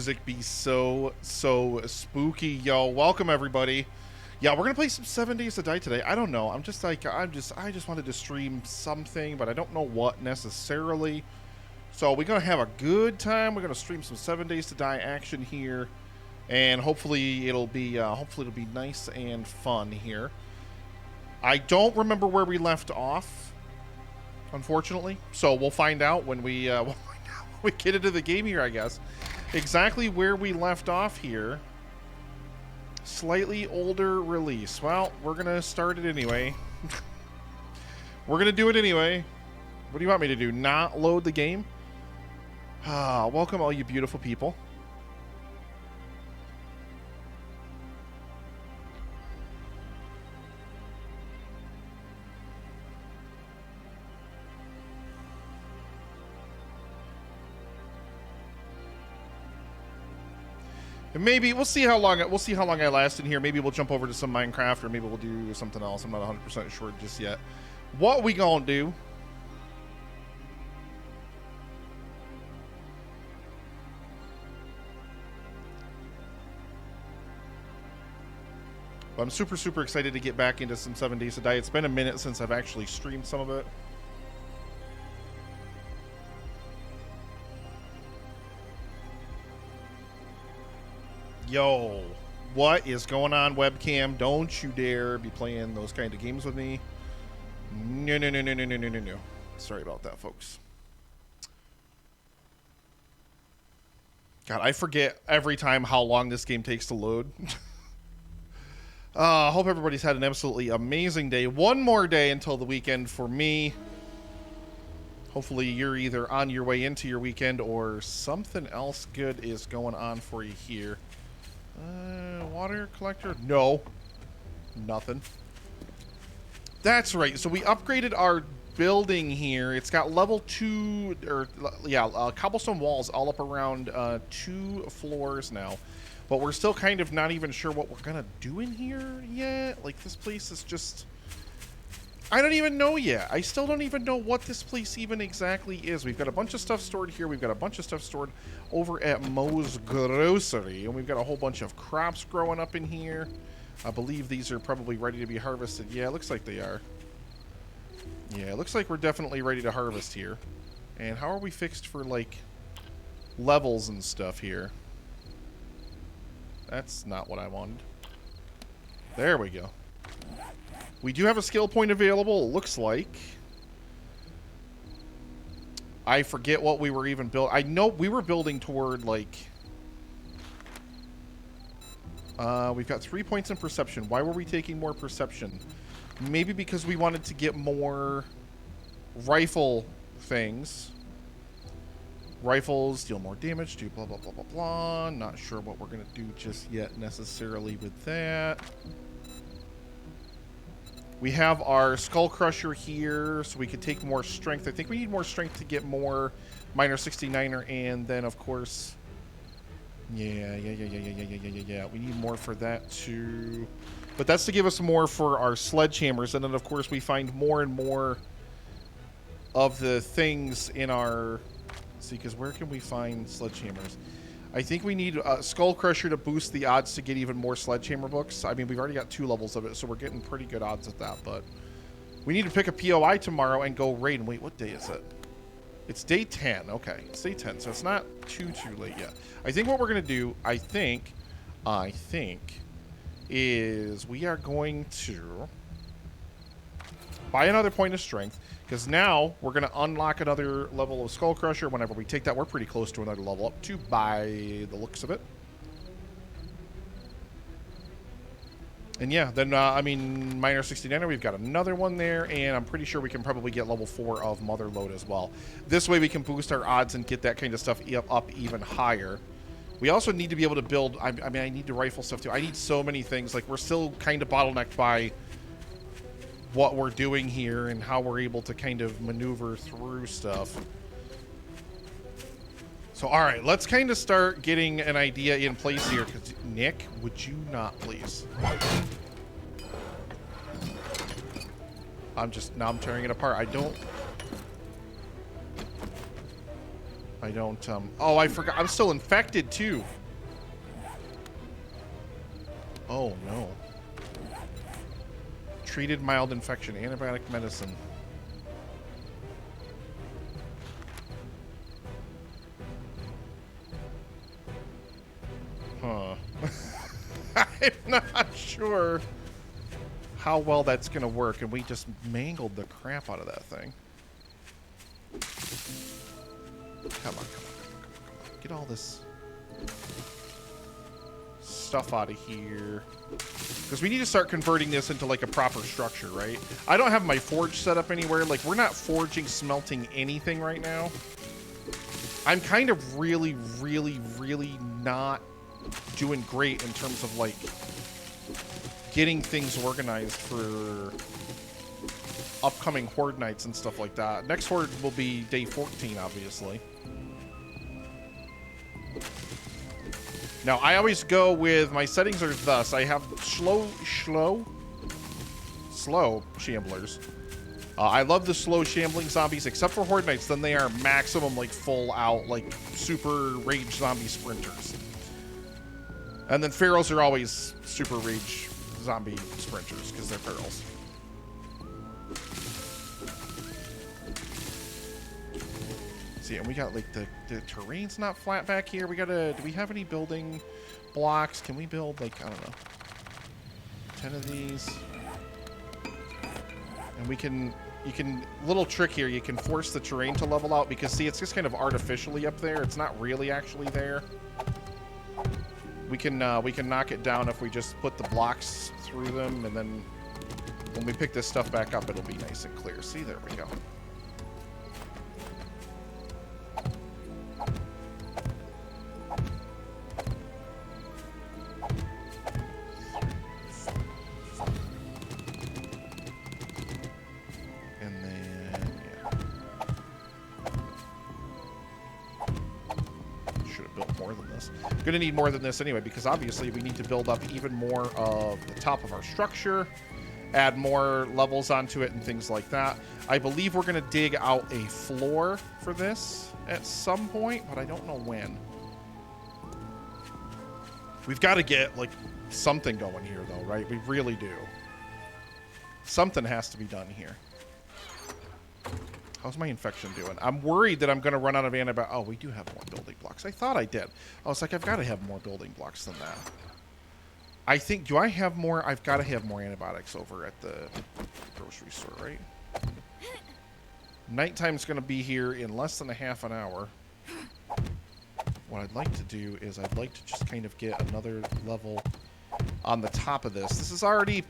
music be so spooky, yo. Welcome everybody. Yeah, we're gonna play some 7 Days to Die today. I don't know. I just wanted to stream something, but I don't know what necessarily. So we're gonna have a good time. We're gonna stream some 7 Days to Die action here, and hopefully it'll be nice and fun here. I don't remember where we left off, unfortunately. So we'll find out when we get into the game here, I guess. Exactly where we left off here. Slightly older release. Well, we're going to start it anyway. We're going to do it anyway. What do you want me to do? Not load the game? Ah, welcome all you beautiful people. And maybe we'll see how long I last in here. Maybe we'll jump over to some Minecraft, or maybe we'll do something else. I'm not 100% sure just yet. What we gonna do? I'm super excited to get back into some 7 Days to Die. It's been a minute since I've actually streamed some of it. Yo, what is going on, webcam? Don't you dare be playing those kind of games with me. No. Sorry about that, folks. God, I forget every time how long this game takes to load. I hope everybody's had an absolutely amazing day. One more day until the weekend for me. Hopefully you're either on your way into your weekend or something else good is going on for you here. Water collector? No. Nothing. That's right. So we upgraded our building here. It's got level 2, or yeah, cobblestone walls all up around 2 floors now. But we're still kind of not even sure what we're gonna do in here yet. Like, this place is just... I don't even know yet. I still don't even know what this place even exactly is. We've got a bunch of stuff stored here. We've got a bunch of stuff stored over at Moe's Grocery. And we've got a whole bunch of crops growing up in here. I believe these are probably ready to be harvested. Yeah, it looks like they are. Yeah, it looks like we're definitely ready to harvest here. And how are we fixed for, like, levels and stuff here? That's not what I wanted. There we go. We do have a skill point available, it looks like. I forget what we were even building. I know we were building toward, like... we've got 3 points in perception. Why were we taking more perception? Maybe because we wanted to get more rifle things. Rifles deal more damage, do blah, blah, blah, blah, blah. Not sure what we're going to do just yet necessarily with that. We have our Skull Crusher here, so we could take more strength. I think we need more strength to get more Miner 69er, and then, of course... Yeah. We need more for that, too. But that's to give us more for our sledgehammers, and then, of course, we find more and more of the things in our... Let's see, because where can we find sledgehammers? I think we need a Skull Crusher to boost the odds to get even more Sledgehammer books. I mean, we've already got 2 levels of it, so we're getting pretty good odds at that, but... We need to pick a POI tomorrow and go raid. And wait, what day is it? It's day 10. Okay, it's day 10, so it's not too late yet. I think what we're going to do, I think, is we are going to buy another point of strength, because now we're going to unlock another level of Skull Crusher. Whenever we take that, we're pretty close to another level up, too, by the looks of it. And yeah, then, I mean, Miner 69, we've got another one there, and I'm pretty sure we can probably get level 4 of Motherload as well. This way we can boost our odds and get that kind of stuff up even higher. We also need to be able to build, I mean, I need to rifle stuff too. I need so many things. Like, we're still kind of bottlenecked by what we're doing here and how we're able to kind of maneuver through stuff. So, all right, let's kind of start getting an idea in place here. Because, Nick, would you not, please? I'm tearing it apart. I don't, oh, I forgot. I'm still infected, too. Oh, no. Treated mild infection. Antibiotic medicine. Huh. I'm not sure how well that's going to work, and we just mangled the crap out of that thing. Come on. Get all this stuff out of here. Because we need to start converting this into, like, a proper structure, right? I don't have my forge set up anywhere. Like, we're not forging, smelting anything right now. I'm kind of really not doing great in terms of, like, getting things organized for upcoming Horde nights and stuff like that. Next Horde will be day 14, obviously. Now, I always go with, my settings are thus. I have slow shamblers. I love the slow shambling zombies, except for Horde Knights. Then they are maximum, like, full out, like, super rage zombie sprinters. And then Pharaohs are always super rage zombie sprinters, because they're Pharaohs. See, and we got, like, the terrain's not flat back here. We gotta, do we have any building blocks? Can we build, like, I don't know, 10 of these? And we can, little trick here, you can force the terrain to level out, because, see, it's just kind of artificially up there. It's not really actually there. We can knock it down if we just put the blocks through them, and then when we pick this stuff back up, it'll be nice and clear. See, there we go. Gonna need more than this anyway, because obviously we need to build up even more of the top of our structure, add more levels onto it and things like that. I believe we're gonna dig out a floor for this at some point, but I don't know when. We've got to get, like, something going here though, right? We really do. Something has to be done here. How's my infection doing? I'm worried that I'm going to run out of antibiotics. Oh, we do have more building blocks. I thought I did. I was like, I've got to have more building blocks than that. I think, do I have more? I've got to have more antibiotics over at the grocery store, right? Nighttime's going to be here in less than a half an hour. What I'd like to do is I'd like to just kind of get another level on the top of this. This is already,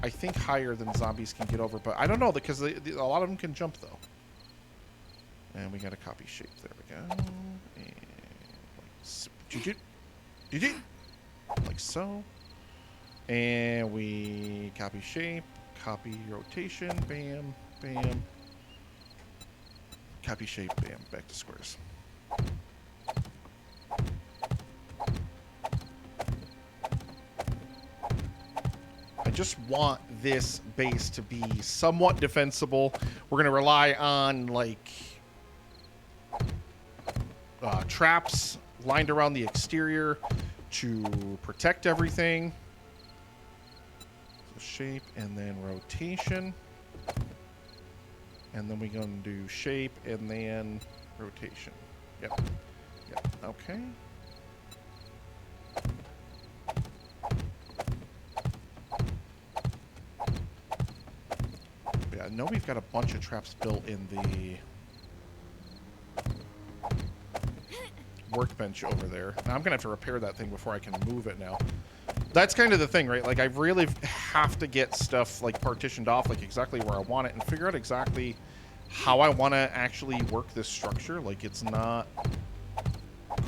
I think, higher than zombies can get over, but I don't know, because a lot of them can jump, though. And we got a copy shape. There we go. And like so. And we copy shape, copy rotation, bam, bam. Copy shape, bam, back to squares. I just want this base to be somewhat defensible. We're going to rely on, like, traps lined around the exterior to protect everything. So shape and then rotation. And then we're going to do shape and then rotation. Yep. Yep. Okay. Yeah, I know we've got a bunch of traps built in the workbench over there. Now, I'm gonna have to repair that thing before I can move it now. That's kind of the thing, right? Like, I really have to get stuff, like, partitioned off, like, exactly where I want it, and figure out exactly how I want to actually work this structure. Like, it's not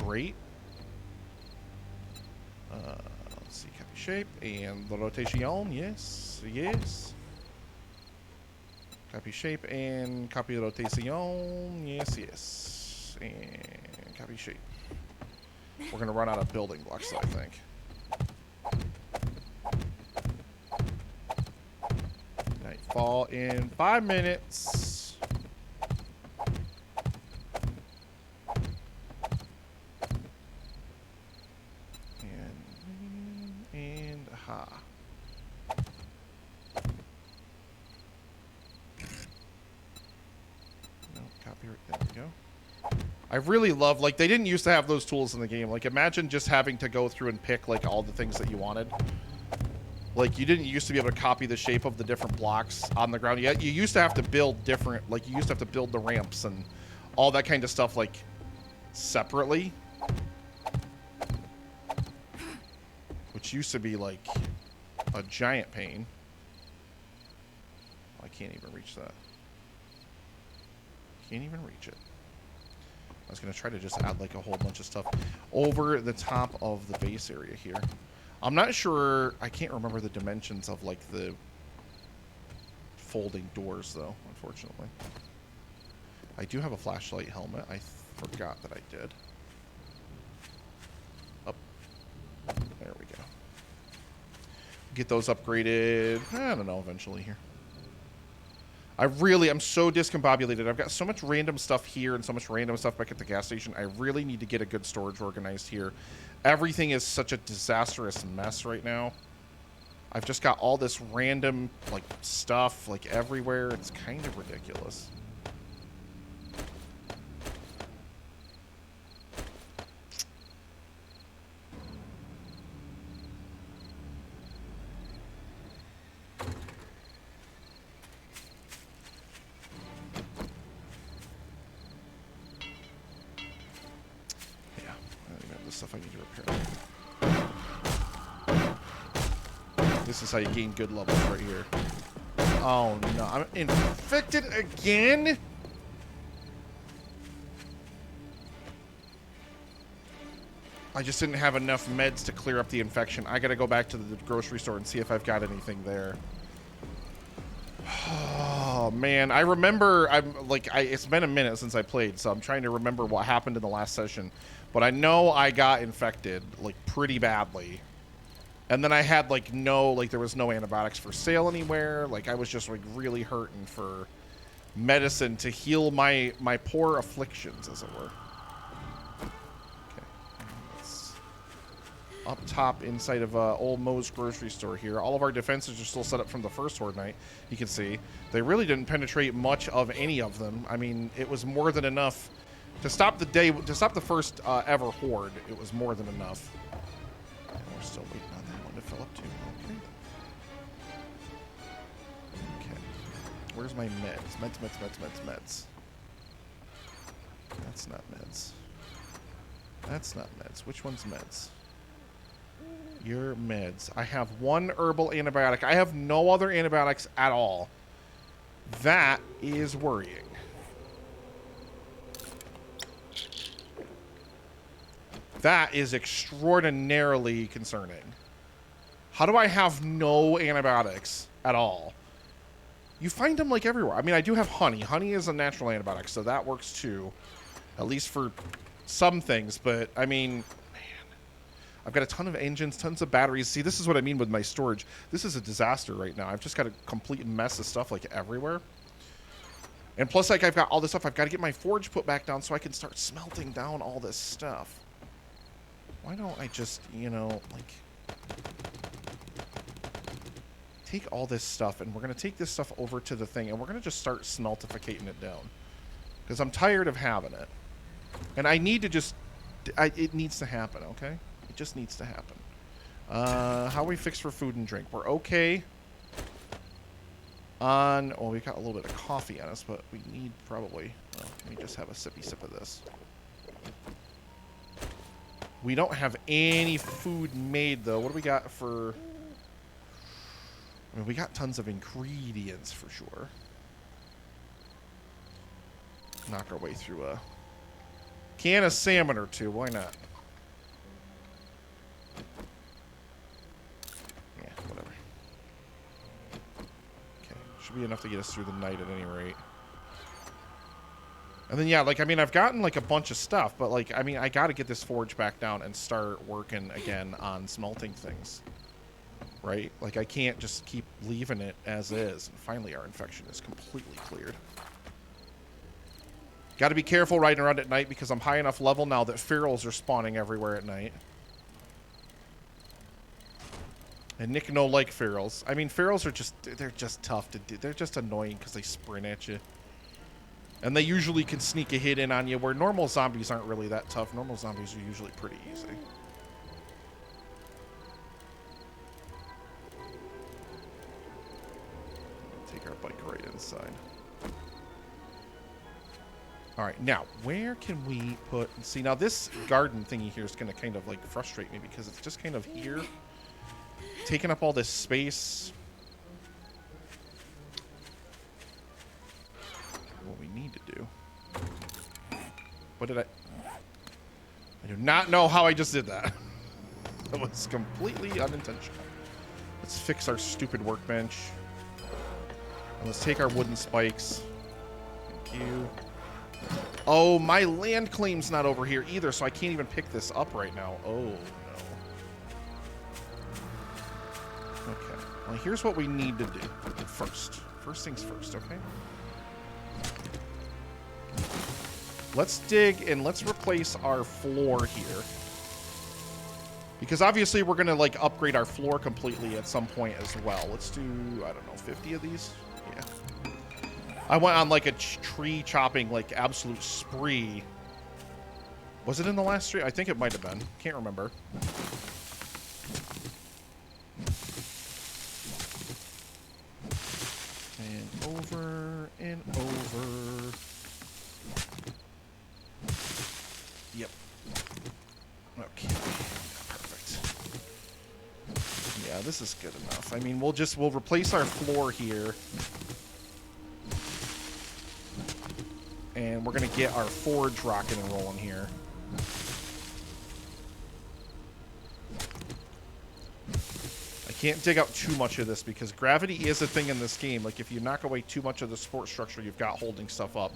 great. Let's see, copy shape, and the rotation, yes, yes. Copy shape, and copy rotation, yes, yes. And copy shape. We're going to run out of building blocks, I think. Nightfall in 5 minutes. I really love, like, they didn't used to have those tools in the game. Like, imagine just having to go through and pick, like, all the things that you wanted. Like, you didn't used to be able to copy the shape of the different blocks on the ground. You used to have to build different, like, you used to have to build the ramps and all that kind of stuff, like, separately. Which used to be, like, a giant pain. I can't even reach that. Can't even reach it. I was going to try to just add, like, a whole bunch of stuff over the top of the base area here. I'm not sure. I can't remember the dimensions of, like, the folding doors, though, unfortunately. I do have a flashlight helmet. I forgot that I did. Up. There we go. Get those upgraded. I don't know, eventually here. I'm so discombobulated. I've got so much random stuff here and so much random stuff back at the gas station. I really need to get a good storage organized here. Everything is such a disastrous mess right now. I've just got all this random, like, stuff, like, everywhere. It's kind of ridiculous. Stuff I need to repair. This is how you gain good levels right here. Oh no, I'm infected again? I just didn't have enough meds to clear up the infection. I gotta go back to the grocery store and see if I've got anything there. Oh man, I remember, it's been a minute since I played, so I'm trying to remember what happened in the last session. But I know I got infected, like, pretty badly. And then I had, like, there was no antibiotics for sale anywhere. Like, I was just, like, really hurting for medicine to heal my poor afflictions, as it were. Okay. Let's up top inside of Old Moe's grocery store here. All of our defenses are still set up from the first Horde night. You can see they really didn't penetrate much of any of them. I mean, it was more than enough to stop the first ever Horde. It was more than enough. And we're still waiting on that one to fill up too. Okay. Okay. Where's my meds? Meds. That's not meds. That's not meds. Which one's meds? Your meds. I have one herbal antibiotic. I have no other antibiotics at all. That is worrying. That is extraordinarily concerning. How do I have no antibiotics at all? You find them, like, everywhere. I mean, I do have honey. Honey is a natural antibiotic, so that works too. At least for some things, but, I mean, man. I've got a ton of engines, tons of batteries. See, this is what I mean with my storage. This is a disaster right now. I've just got a complete mess of stuff, like, everywhere. And plus, like, I've got all this stuff. I've got to get my forge put back down so I can start smelting down all this stuff. Why don't I just, you know, like, take all this stuff, and we're going to take this stuff over to the thing, and we're going to just start smeltificating it down. Because I'm tired of having it. And I need to just, it needs to happen, okay? It just needs to happen. How are we fixed for food and drink? We're okay on, well, we got a little bit of coffee on us, but we need probably, well, let me just have a sippy sip of this. We don't have any food made, though. What do we got for... I mean, we got tons of ingredients, for sure. Knock our way through a can of salmon or two. Why not? Yeah, whatever. Okay. Should be enough to get us through the night at any rate. And then, yeah, like, I mean, I've gotten, like, a bunch of stuff, but, like, I mean, I got to get this forge back down and start working again on smelting things, right? Like, I can't just keep leaving it as is. And finally, our infection is completely cleared. Got to be careful riding around at night because I'm high enough level now that ferals are spawning everywhere at night. And Nick no like ferals. I mean, ferals are just, they're just tough to do. They're just annoying because they sprint at you. And they usually can sneak a hit in on you, where normal zombies aren't really that tough. Normal zombies are usually pretty easy. Take our bike right inside. All right, now, where can we put... See, now this garden thingy here is going to kind of, like, frustrate me because it's just kind of here. Taking up all this space. What we need to do. What did I do not know how I just did that. That was completely unintentional. Let's fix our stupid workbench. And let's take our wooden spikes. Thank you. Oh, my land claim's not over here either, so I can't even pick this up right now. Oh, no. Okay. Well, here's what we need to do first. First things first, okay? Let's dig and let's replace our floor here. Because obviously we're going to, like, upgrade our floor completely at some point as well. Let's do, I don't know, 50 of these? Yeah. I went on, like, a tree chopping, like, absolute spree. Was it in the last stream? I think it might have been. Can't remember. And over and over. Yep. Okay. Perfect. Yeah, this is good enough. I mean, we'll replace our floor here. And we're going to get our forge rocking and rolling here. I can't dig out too much of this because gravity is a thing in this game. Like, if you knock away too much of the support structure you've got holding stuff up,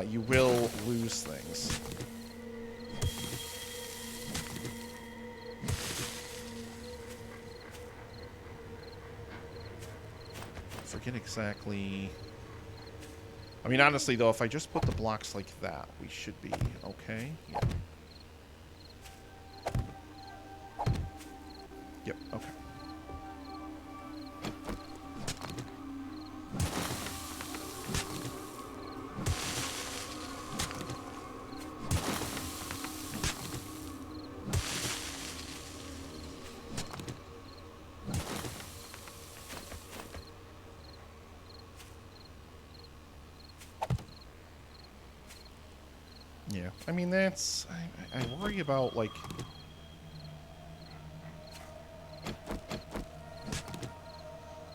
you will lose things. Forget exactly... I mean, honestly, though, if I just put the blocks like that, we should be okay. Yeah. Yep, okay. Yeah, I mean, that's... I worry about, like...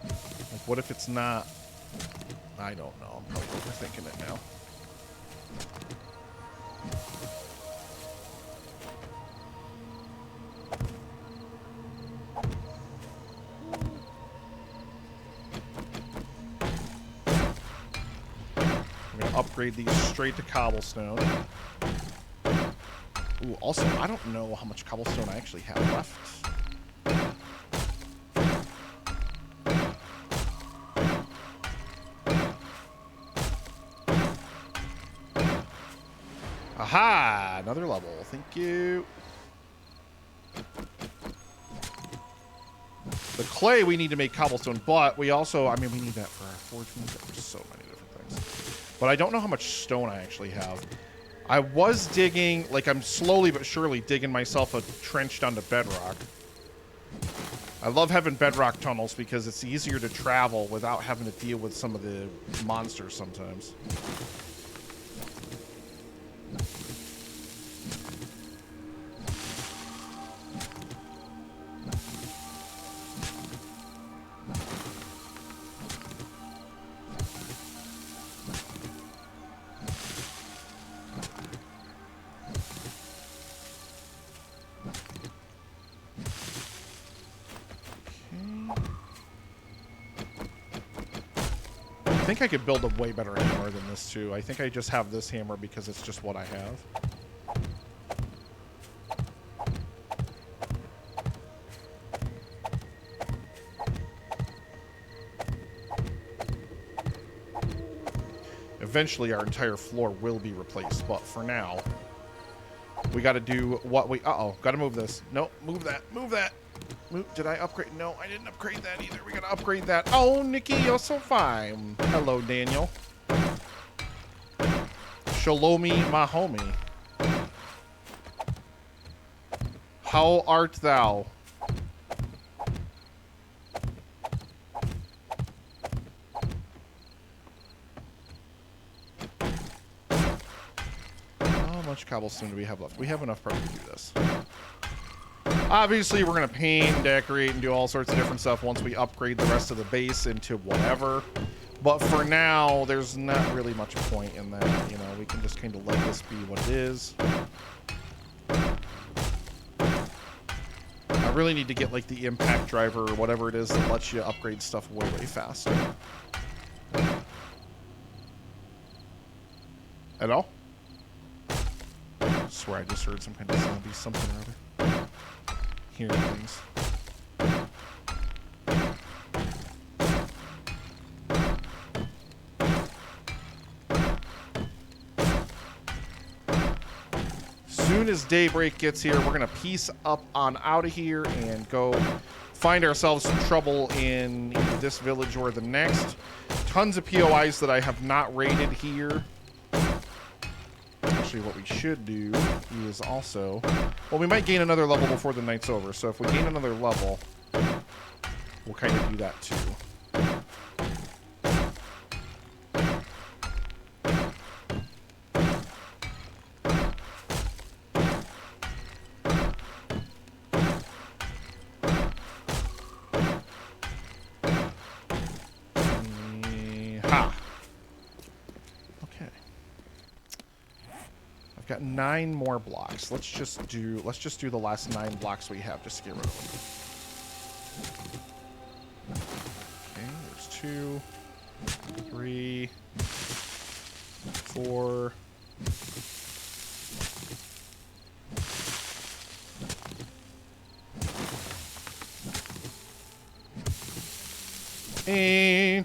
Like, what if it's not... I don't know. I'm probably overthinking it now. I'm going to upgrade these straight to cobblestone. Ooh, also, I don't know how much cobblestone I actually have left. Aha! Another level. Thank you. The clay we need to make cobblestone, but we also, I mean, we need that for our forge. We need that for so many different things. But I don't know how much stone I actually have. I was digging, like, I'm slowly but surely digging myself a trench down to bedrock. I love having bedrock tunnels because it's easier to travel without having to deal with some of the monsters sometimes. I think I could build a way better hammer than this too. I think I just have this hammer because it's just what I have. Eventually our entire floor will be replaced, but for now, we got to do what we... Uh-oh, got to move this. No, move that, move that. Did I upgrade? No, I didn't upgrade that either. We gotta upgrade that. Oh, Nikki, you're so fine. Hello, Daniel. Shalomi, my homie. How art thou? How much cobblestone do we have left? We have enough probably to do this. Obviously, we're going to paint, decorate, and do all sorts of different stuff once we upgrade the rest of the base into whatever. But for now, there's not really much point in that. You know, we can just kind of let this be what it is. I really need to get, like, the impact driver or whatever it is that lets you upgrade stuff way, way faster. At all? I swear I just heard some kind of zombie something or other. Hearing things. Soon as daybreak gets here, we're going to piece up on out of here and go find ourselves some trouble in either this village or the next. Tons of POIs that I have not raided here. Actually, what we should do is also... Well, we might gain another level before the night's over. So if we gain another level, we'll kind of do that too. Got 9 more blocks. Let's just do the last 9 blocks we have just to get rid of them. Okay, there's 2, 3, 4. Eight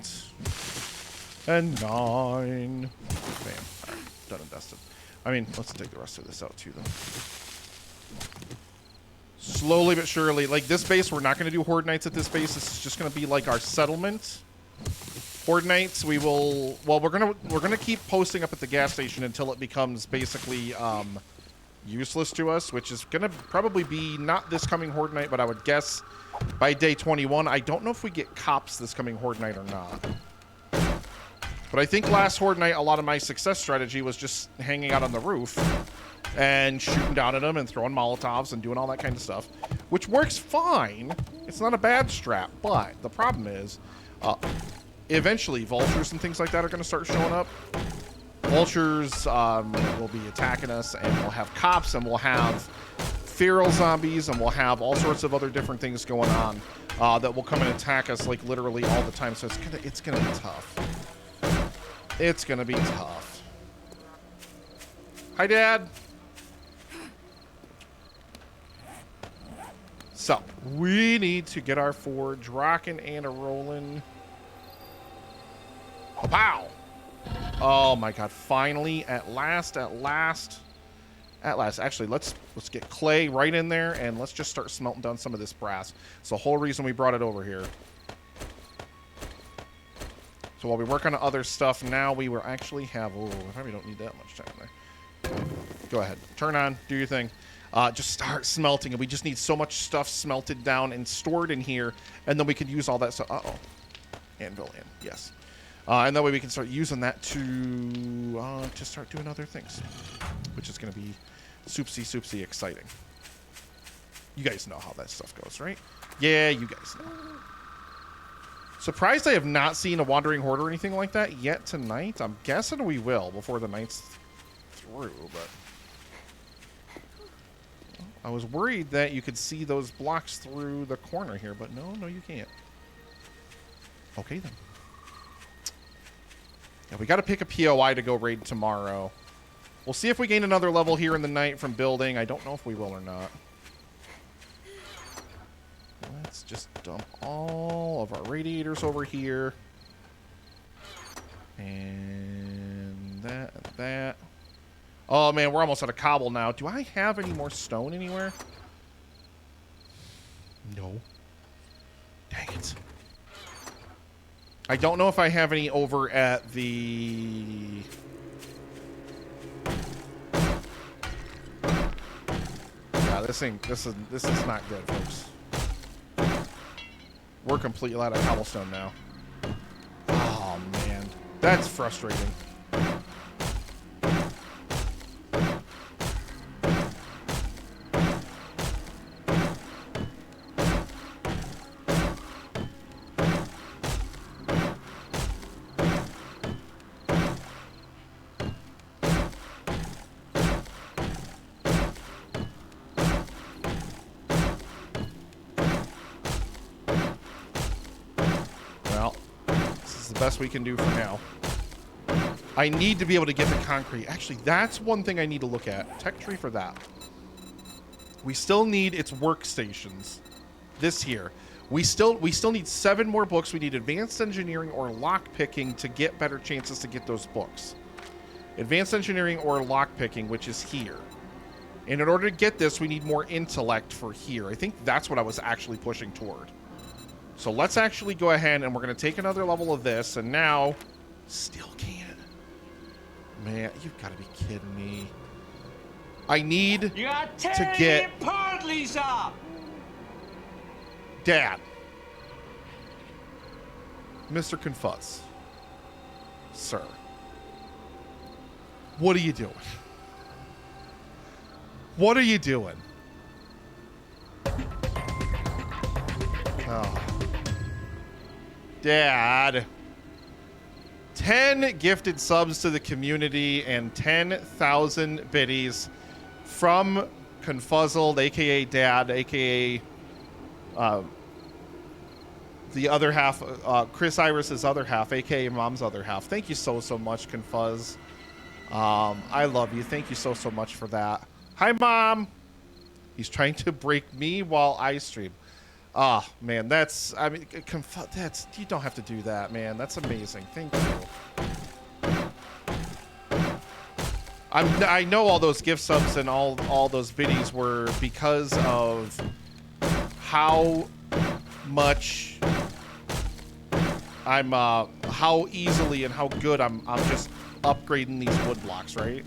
and 9. Bam. All right, done and dusted. I mean, let's take the rest of this out too, though. Slowly but surely. Like, this base, we're not going to do Horde Nights at this base. This is just going to be like our settlement. Horde Nights, we will... Well, we're gonna keep posting up at the gas station until it becomes basically useless to us, which is going to probably be not this coming Horde Night, but I would guess by day 21. I don't know if we get cops this coming Horde Night or not. But I think last Horde Night, a lot of my success strategy was just hanging out on the roof and shooting down at them and throwing Molotovs and doing all that kind of stuff, which works fine. It's not a bad strat, but the problem is eventually vultures and things like that are going to start showing up. Vultures will be attacking us, and we'll have cops, and we'll have feral zombies, and we'll have all sorts of other different things going on that will come and attack us like literally all the time. So it's gonna be tough. It's gonna be tough. Hi, Dad. So we need to get our forge rocking and a rolling. Pow! Oh my God! Finally, at last. Actually, let's get clay right in there and let's just start smelting down some of this brass. It's the whole reason we brought it over here. So while we work on other stuff now, we will actually have... Oh, we probably don't need that much time there. Go ahead. Turn on. Do your thing. Just start smelting. And we just need so much stuff smelted down and stored in here. And then we can use all that stuff. Uh-oh. Anvil in. Yes. And that way we can start using that to start doing other things. Which is going to be soupsy exciting. You guys know how that stuff goes, right? Yeah, you guys know. Surprised I have not seen a Wandering Horde or anything like that yet tonight. I'm guessing we will before the night's through, but... I was worried that you could see those blocks through the corner here, but no, you can't. Okay, then. Yeah, we got to pick a POI to go raid tomorrow. We'll see if we gain another level here in the night from building. I don't know if we will or not. Let's just dump all of our radiators over here. And that. Oh, man, we're almost out of cobble now. Do I have any more stone anywhere? No. Dang it. I don't know if I have any over at the this is not good, folks. We're completely out of cobblestone now. Oh man, that's frustrating. Best we can do for now. I need to be able to get the concrete. Actually, that's one thing I need to look at. Tech tree for that. We still need its workstations. This here. We still need 7 more books. We need advanced engineering or lock picking to get better chances to get those books. Advanced engineering or lock picking, which is here. And in order to get this, we need more intellect for here. I think that's what I was actually pushing toward. So let's actually go ahead and we're going to take another level of this. And now, still can't. Man, you've got to be kidding me. I need to get... Dad. Mr. Confuzz. Sir. What are you doing? What are you doing? Oh. Dad. 10 gifted subs to the community and 10,000 biddies from Confuzzled, aka Dad, aka the other half, Chris Iris's other half, aka Mom's other half. Thank you so much, Confuzz. I love you. Thank you so much for that. Hi, Mom. He's trying to break me while I stream. Ah, oh, man, that's, I mean, you don't have to do that, man. That's amazing. Thank you. I know all those gift subs and all those biddies were because of how much I'm, how easily and how good I'm just upgrading these wood blocks, right?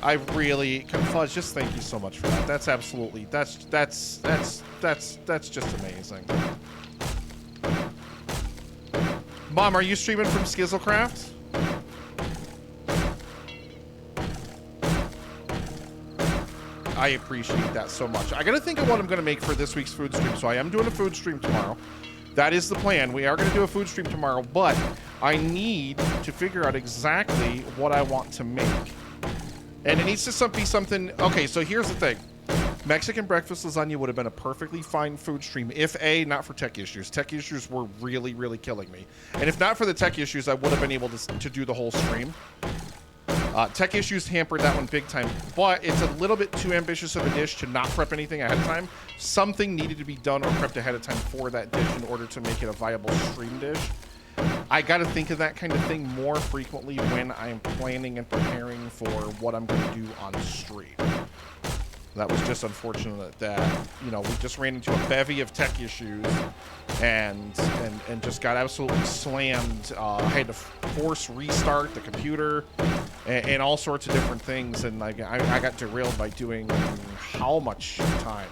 I really, Confuzz, just thank you so much for that. That's absolutely, that's just amazing. Mom, are you streaming from Skizzlecraft? I appreciate that so much. I gotta think of what I'm gonna make for this week's food stream. So I am doing a food stream tomorrow. That is the plan. We are gonna do a food stream tomorrow, but I need to figure out exactly what I want to make. And it needs to be something... Okay, so here's the thing. Mexican breakfast lasagna would have been a perfectly fine food stream if, A, not for tech issues. Tech issues were really, really killing me. And if not for the tech issues, I would have been able to do the whole stream. Tech issues hampered that one big time. But it's a little bit too ambitious of a dish to not prep anything ahead of time. Something needed to be done or prepped ahead of time for that dish in order to make it a viable stream dish. I got to think of that kind of thing more frequently when I'm planning and preparing for what I'm going to do on stream. That was just unfortunate that, you know, we just ran into a bevy of tech issues and just got absolutely slammed. I had to force restart the computer and all sorts of different things. And I got derailed by doing how much time?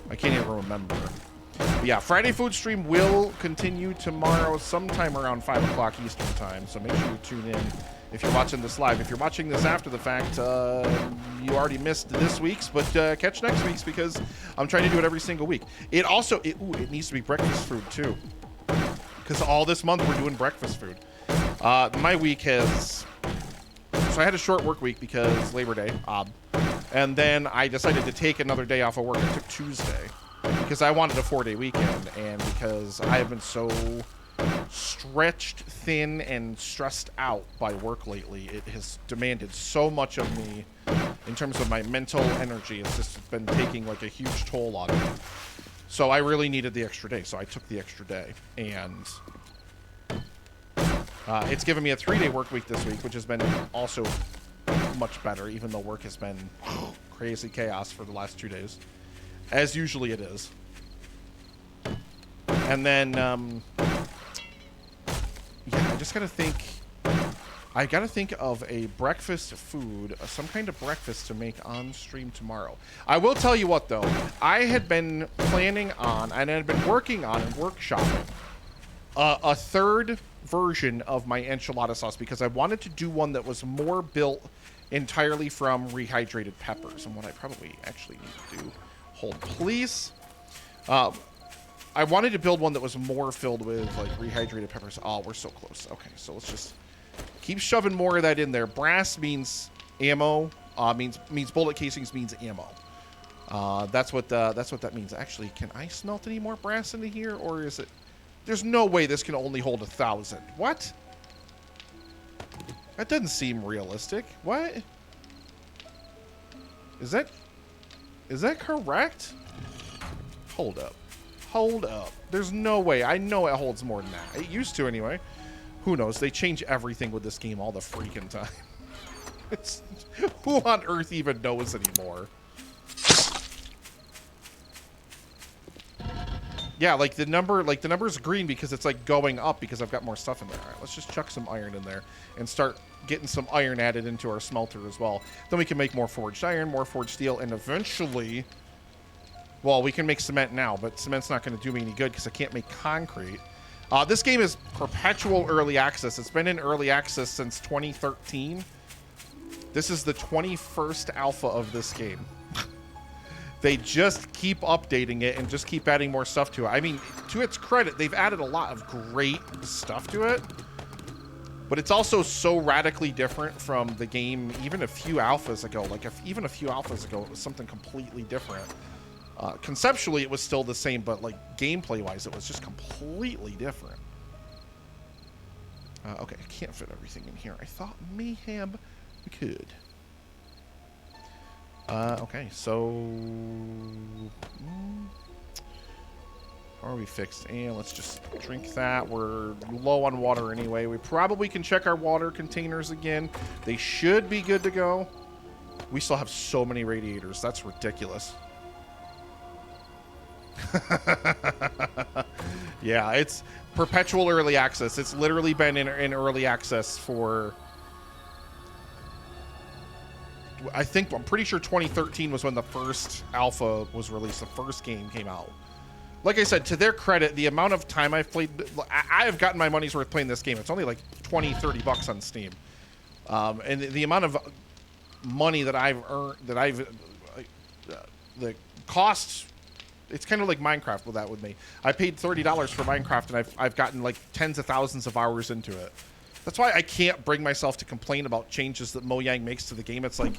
I can't even remember. But yeah, Friday food stream will continue tomorrow sometime around 5 o'clock Eastern time. So make sure you tune in if you're watching this live. If you're watching this after the fact, you already missed this week's, but catch next week's because I'm trying to do it every single week. It also, it needs to be breakfast food too. Because all this month we're doing breakfast food. My week has... So I had a short work week because Labor Day. And then I decided to take another day off of work. I took Tuesday. Because I wanted a 4-day weekend, and because I have been so stretched thin and stressed out by work lately, it has demanded so much of me in terms of my mental energy. It's just been taking like a huge toll on me. So I really needed the extra day, so I took the extra day. And it's given me a 3-day work week this week, which has been also much better, even though work has been crazy chaos for the last 2 days. As usually it is. And then, yeah, I just gotta think I gotta think of a breakfast food, some kind of breakfast to make on stream tomorrow. I will tell you what, though. I had been planning on, and I had been working on and workshopping a third version of my enchilada sauce because I wanted to do one that was more built entirely from rehydrated peppers. And what I probably actually need to do, hold please. I wanted to build one that was more filled with like rehydrated peppers. Oh, we're so close. Okay, so let's just keep shoving more of that in there. Brass means ammo. Means bullet casings means ammo. That's what that means. Actually, can I smelt any more brass into here, or is it? There's no way this can only hold 1,000. What? That doesn't seem realistic. What? Is that correct? Hold up. Hold up. There's no way. I know it holds more than that. It used to anyway. Who knows? They change everything with this game all the freaking time. Who on earth even knows anymore? Yeah, like the number's green because it's like going up because I've got more stuff in there. All right, let's just chuck some iron in there and start getting some iron added into our smelter as well. Then we can make more forged iron, more forged steel, and eventually, well, we can make cement now, but cement's not going to do me any good because I can't make concrete. This game is perpetual early access. It's been in early access since 2013. This is the 21st alpha of this game. They just keep updating it and just keep adding more stuff to it. I mean, to its credit, they've added a lot of great stuff to it. But it's also so radically different from the game even a few alphas ago. Like, even a few alphas ago, it was something completely different. Conceptually, it was still the same, but, like, gameplay-wise, it was just completely different. Okay, I can't fit everything in here. I thought mayhap we could. Okay, so are we fixed? And let's just drink that. We're low on water anyway. We probably can check our water containers again. They should be good to go. We still have so many radiators. That's ridiculous. Yeah, it's perpetual early access. It's literally been in early access for... I'm pretty sure 2013 was when the first alpha was released. The first game came out. Like I said, to their credit, the amount of time I've played, I have gotten my money's worth playing this game. It's only like 20, 30 bucks on Steam. And the amount of money that I've earned, the cost, it's kind of like Minecraft with that with me. I paid $30 for Minecraft and I've gotten like tens of thousands of hours into it. That's why I can't bring myself to complain about changes that Mojang makes to the game. It's like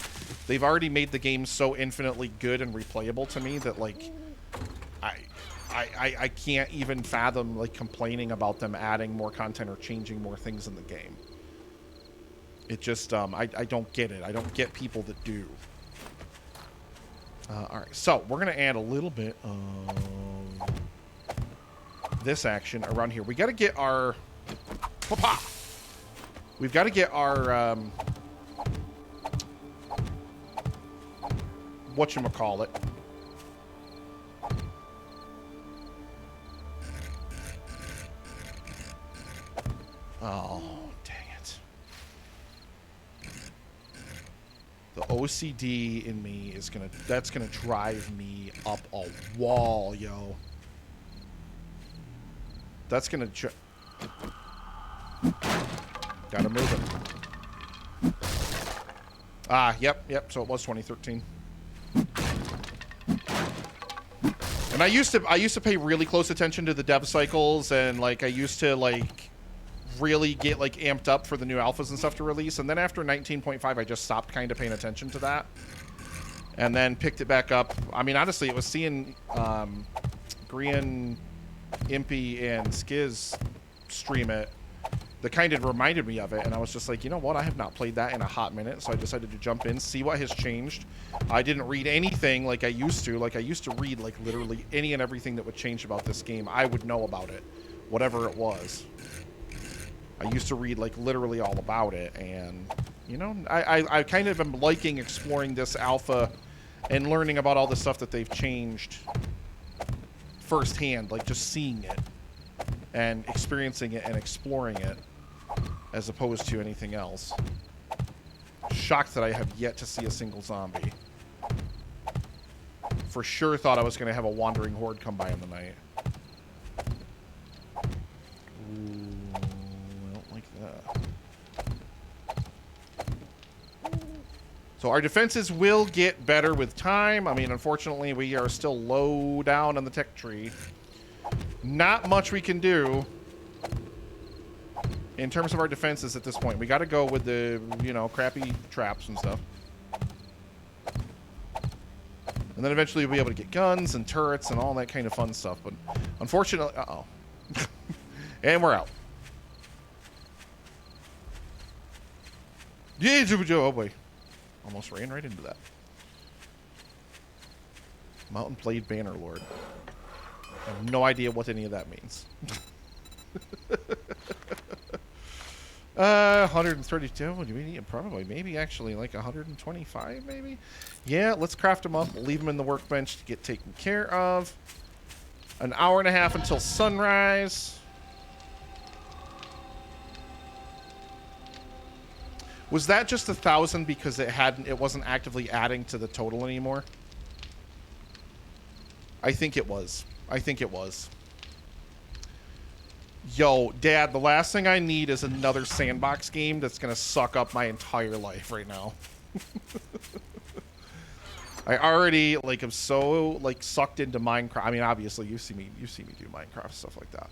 they've already made the game so infinitely good and replayable to me that like I can't even fathom like complaining about them adding more content or changing more things in the game. It just I don't get it. I don't get people that do. All right, so we're gonna add a little bit of this action around here. We got to get our papa. We've got to get our, whatchamacallit. Oh, dang it. The OCD in me is that's gonna drive me up a wall, yo. That's gonna... Gotta move it. Ah, yep. So it was 2013. And I used to pay really close attention to the dev cycles, and like I used to like really get like amped up for the new alphas and stuff to release. And then after 19.5, I just stopped kind of paying attention to that, and then picked it back up. I mean, honestly, it was seeing Grian, Impy, and Skiz stream it that kind of reminded me of it, and I was just like, you know what, I have not played that in a hot minute, so I decided to jump in, see what has changed. I didn't read anything like I used to. Like I used to read like literally any and everything that would change about this game. I would know about it, whatever it was. I used to read like literally all about it, and you know, I kind of am liking exploring this alpha and learning about all the stuff that they've changed firsthand, like just seeing it and experiencing it and exploring it. as opposed to anything else. Shocked that I have yet to see a single zombie. For sure thought I was going to have a wandering horde come by in the night. Ooh, I don't like that. So our defenses will get better with time. I mean, unfortunately, we are still low down on the tech tree. Not much we can do in terms of our defenses at this point. We got to go with the, you know, crappy traps and stuff. And then eventually we'll be able to get guns and turrets and all that kind of fun stuff. But unfortunately, uh-oh. And we're out. Yeah, oh boy. Almost ran right into that. Mountain Blade Bannerlord. I have no idea what any of that means. 132. What do we need? Probably, maybe actually like 125, maybe. Yeah, let's craft them up. We'll leave them in the workbench to get taken care of. An hour and a half until sunrise. Was that just 1,000 because it wasn't actively adding to the total anymore? I think it was. I think it was. Yo, Dad, the last thing I need is another sandbox game that's going to suck up my entire life right now. I already, like, am so, like, sucked into Minecraft. I mean, obviously, you see me do Minecraft, stuff like that.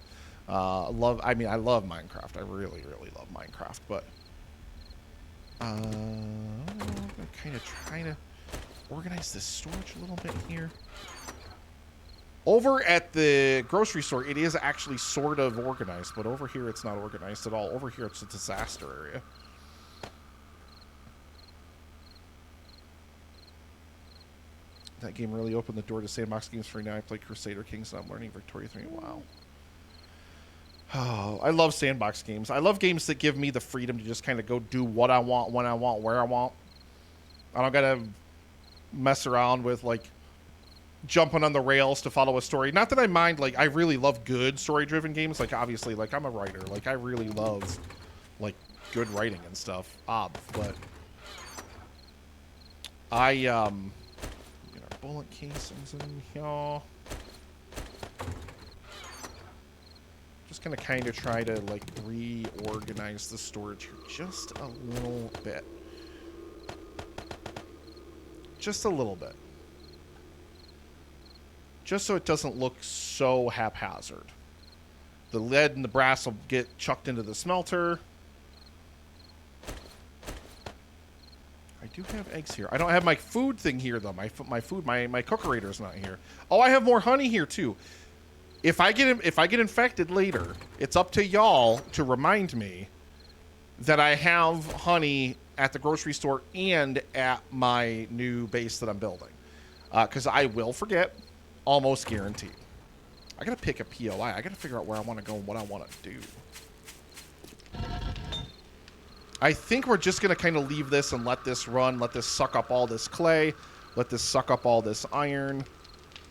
I love Minecraft. I really, really love Minecraft, but I'm kind of trying to organize this storage a little bit here. Over at the grocery store, it is actually sort of organized, but over here it's not organized at all. Over here it's a disaster area. That game really opened the door to sandbox games for me. Now I play Crusader Kings and I'm learning Victoria 3. Wow. Oh, I love sandbox games. I love games that give me the freedom to just kind of go do what I want, when I want, where I want. I don't gotta mess around with, like, jumping on the rails to follow a story. Not that I mind, like, I really love good story-driven games. Like, obviously, like, I'm a writer. Like, I really love, like, good writing and stuff. But I, get our bullet casings in here. Just gonna kind of try to, like, reorganize the storage here just a little bit. Just a little bit. Just so it doesn't look so haphazard. The lead and the brass will get chucked into the smelter. I do have eggs here. I don't have my food thing here, though. My cookerator is not here. Oh, I have more honey here, too. If I get infected later, it's up to y'all to remind me that I have honey at the grocery store and at my new base that I'm building. Because I will forget. Almost guaranteed. I gotta pick a POI. I gotta figure out where I want to go and what I want to do. I think we're just gonna kind of leave this and let this run. Let this suck up all this clay. Let this suck up all this iron.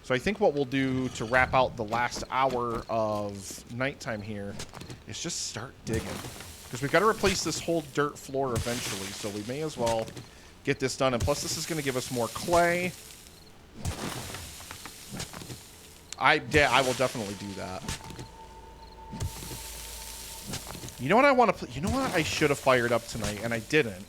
So I think what we'll do to wrap out the last hour of nighttime here is just start digging. Because we've got to replace this whole dirt floor eventually. So we may as well get this done. And plus this is going to give us more clay. I will definitely do that. You know what I want to... You know what I should have fired up tonight, and I didn't.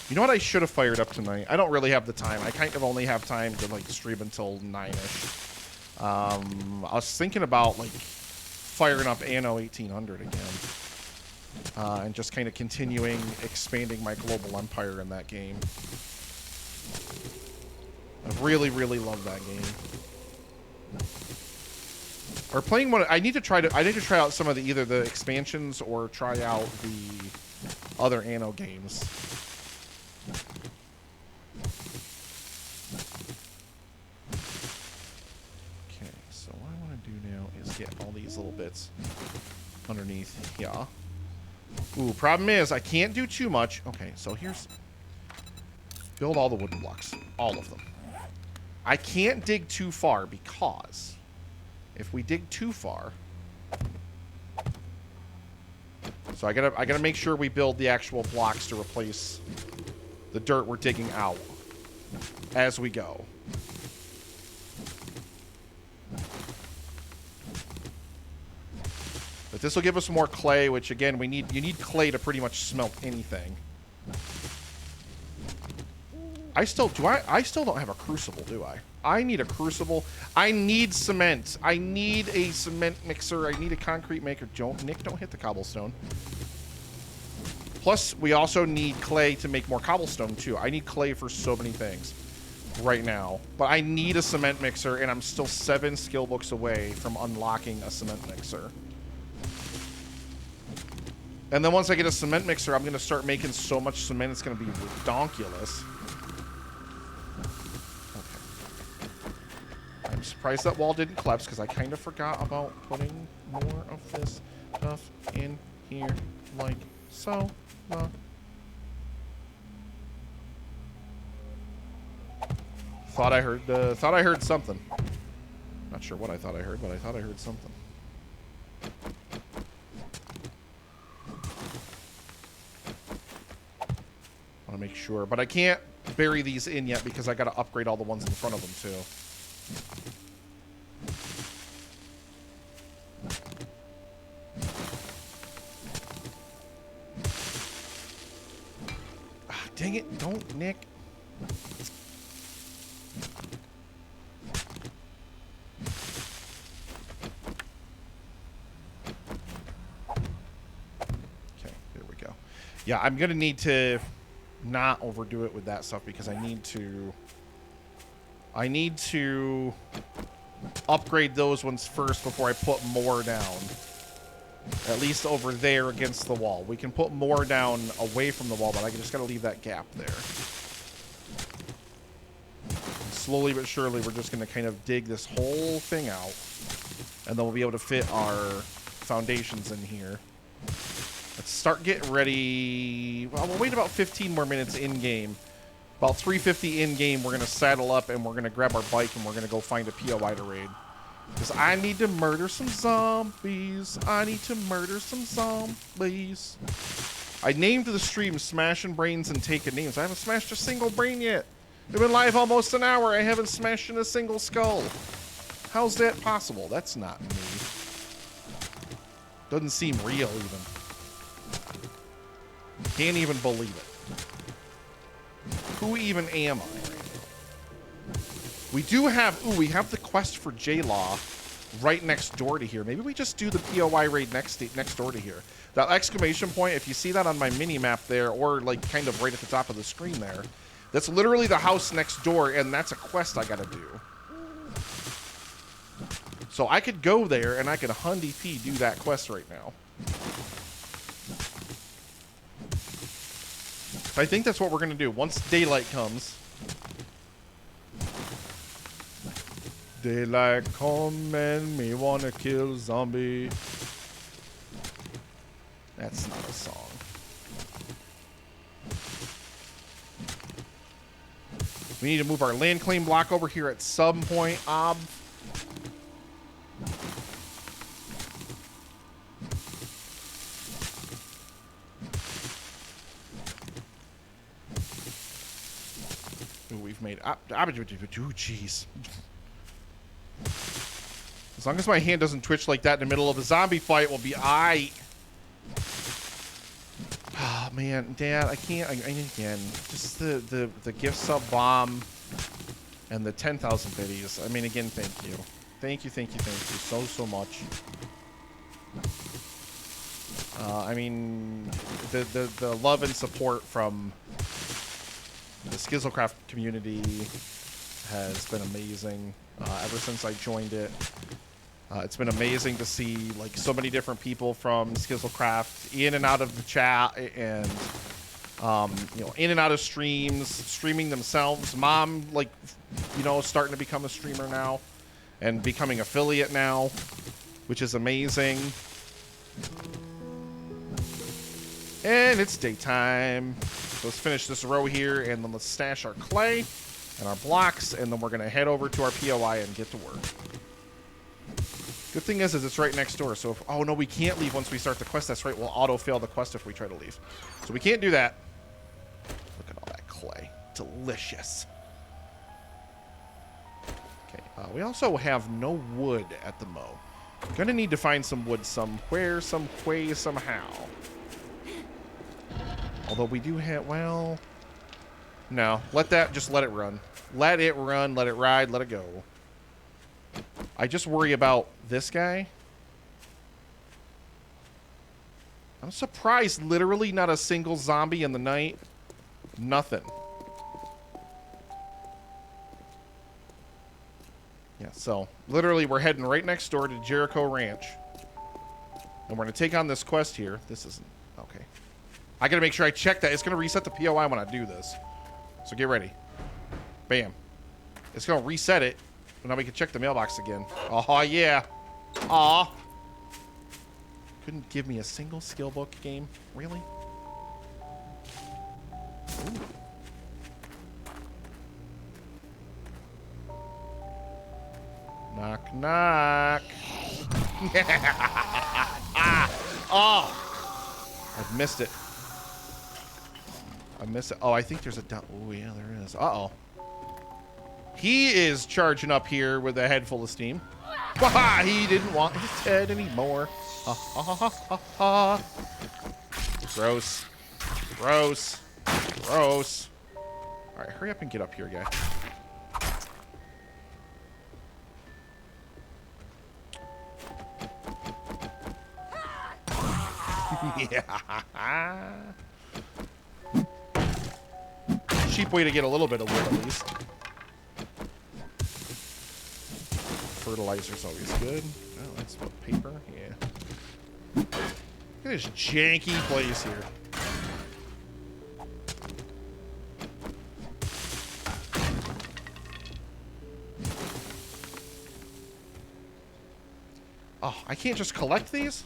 You know what I should have fired up tonight? I don't really have the time. I kind of only have time to, like, stream until 9-ish. I was thinking about, like, firing up Anno 1800 again. And just kind of continuing expanding my global empire in that game. I really, really love that game. Or playing one. I need to try out some of the either the expansions or try out the other Anno games. Okay, so what I want to do now is get all these little bits underneath here. Ooh, problem is I can't do too much. Okay, so here's build all the wooden blocks, all of them. I can't dig too far because if we dig too far, So I gotta make sure we build the actual blocks to replace the dirt we're digging out as we go. But this will give us more clay, which again, you need clay to pretty much smelt anything. I still don't have a crucible, do I? I need a crucible. I need cement. I need a cement mixer. I need a concrete maker. Nick, don't hit the cobblestone. Plus, we also need clay to make more cobblestone, too. I need clay for so many things right now. But I need a cement mixer, and I'm still 7 skill books away from unlocking a cement mixer. And then once I get a cement mixer, I'm going to start making so much cement, it's going to be redonkulous. I'm surprised that wall didn't collapse because I kind of forgot about putting more of this stuff in here, like so. Thought I heard something. Not sure what I thought I heard, but I thought I heard something. Want to make sure, but I can't bury these in yet because I got to upgrade all the ones in front of them too. Dang it, don't, Nick. Okay, there we go. Yeah, I'm going to need to not overdo it with that stuff because I need to upgrade those ones first before I put more down. At least over there against the wall. We can put more down away from the wall, but I just gotta leave that gap there. And slowly but surely, we're just gonna kind of dig this whole thing out. And then we'll be able to fit our foundations in here. Let's start getting ready. Well, we'll wait about 15 more minutes in-game. About 3:50 in-game, we're gonna saddle up and we're gonna grab our bike and we're gonna go find a POI to raid. Because I need to murder some zombies. I named the stream Smashing Brains and Taking Names. I haven't smashed a single brain yet. I've been live almost an hour. I haven't smashed in a single skull. How's that possible? That's not me. Doesn't seem real even. Can't even believe it. Who even am I? We do have, we have the quest for J-Law right next door to here. Maybe we just do the POI raid next door to here. That exclamation point, if you see that on my mini-map there, or like kind of right at the top of the screen there, that's literally the house next door, and that's a quest I gotta do. So I could go there, and I could 100p do that quest right now. I think that's what we're gonna do. Once daylight comes... Daylight come and me wanna kill zombie. That's not a song. We need to move our land claim block over here at some point, Ooh, we've made... Ooh, jeez. As long as my hand doesn't twitch like that in the middle of a zombie fight, we'll be aight. Oh, man. Dad, I can't... again, just the gift sub bomb and the 10,000 biddies. I mean, again, thank you. Thank you so much. I mean, the love and support from the Skizzlecraft community has been amazing. Ever since I joined it, it's been amazing to see like so many different people from Skizzlecraft in and out of the chat, and you know, in and out of streams, streaming themselves. Mom, like, you know, starting to become a streamer now and becoming affiliate now, which is amazing. And it's daytime. So let's finish this row here, and then let's stash our clay and our blocks, and then we're going to head over to our POI and get to work. Good thing is it's right next door. So if, oh no, we can't leave once we start the quest. That's right. We'll auto fail the quest if we try to leave. So we can't do that. Look at all that clay. Delicious. Okay. We also have no wood at the mo. Gonna need to find some wood somewhere, some way, somehow. Although we do have, well, no. Let it run. Let it run, let it ride, let it go. I just worry about this guy. I'm surprised literally not a single zombie in the night. Nothing. Yeah, so literally we're heading right next door to Jericho Ranch. And we're going to take on this quest here. This isn't... Okay. I got to make sure I check that. It's going to reset the POI when I do this. So get ready. Bam. It's going to reset it. And now we can check the mailbox again. Oh, yeah. Aw. Couldn't give me a single skill book game. Really? Ooh. Knock, knock. Oh! I've missed it. I missed it. Oh, I think there's a... Oh, yeah, there is. Uh-oh. He is charging up here with a head full of steam. Waha! He didn't want his head anymore. Ha, ha, ha, ha, ha. Gross. Gross. Gross. All right, hurry up and get up here, guy. Yeah. Cheap way to get a little bit of wood, at least. Fertilizer's always good. Oh, that's what, paper? Yeah. Look at this janky place here. Oh, I can't just collect these?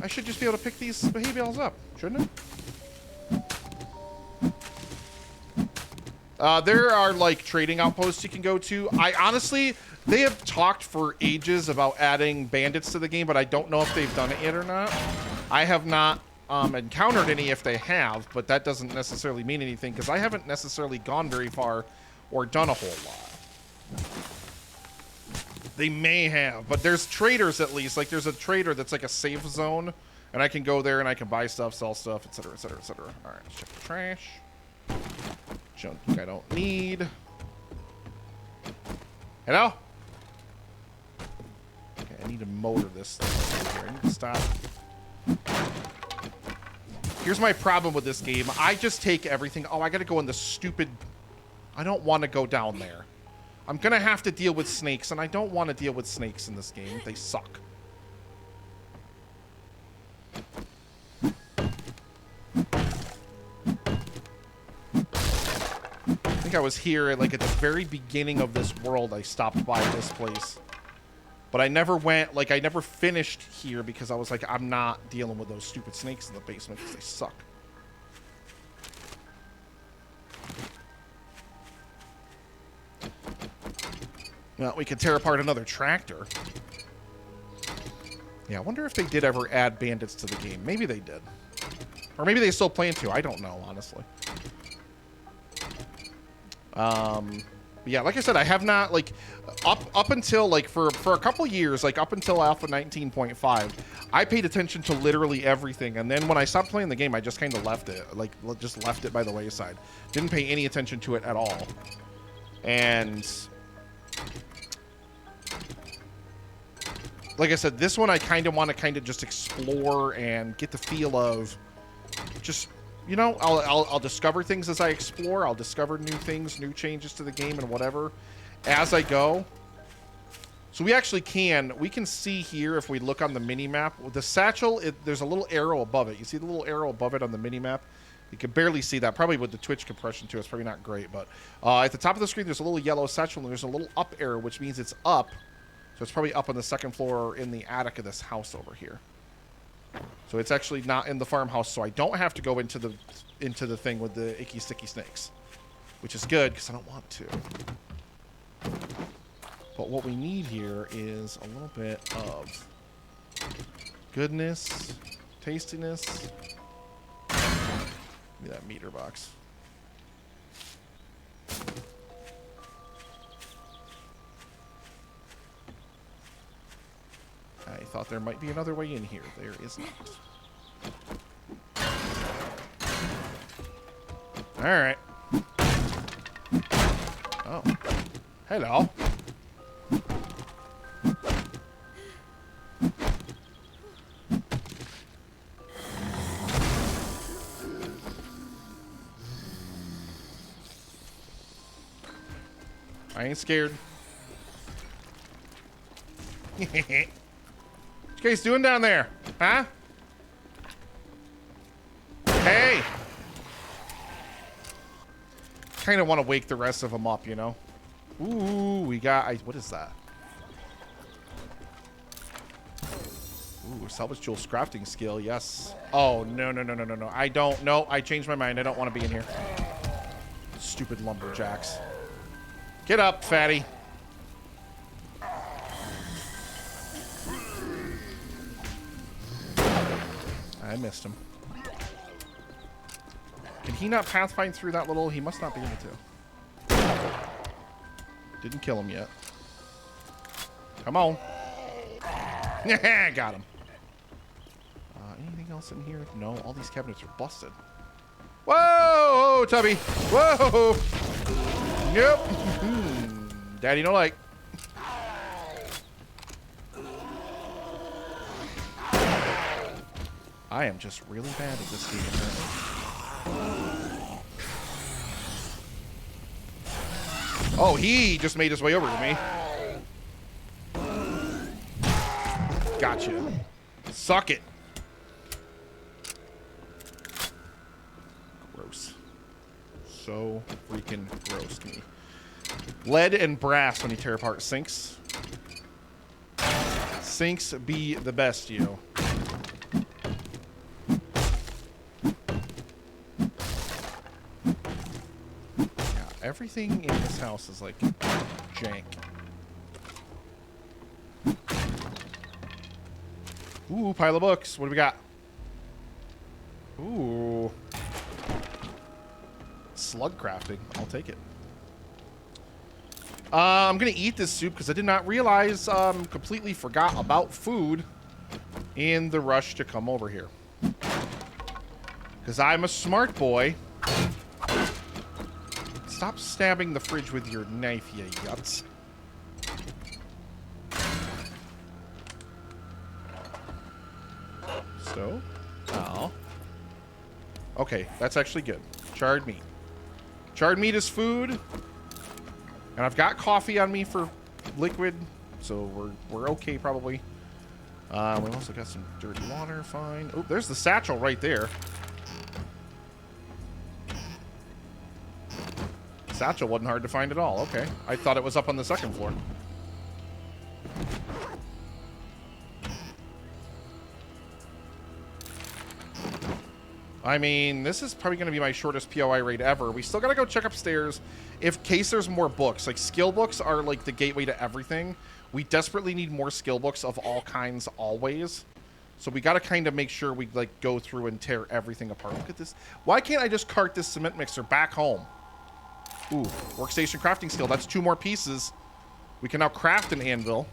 I should just be able to pick these hay bales up, shouldn't it? There are, like, trading outposts you can go to. I honestly, they have talked for ages about adding bandits to the game, but I don't know if they've done it yet or not. I have not encountered any if they have, but that doesn't necessarily mean anything because I haven't necessarily gone very far or done a whole lot. They may have, but there's traders at least. Like, there's a trader that's like a safe zone, and I can go there and I can buy stuff, sell stuff, etc., etc., etc. All right, let's check the trash. Junk I don't need. Hello? Okay, I need to motor this thing here. I need to stop. Here's my problem with this game. I just take everything. Oh, I gotta go in the stupid... I don't want to go down there. I'm gonna have to deal with snakes, and I don't want to deal with snakes in this game. They suck. I think I was here, like, at the very beginning of this world. I stopped by this place. But I never went, like, I never finished here because I was like, I'm not dealing with those stupid snakes in the basement because they suck. Well, we could tear apart another tractor. Yeah, I wonder if they did ever add bandits to the game. Maybe they did. Or maybe they still plan to. I don't know, honestly. But yeah, like I said, I have not, like, up until, like, for a couple years, like, up until Alpha 19.5, I paid attention to literally everything. And then when I stopped playing the game, I just kind of left it. Like, just left it by the wayside. Didn't pay any attention to it at all. And... like I said, this one I kind of want to just explore and get the feel of just, you know, I'll discover things as I explore. I'll discover new things, new changes to the game and whatever as I go. So we actually we can see here if we look on the mini-map. The satchel, there's a little arrow above it. You see the little arrow above it on the mini-map? You can barely see that. Probably with the Twitch compression too. It's probably not great. But at the top of the screen, there's a little yellow satchel and there's a little up arrow, which means it's up. So it's probably up on the second floor or in the attic of this house over here. So it's actually not in the farmhouse, so I don't have to go into the thing with the icky, sticky snakes. Which is good, because I don't want to. But what we need here is a little bit of goodness, tastiness. Give me that meter box. I thought there might be another way in here. There is not. All right. Oh. Hello. I ain't scared. What you guys doing down there? Huh? Hey! Kind of want to wake the rest of them up, you know? Ooh, we got... what is that? Ooh, salvage tools crafting skill, yes. Oh, no, no, no, no, no, no. I don't... No, I changed my mind. I don't want to be in here. Stupid lumberjacks. Get up, fatty. I missed him. Can he not pathfind through that little... He must not be able to. Didn't kill him yet. Come on. Got him. Anything else in here? No, all these cabinets are busted. Whoa, Tubby. Whoa. Yep. Daddy no like. I am just really bad at this game, apparently. Oh, he just made his way over to me. Gotcha. Suck it. Gross. So freaking gross to me. Lead and brass when you tear apart sinks. Sinks be the best, you know. Yeah, everything in this house is like jank. Ooh, pile of books. What do we got? Ooh. Slug crafting. I'll take it. I'm going to eat this soup because I did not realize, completely forgot about food in the rush to come over here. Because I'm a smart boy. Stop stabbing the fridge with your knife, you yuts. So, oh. Okay, that's actually good. Charred meat. Charred meat is food. And I've got coffee on me for liquid, so we're okay probably. We also got some dirty water, fine. Oh, there's the satchel right there. Satchel wasn't hard to find at all. Okay, I thought it was up on the second floor. I mean, this is probably going to be my shortest POI raid ever. We still got to go check upstairs in case there's more books. Like, skill books are, like, the gateway to everything. We desperately need more skill books of all kinds always. So we got to kind of make sure we, like, go through and tear everything apart. Look at this. Why can't I just cart this cement mixer back home? Ooh, workstation crafting skill. That's 2 more pieces. We can now craft an anvil.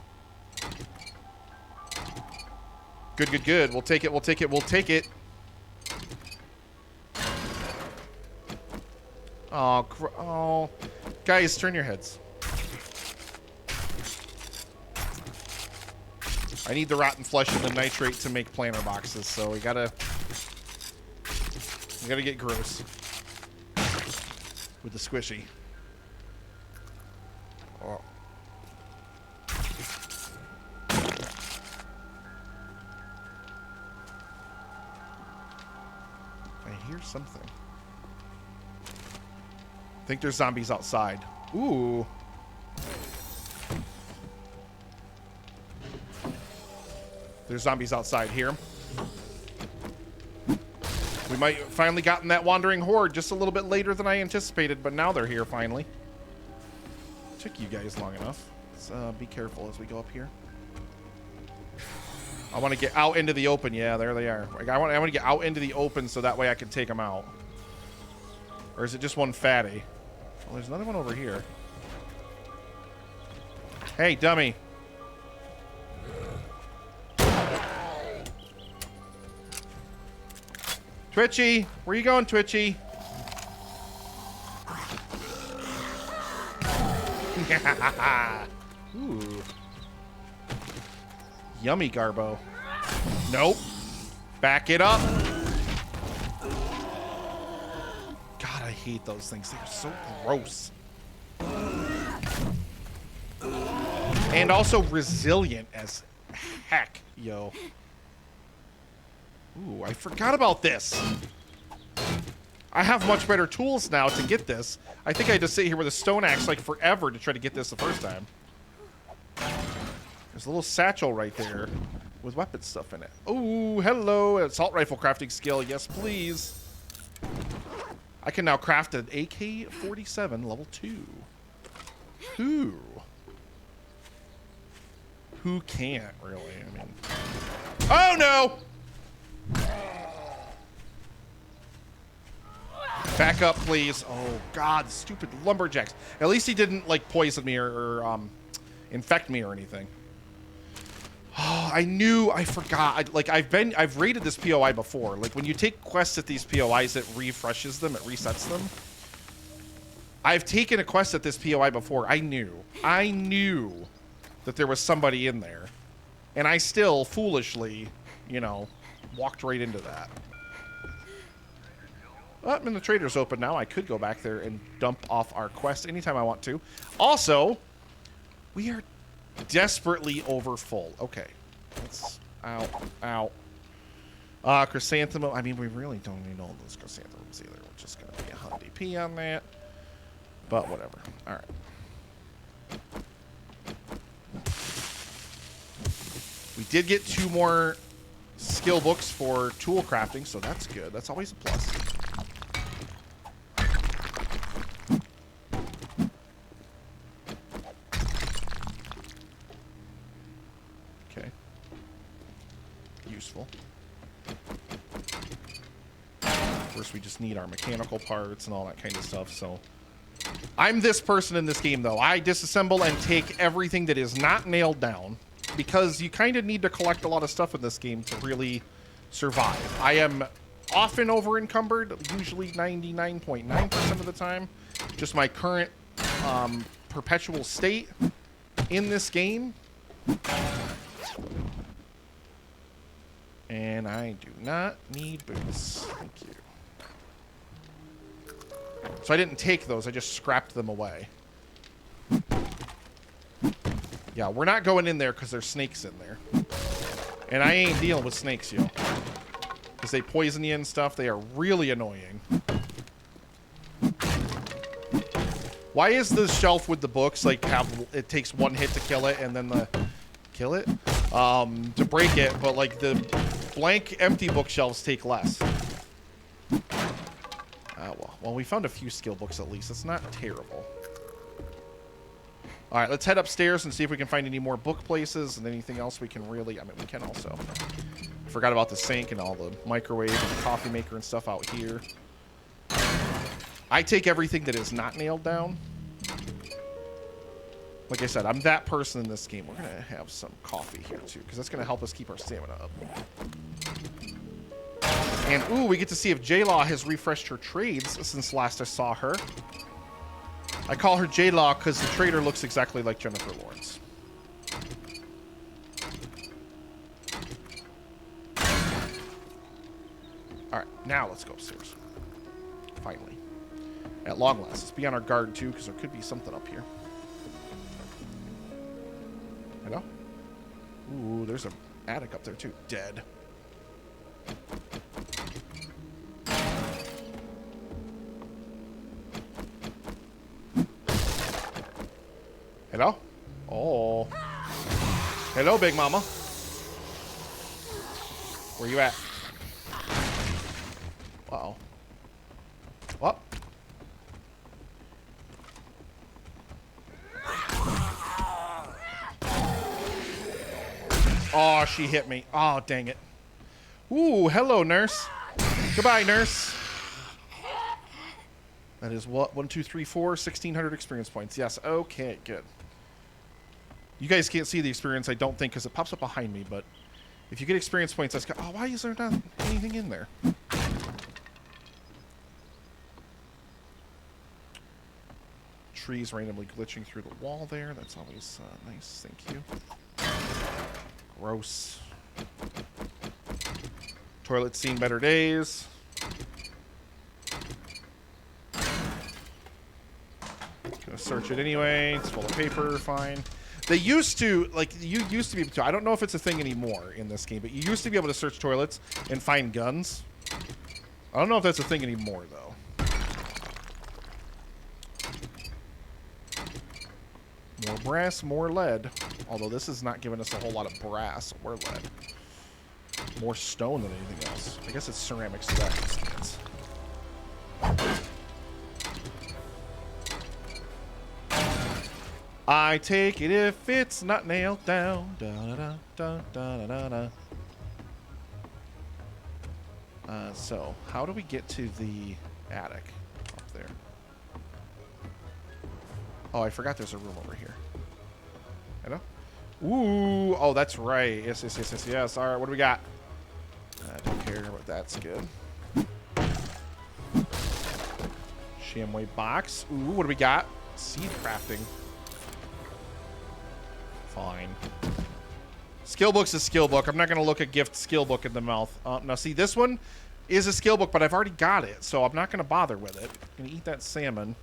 Good, good, good. We'll take it, we'll take it, we'll take it. Oh, oh, guys, turn your heads. I need the rotten flesh and the nitrate to make planter boxes, so we gotta get gross with the squishy. Oh. I hear something. I think there's zombies outside. Ooh. There's zombies outside here. We might finally gotten that wandering horde just a little bit later than I anticipated, but now they're here finally. Took you guys long enough. Let's be careful as we go up here. I want to get out into the open. Yeah, there they are. Like, I want to get out into the open so that way I can take them out. Or is it just one fatty? Well, there's another one over here. Hey, dummy. Twitchy, where you going, Twitchy? Ooh. Yummy, Garbo. Nope. Back it up. God, I hate those things. They're so gross. And also resilient as heck, yo. Ooh, I forgot about this. I have much better tools now to get this. I think I had to sit here with a stone axe like forever to try to get this the first time. There's a little satchel right there with weapon stuff in it. Oh, hello. Assault rifle crafting skill. Yes, please. I can now craft an AK-47 level 2. Who can't, really? I mean... Oh, no! Back up, please. Oh, God, stupid lumberjacks. At least he didn't, like, poison me or infect me or anything. Oh, I forgot. I've raided this POI before. Like, when you take quests at these POIs, it refreshes them, it resets them. I've taken a quest at this POI before. I knew that there was somebody in there. And I still, foolishly, you know, walked right into that. Well, I mean, the trader's open now. I could go back there and dump off our quest anytime I want to. Also, we are desperately over full. Okay. Let's... Ow. Chrysanthemum. I mean, we really don't need all those chrysanthemums either. We're just going to be 100 DP on that. But whatever. All right. We did get 2 more skill books for tool crafting, so that's good. That's always a plus. Okay. Useful. Of course, we just need our mechanical parts and all that kind of stuff, so... I'm this person in this game, though. I disassemble and take everything that is not nailed down, because you kind of need to collect a lot of stuff in this game to really survive. I am often over encumbered, usually 99.9% of the time. Just my current perpetual state in this game. And I do not need boots. Thank you. So I didn't take those, I just scrapped them away. Yeah, we're not going in there because there's snakes in there. And I ain't dealing with snakes, yo. Because they poison you and stuff. They are really annoying. Why is the shelf with the books, like, it takes 1 hit to kill it and then kill it? To break it, but, like, the blank, empty bookshelves take less. Well, we found a few skill books at least. It's not terrible. All right, let's head upstairs and see if we can find any more book places and anything else we can really... I mean, we can also. Forgot about the sink and all the microwave and the coffee maker and stuff out here. I take everything that is not nailed down. Like I said, I'm that person in this game. We're going to have some coffee here, too, because that's going to help us keep our stamina up. And, ooh, we get to see if J-Law has refreshed her trades since last I saw her. I call her J-Law because the trader looks exactly like Jennifer Lawrence. Alright, now let's go upstairs. Finally. At long last. Let's be on our guard, too, because there could be something up here. Hello? Ooh, there's an attic up there, too. Dead. Hello? Oh. Hello, Big Mama. Where you at? Uh-oh. What? Oh, she hit me. Oh, dang it. Ooh, hello, nurse. Goodbye, nurse. That is what? 1, 2, 3, 4, 1,600 experience points. Yes, okay, good. You guys can't see the experience, I don't think, because it pops up behind me, but if you get experience points, that's... Oh, why is there not anything in there? Trees randomly glitching through the wall there. That's always nice. Thank you. Gross. Toilet's seen better days. Gonna search it anyway. It's full of paper. Fine. They used to, like, you used to be able to, I don't know if it's a thing anymore in this game, but you used to be able to search toilets and find guns. I don't know if that's a thing anymore, though. More brass, more lead. Although this is not giving us a whole lot of brass or lead. More stone than anything else. I guess it's ceramics to that extent. I take it if it's not nailed down. Da, da, da, da, da, da, da. So, how do we get to the attic up there? Oh, I forgot there's a room over here. Hello? Ooh, oh, that's right. Yes, yes, yes, yes, yes. All right, what do we got? I don't care, but that's good. Shamway box. Ooh, what do we got? Seed crafting. Fine. Skill book's a skill book. I'm not going to look a gift skill book in the mouth. Now, see, this one is a skill book, but I've already got it, so I'm not going to bother with it. I'm going to eat that salmon.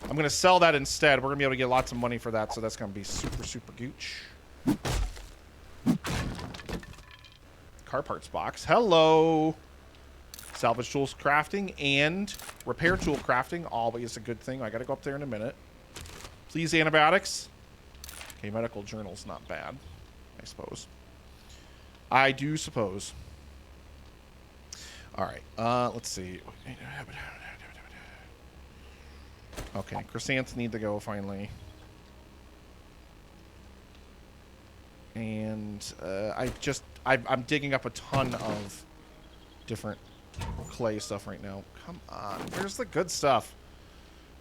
I'm going to sell that instead. We're going to be able to get lots of money for that, so that's going to be super, super gooch. Car parts box. Hello. Salvage tools crafting and repair tool crafting. Always a good thing. I got to go up there in a minute. Please, antibiotics. Okay, medical journal's not bad, I suppose. I do suppose. All right, let's see. Okay, chrysanthemums need to go finally. And I'm digging up a ton of different clay stuff right now. Come on, where's the good stuff?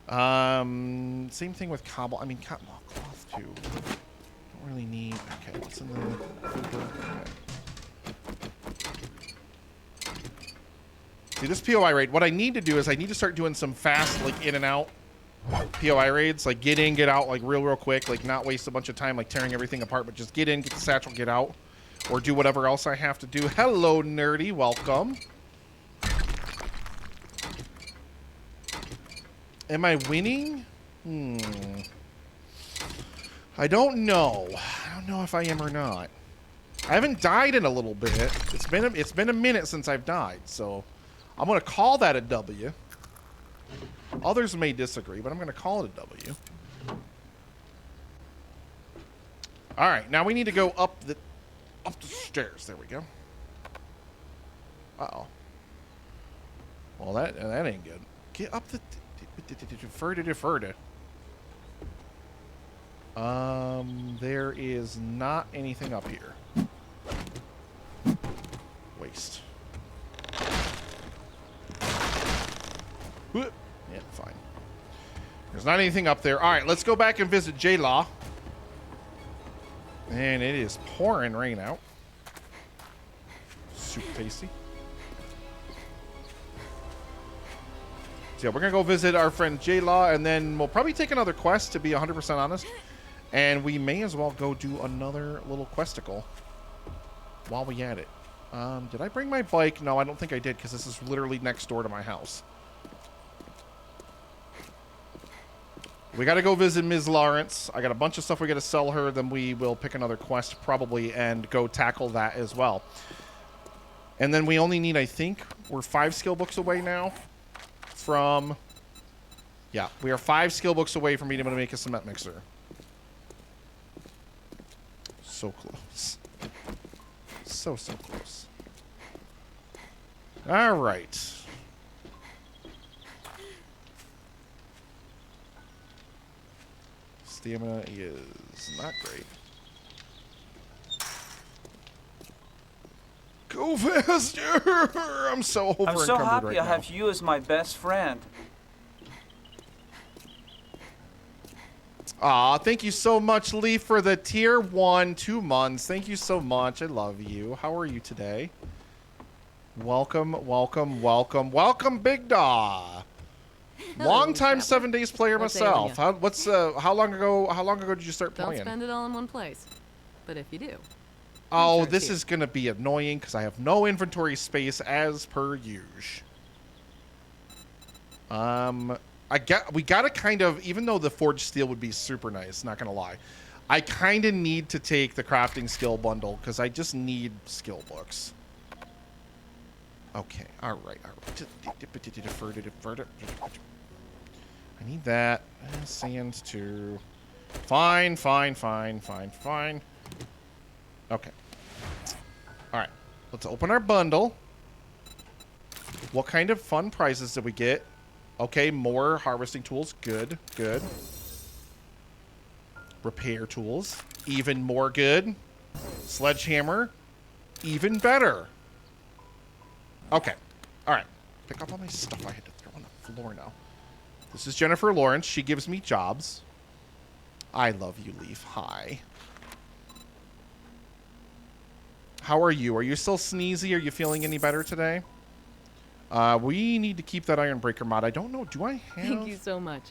Same thing with cobble. I mean, cotton cloth too. Don't really need. Okay, what's in the okay. See, this POI raid. What I need to do is I need to start doing some fast, like, in and out POI raids. Like, get in, get out, like, real quick. Like, not waste a bunch of time, like, tearing everything apart, but just get in, get the satchel, get out. Or do whatever else I have to do. Hello, nerdy. Welcome. Am I winning? I don't know. I don't know if I am or not. I haven't died in a little bit. It's been a minute since I've died, so I'm gonna call that a W. Others may disagree, but I'm gonna call it a W. All right, now we need to go up the stairs. There we go. Uh-oh. Well, that ain't good. Get up the further. There is not anything up here. Waste. Yeah, fine. There's not anything up there. All right, let's go back and visit J-Law. And it is pouring rain out. Super tasty. So yeah, we're going to go visit our friend J-Law, and then we'll probably take another quest, to be 100% honest. And we may as well go do another little questicle while we at it. Did I bring my bike? No, I don't think I did, because this is literally next door to my house. We got to go visit Ms. Lawrence. I got a bunch of stuff we got to sell her. Then we will pick another quest probably and go tackle that as well. And then we only need, I think, we're 5 skill books away now from... Yeah, we are 5 skill books away from being able to make a cement mixer. So close. So close. All right. Stamina is not great. Go faster! I'm so over I'm so encumbered happy right I now. have you as my best friend. Aw, thank you so much, Lee, for the tier 1, 2 months. Thank you so much. I love you. How are you today? Welcome, welcome, welcome, welcome, Big Daw. Long time 7 days player myself. How long ago did you start playing? Don't spend it all in one place. But if you do. Oh, this is gonna be annoying because I have no inventory space as per usual. We gotta kind of, even though the forged steel would be super nice, not gonna lie, I kind of need to take the crafting skill bundle because I just need skill books. Okay, all right. I need that. Sand too. Fine. Okay. All right. Let's open our bundle. What kind of fun prizes did we get? Okay, more harvesting tools. Good. Repair tools. Even more good. Sledgehammer. Even better. Okay. All right. Pick up all my stuff I had to throw on the floor now. This is Jennifer Lawrence. She gives me jobs. I love you, Leaf. Hi. How are you? Are you still sneezy? Are you feeling any better today? We need to keep that Iron Breaker mod. I don't know. Do I have... Thank you so much.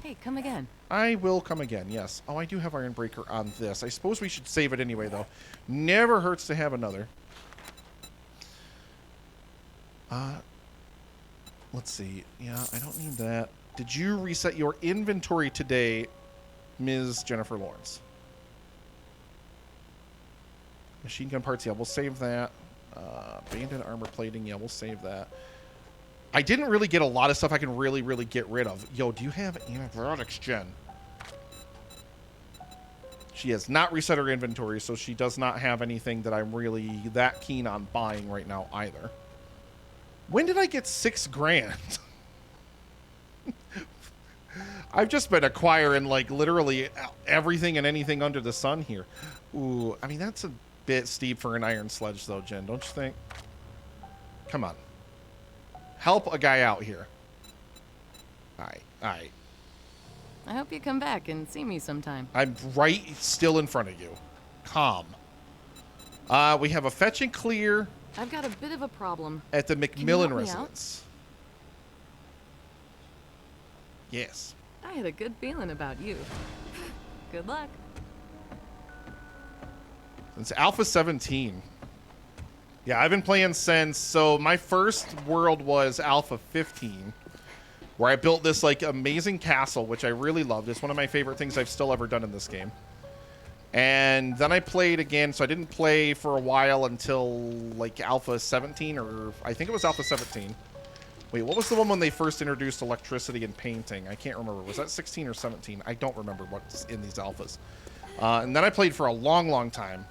Hey, come again. I will come again, yes. Oh, I do have Iron Breaker on this. I suppose we should save it anyway, though. Never hurts to have another. Let's see. Yeah, I don't need that. Did you reset your inventory today, Ms. Jennifer Lawrence? Machine gun parts, yeah, we'll save that. Banded armor plating, yeah, we'll save that. I didn't really get a lot of stuff I can really get rid of. Yo, do you have antibiotics, Jen? She has not reset her inventory, so she does not have anything that I'm really that keen on buying right now either. When did I get 6 grand? I've just been acquiring, like, literally everything and anything under the sun here. Ooh, I mean, that's a bit steep for an iron sledge, though, Jen, don't you think? Come on. Help a guy out here. All right. I hope you come back and see me sometime. I'm right still in front of you. Calm. We have a fetch and clear. I've got a bit of a problem. At the Can you McMillan help me residence. Yes. I had a good feeling about you. Good luck. It's Alpha 17. Yeah, I've been playing since, so my first world was Alpha 15, where I built this, like, amazing castle, which I really loved. It's one of my favorite things I've still ever done in this game. And then I played again, so I didn't play for a while until, like, Alpha 17, or I think it was Alpha 17. Wait, what was the one when they first introduced electricity and painting? I can't remember. Was that 16 or 17? I don't remember what's in these alphas. And then I played for a long time.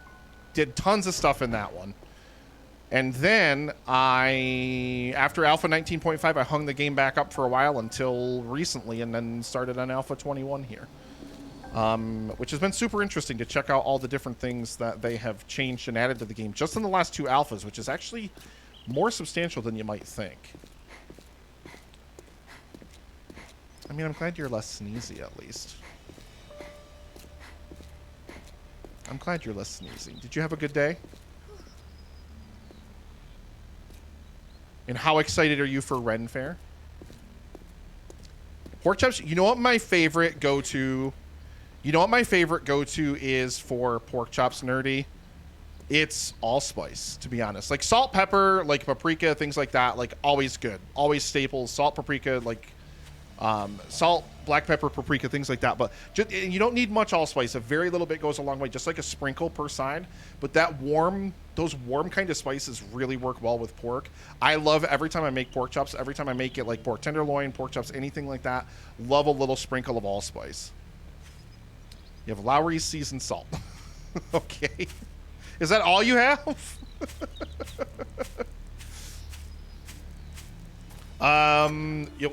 Did tons of stuff in that one. And then after Alpha 19.5, I hung the game back up for a while until recently, and then started on Alpha 21 here. Which has been super interesting to check out all the different things that they have changed and added to the game just in the last 2 alphas, which is actually more substantial than you might think. I mean, I'm glad you're less sneezy, at least. I'm glad you're less sneezy. Did you have a good day? And how excited are you for Ren Fair? Pork chops, you know what my favorite go-to... You know what my favorite go-to is for pork chops, nerdy? It's allspice, to be honest. Like salt, pepper, like paprika, things like that, like always good. Always staples. Salt, paprika, like salt, black pepper, paprika, things like that. But just, you don't need much allspice. A very little bit goes a long way, just like a sprinkle per side. But that those warm kind of spices really work well with pork. I love every time I make pork chops, every time I make it like pork tenderloin, pork chops, anything like that, love a little sprinkle of allspice. You have Lowry's seasoned salt. Okay. Is that all you have?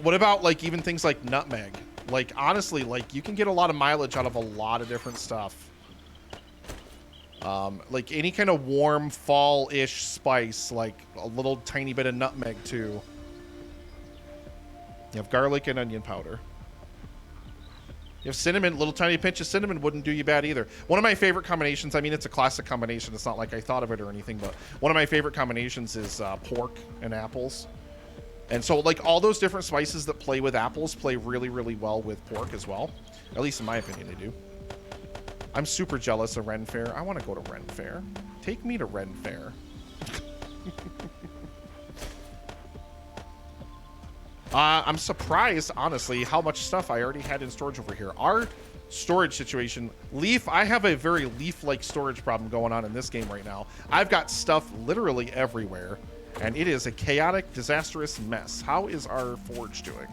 What about like even things like nutmeg? Like honestly, like you can get a lot of mileage out of a lot of different stuff. Like any kind of warm fall-ish spice, like a little tiny bit of nutmeg too. You have garlic and onion powder. You have cinnamon, little tiny pinch of cinnamon wouldn't do you bad either. One of my favorite combinations, I mean, it's a classic combination. It's not like I thought of it or anything, but one of my favorite combinations is pork and apples. And so, like, all those different spices that play with apples play really, really well with pork as well. At least in my opinion, they do. I'm super jealous of Ren Fair. I want to go to Ren Fair. Take me to Ren Fair. I'm surprised, honestly, how much stuff I already had in storage over here. Our storage situation, Leaf, I have a very Leaf-like storage problem going on in this game right now. I've got stuff literally everywhere, and it is a chaotic, disastrous mess. How is our forge doing?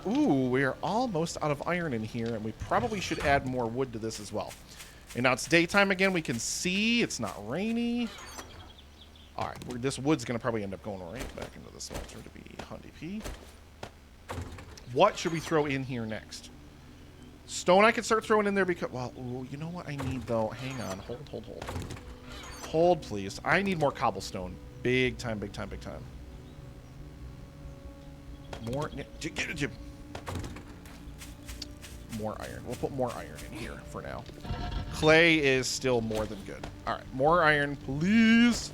Ooh, we are almost out of iron in here, and we probably should add more wood to this as well. And now it's daytime again. We can see it's not rainy. All right, this wood's going to probably end up going right back into the smelter to be Hundy P. What should we throw in here next? Stone I could start throwing in there because, well, ooh, you know what I need, though? Hang on. Hold. Hold, please. I need more cobblestone. Big time, big time, big time. More iron. We'll put more iron in here for now. Clay is still more than good. All right, more iron, please.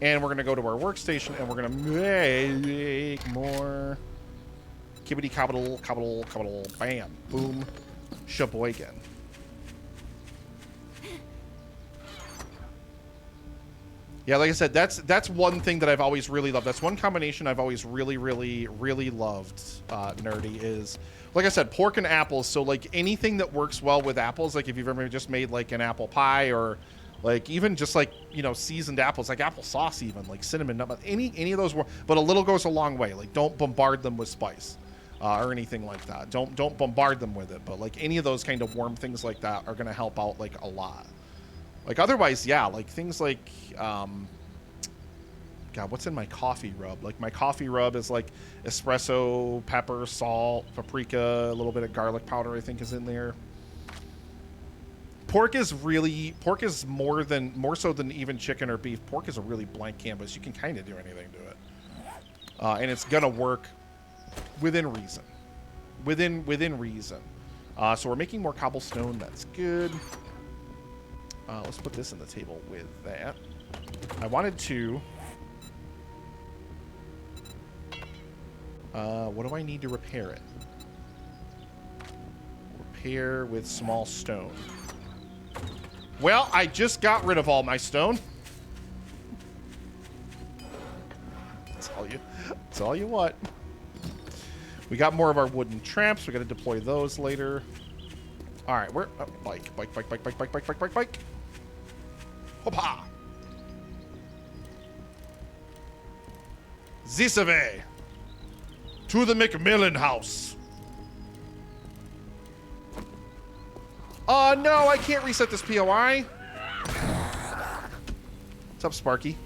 And we're going to go to our workstation, and we're going to make more kibbity cobble, bam, boom, shaboygan. Yeah, like I said, that's one thing that I've always really loved. That's one combination I've always really loved, Nerdy, is, like I said, pork and apples. So, like, anything that works well with apples, like if you've ever just made, like, an apple pie or, like, even just, like, you know, seasoned apples, like apple sauce even, like cinnamon, nutmeg, any of those, but a little goes a long way. Like, don't bombard them with spice or anything like that. Don't bombard them with it, but, like, any of those kind of warm things like that are going to help out, like, a lot. Like, otherwise, yeah, like, things like, God, what's in my coffee rub? Like, my coffee rub is, like, espresso, pepper, salt, paprika, a little bit of garlic powder, I think, is in there. Pork is more so than even chicken or beef. Pork is a really blank canvas. You can kind of do anything to it. And it's going to work within reason. Within reason. So we're making more cobblestone. That's good. Let's put this on the table with that. I wanted to... what do I need to repair it? Repair with small stone. Well, I just got rid of all my stone. That's all you want. We got more of our wooden traps. We got to deploy those later. All right, we're... Oh, bike. Hoppa! This way! To the McMillan house! Oh no, I can't reset this POI! What's up, Sparky?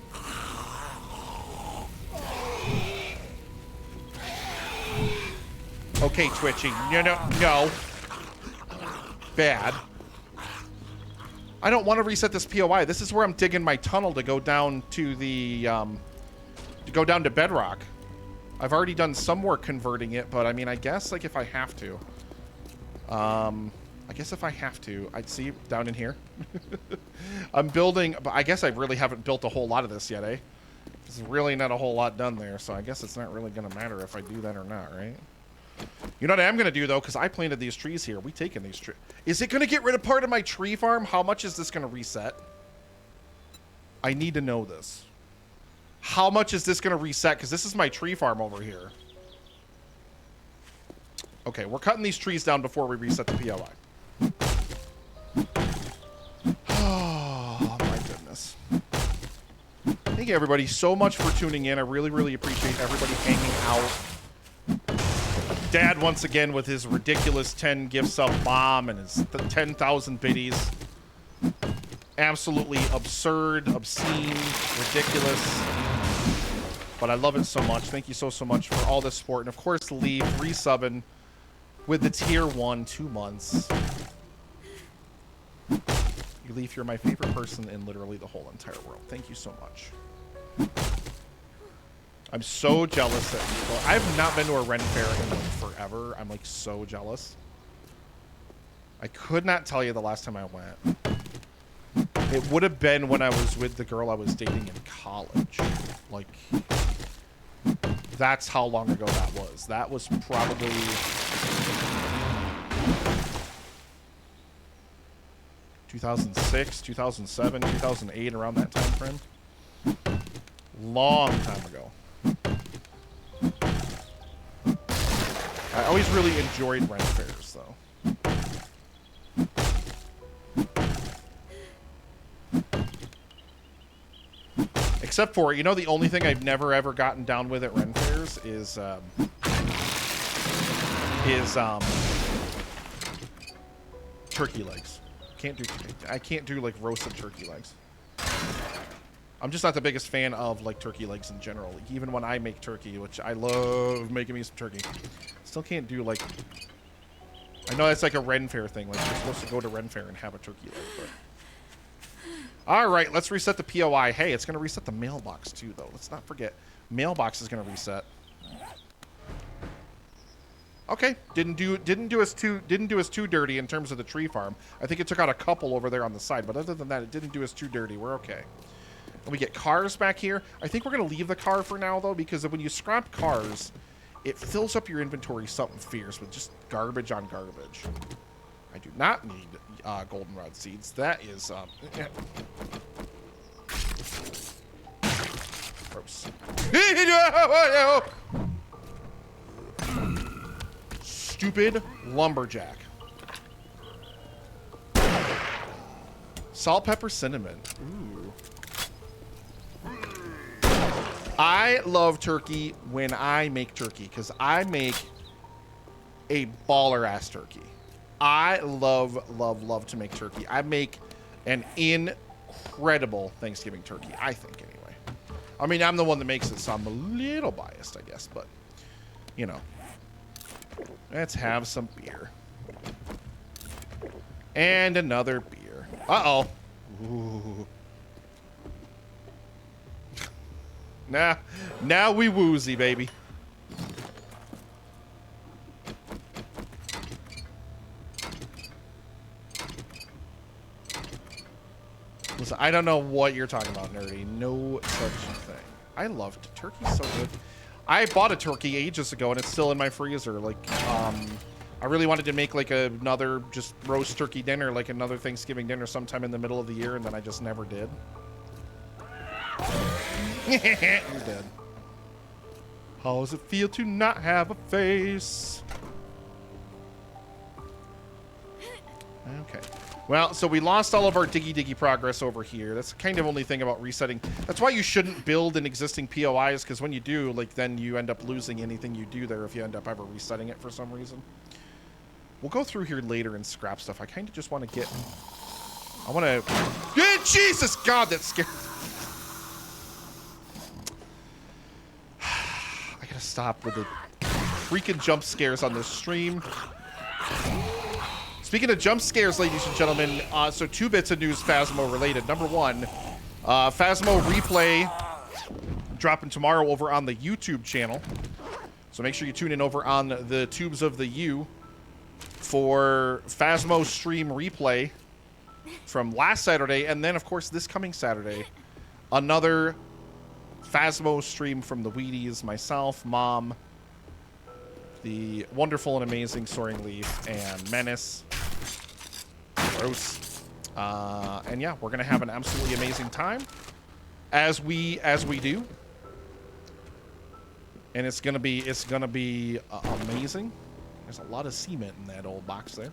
Okay, Twitchy. No. Bad. I don't want to reset this POI. This is where I'm digging my tunnel to go down to the, down to bedrock. I've already done some work converting it, but I mean, I guess, like, if I have to. I guess if I have to, I'd see down in here. I'm building, but I guess I really haven't built a whole lot of this yet, eh? There's really not a whole lot done there, so I guess it's not really going to matter if I do that or not, right? You know what I am going to do, though, because I planted these trees here. We taking these trees. Is it going to get rid of part of my tree farm? How much is this going to reset? I need to know this. How much is this going to reset? Because this is my tree farm over here. Okay, we're cutting these trees down before we reset the POI. Oh, my goodness. Thank you, everybody, so much for tuning in. I really appreciate everybody hanging out. Dad, once again, with his ridiculous 10 gift sub bomb and his 10,000 biddies. Absolutely absurd, obscene, ridiculous. But I love it so much. Thank you so much for all the support. And of course, Leaf resubbing with the tier 1 2 months. Leaf, you're my favorite person in literally the whole entire world. Thank you so much. I'm so jealous that people... I've not been to a Ren Fair in like forever. I'm like so jealous. I could not tell you the last time I went. It would have been when I was with the girl I was dating in college. Like, that's how long ago that was. That was probably... 2006, 2007, 2008, around that time frame. Long time ago. I always really enjoyed Ren Fairs, though. Except for, you know, the only thing I've never ever gotten down with at Ren Fairs is turkey legs. I can't do like roasted turkey legs. I'm just not the biggest fan of like turkey legs in general. Like, even when I make turkey, which I love making me some turkey, still can't do like. I know that's like a Ren Fair thing. Like you're supposed to go to Ren Fair and have a turkey leg. But all right, let's reset the POI. Hey, it's gonna reset the mailbox too, though. Let's not forget, mailbox is gonna reset. Okay, didn't do us too dirty in terms of the tree farm. I think it took out a couple over there on the side, but other than that, it didn't do us too dirty. We're okay. And we get cars back here. I think we're gonna leave the car for now though, because when you scrap cars, it fills up your inventory something fierce with just garbage on garbage. I do not need goldenrod seeds. That is gross. Stupid lumberjack. Salt, pepper, cinnamon. Ooh. I love turkey when I make turkey because I make a baller ass turkey. I love to make turkey. I make an incredible Thanksgiving turkey, I think, anyway. I mean, I'm the one that makes it, so I'm a little biased, I guess, but, you know. Let's have some beer. And another beer. Uh-oh. Ooh. Now we woozy, baby. Listen, I don't know what you're talking about, nerdy. No such thing. I love turkey so good. I bought a turkey ages ago, and it's still in my freezer. Like, I really wanted to make like another just roast turkey dinner, like another Thanksgiving dinner sometime in the middle of the year, and then I just never did. You're dead. How does it feel to not have a face? Okay. Well, so we lost all of our diggy progress over here. That's the kind of only thing about resetting. That's why you shouldn't build an existing POIs, because when you do, like, then you end up losing anything you do there if you end up ever resetting it for some reason. We'll go through here later and scrap stuff. I kind of just want to get... I want to... Yeah, Jesus! God, that scared... I gotta stop with the freaking jump scares on this stream. Speaking of jump scares, ladies and gentlemen, so 2 bits of news Phasmo related. Number 1, Phasmo replay dropping tomorrow over on the YouTube channel. So make sure you tune in over on the tubes of the U for Phasmo stream replay from last Saturday. And then, of course, this coming Saturday, another Phasmo stream from the Wheaties, myself, Mom, the wonderful and amazing Soaring Leaf, and Menace. Gross. And yeah, we're gonna have an absolutely amazing time as we do, and it's gonna be amazing. There's a lot of cement in that old box there. You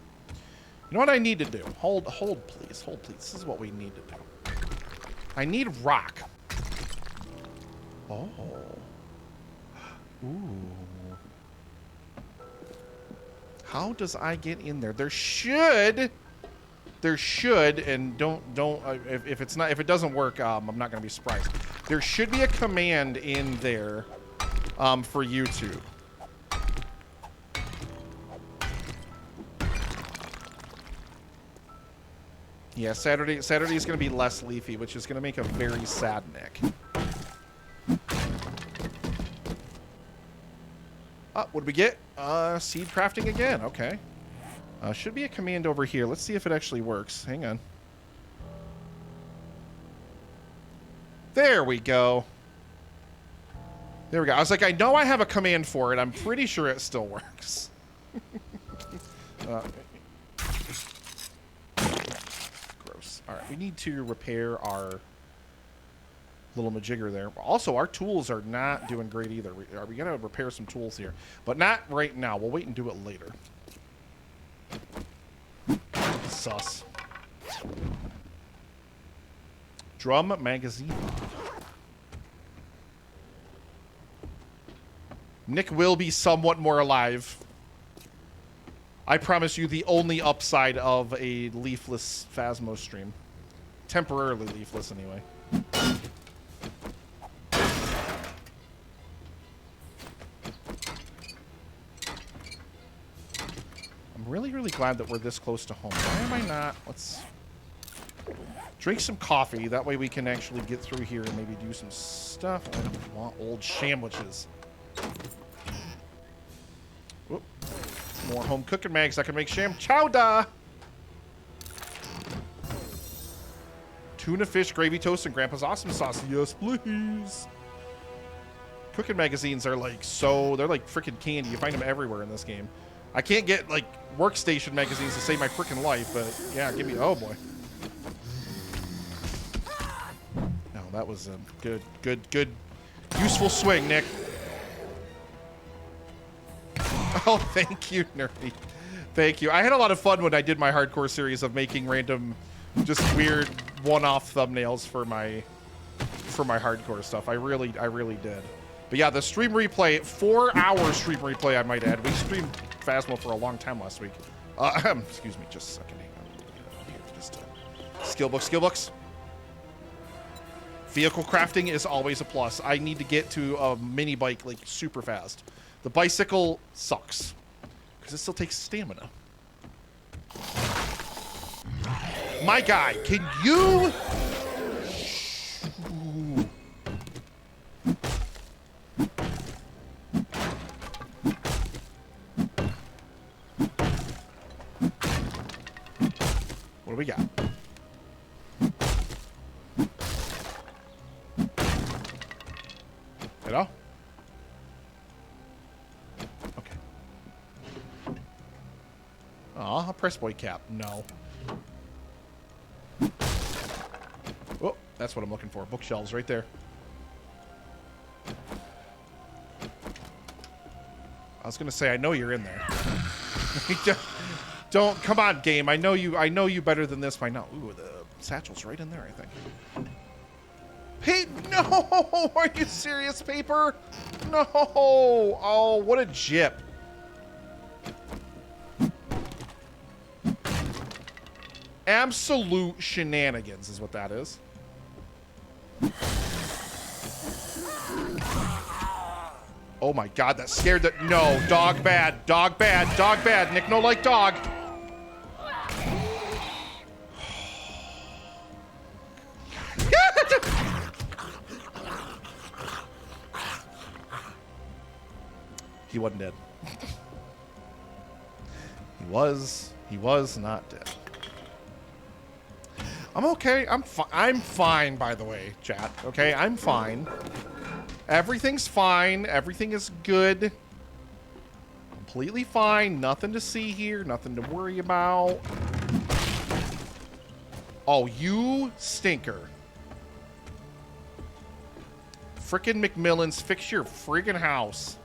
know what I need to do? Hold please, hold please. This is what we need to do. I need rock. Oh. Ooh. How does I get in there? There should there should, and don't if it's not, if it doesn't work, I'm not gonna be surprised. There should be a command in there for YouTube. Yeah, Saturday is gonna be less leafy, which is gonna make a very sad Nick. What did we get? Seed crafting again. Okay. Should be a command over here. Let's see if it actually works. Hang on. There we go. There we go. I was like, I know I have a command for it. I'm pretty sure it still works. Gross. All right, we need to repair our little majigger there. Also, our tools are not doing great either. We gotta repair some tools here, but not right now. We'll wait and do it later. Sus. Drum magazine. Nick will be somewhat more alive. I promise you the only upside of a leafless Phasmo stream. Temporarily leafless, anyway. I'm really, really glad that we're this close to home. Why am I not? Let's drink some coffee. That way we can actually get through here and maybe do some stuff. I don't want old sandwiches. Whoop. More home cooking mags. I can make sham chowder. Tuna fish, gravy toast, and Grandpa's awesome sauce. Yes, please. Cooking magazines are like they're like freaking candy. You find them everywhere in this game. I can't get like workstation magazines to save my freaking life, but yeah, give me. Oh boy. No, that was a good, useful swing, Nick. Oh, thank you, Nerdy. Thank you. I had a lot of fun when I did my hardcore series of making random, just weird one-off thumbnails for my hardcore stuff. I really did. But yeah, the stream replay, 4-hour stream replay, I might add. We streamed Phasmo for a long time last week. Excuse me, just a second. Hang on. Here, just skill books. Vehicle crafting is always a plus. I need to get to a mini bike like super fast. The bicycle sucks because it still takes stamina. My guy, can you? What do we got? Hello? Okay. Aw, a press boy cap. No. Oh, that's what I'm looking for. Bookshelves right there. I was gonna say, I know you're in there. Don't come on, game. I know you better than this by now. Ooh, the satchel's right in there, I think. Hey, no! Are you serious, Paper? No! Oh, what a jip. Absolute shenanigans is what that is. Oh my god, that scared the... No, dog bad, dog bad, dog bad. Nick no like dog. He wasn't dead. He was not dead. I'm okay. I'm fine, by the way, chat. Okay, I'm fine. Everything's fine. Everything is good. Completely fine. Nothing to see here. Nothing to worry about. Oh, you stinker. Frickin' McMillans, fix your friggin' house.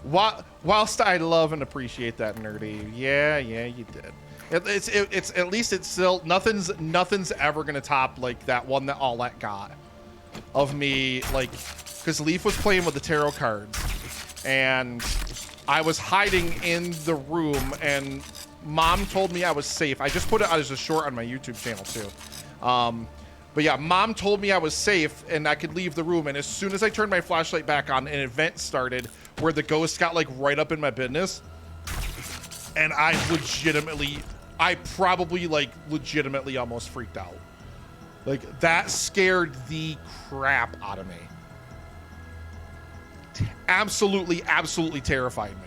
Whilst I love and appreciate that, Nerdy, yeah, you did. It's at least it's still nothing's ever gonna top like that one that Aulette got of me, like, because Leaf was playing with the tarot cards, and I was hiding in the room, and Mom told me I was safe. I just put it as a short on my YouTube channel, too. But yeah, Mom told me I was safe, and I could leave the room, and as soon as I turned my flashlight back on, an event started where the ghost got, like, right up in my business, and I probably, like, legitimately almost freaked out. Like, that scared the crap out of me. Absolutely terrified me.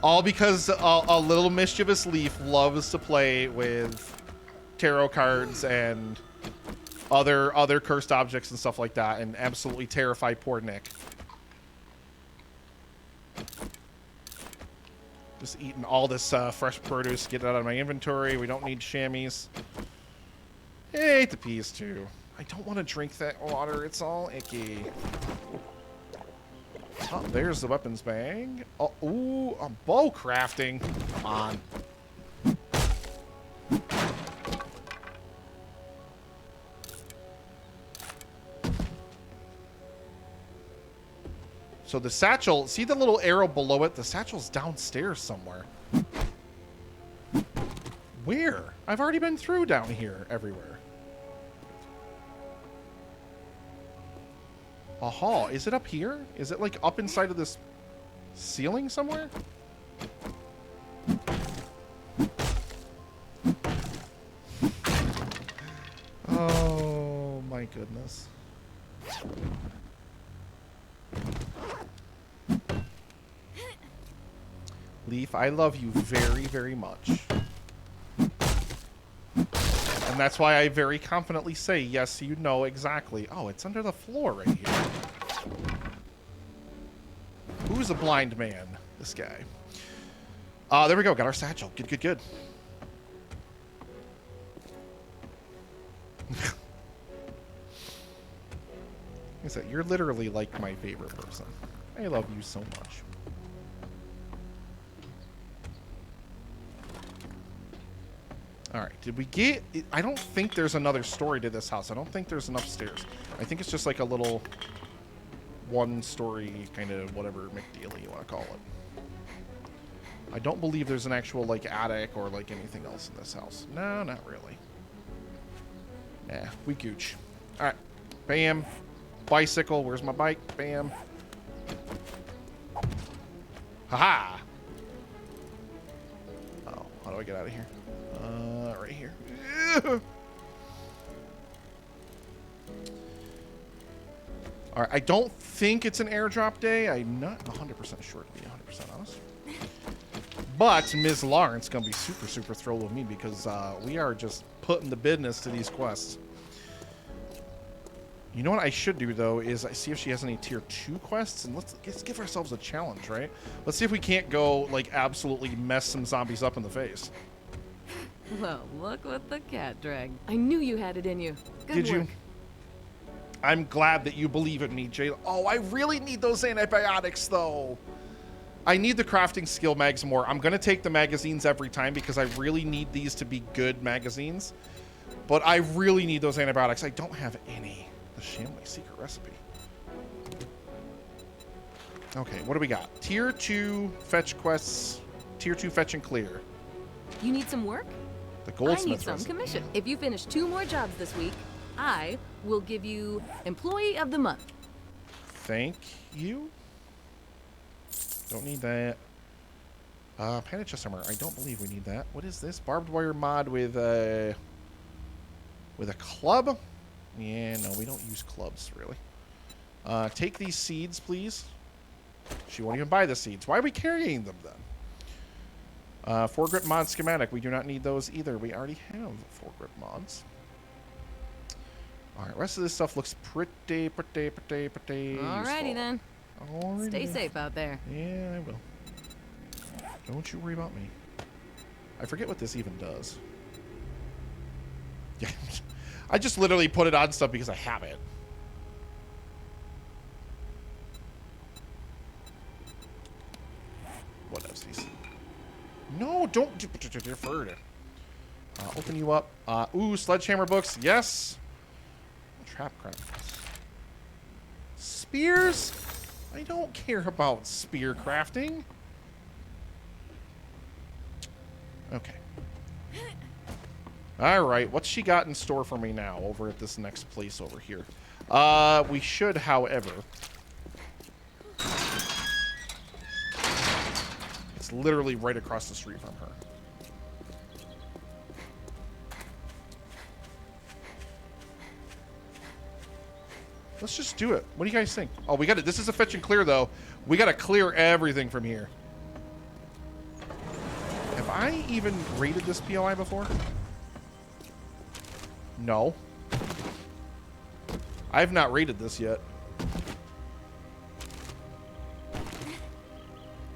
All because a little mischievous leaf loves to play with tarot cards and other cursed objects and stuff like that, and absolutely terrify poor Nick. Just eating all this fresh produce, get it out of my inventory. We don't need chamois. I ate the peas too. I don't want to drink that water. It's all icky. Oh, there's the weapons bag. Oh, ooh, a bow crafting. Come on. So the satchel, see the little arrow below it? The satchel's downstairs somewhere. Where? I've already been through down here everywhere. Aha, is it up here? Is it like up inside of this ceiling somewhere? Oh my goodness. Leaf, I love you very, very much. And that's why I very confidently say, yes, you know exactly. Oh, it's under the floor right here. Who's a blind man? This guy. There we go. Got our satchel. Good, good, good. Is that you're literally like my favorite person. I love you so much. All right, did we get... I don't think there's another story to this house. I don't think there's enough stairs. I think it's just like a little one-story kind of whatever McDeal you want to call it. I don't believe there's an actual, like, attic or, like, anything else in this house. No, not really. Nah, we gooch. All right, bam. Bicycle, where's my bike? Bam. Haha! Oh, how do I get out of here? Right here. All right, I don't think it's an airdrop day. I'm not 100% sure, to be 100% honest. But Ms. Lawrence gonna be super, super thrilled with me because we are just putting the business to these quests. You know what I should do, though, is I see if she has any tier 2 quests, and let's give ourselves a challenge, right? Let's see if we can't go, like, absolutely mess some zombies up in the face. Well, look what the cat dragged. I knew you had it in you. Good Did work. you? I'm glad that you believe in me, Jay. Oh, I really need those antibiotics, though. I need the crafting skill mags more. I'm going to take the magazines every time because I really need these to be good magazines. But I really need those antibiotics. I don't have any. The Shamley secret recipe. Okay, what do we got? Tier 2 fetch quests. Tier 2 fetch and clear. You need some work? The I goldsmith need some recipe. commission. If you finish 2 more jobs this week, I will give you Employee of the Month. Thank you. Don't need that. Panic chest armor. I don't believe we need that. What is this? Barbed wire mod with a club? Yeah, no, we don't use clubs, really. Take these seeds, please. She won't even buy the seeds. Why are we carrying them, then? Foregrip mod schematic. We do not need those either. We already have foregrip mods. All right, rest of this stuff looks pretty Alrighty useful. then. Alrighty Stay then. safe out there. Yeah, I will. Don't you worry about me. I forget what this even does. Yeah, I just literally put it on stuff because I have it. What else? No, don't defer. Open you up. Ooh, sledgehammer books. Yes. trap crafting. Spears? I don't care about spear crafting. Okay. Alright, what's she got in store for me now over at this next place over here? We should, however... It's literally right across the street from her. Let's just do it. What do you guys think? Oh, we got it. This is a fetch and clear, though. We got to clear everything from here. Have I even raided this POI before? No. I've not raided this yet.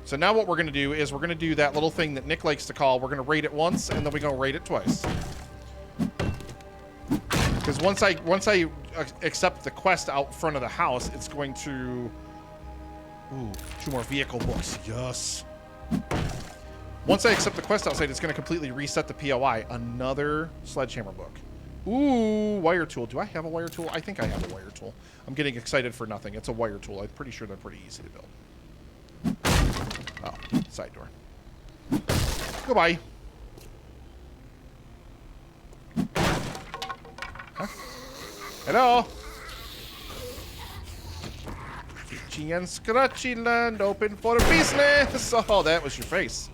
So now what we're going to do is we're going to do that little thing that Nick likes to call, we're going to raid it once, and then we're going to raid it twice. Because once I accept the quest out front of the house, it's going to... Ooh, 2 more vehicle books. Yes. Once I accept the quest outside, it's going to completely reset the POI. Another sledgehammer book. Ooh, wire tool. Do I have a wire tool? I think I have a wire tool. I'm getting excited for nothing. It's a wire tool. I'm pretty sure they're pretty easy to build. Oh, side door. Goodbye. Huh? Hello? Itchy and scratchy land open for business. Oh, that was your face.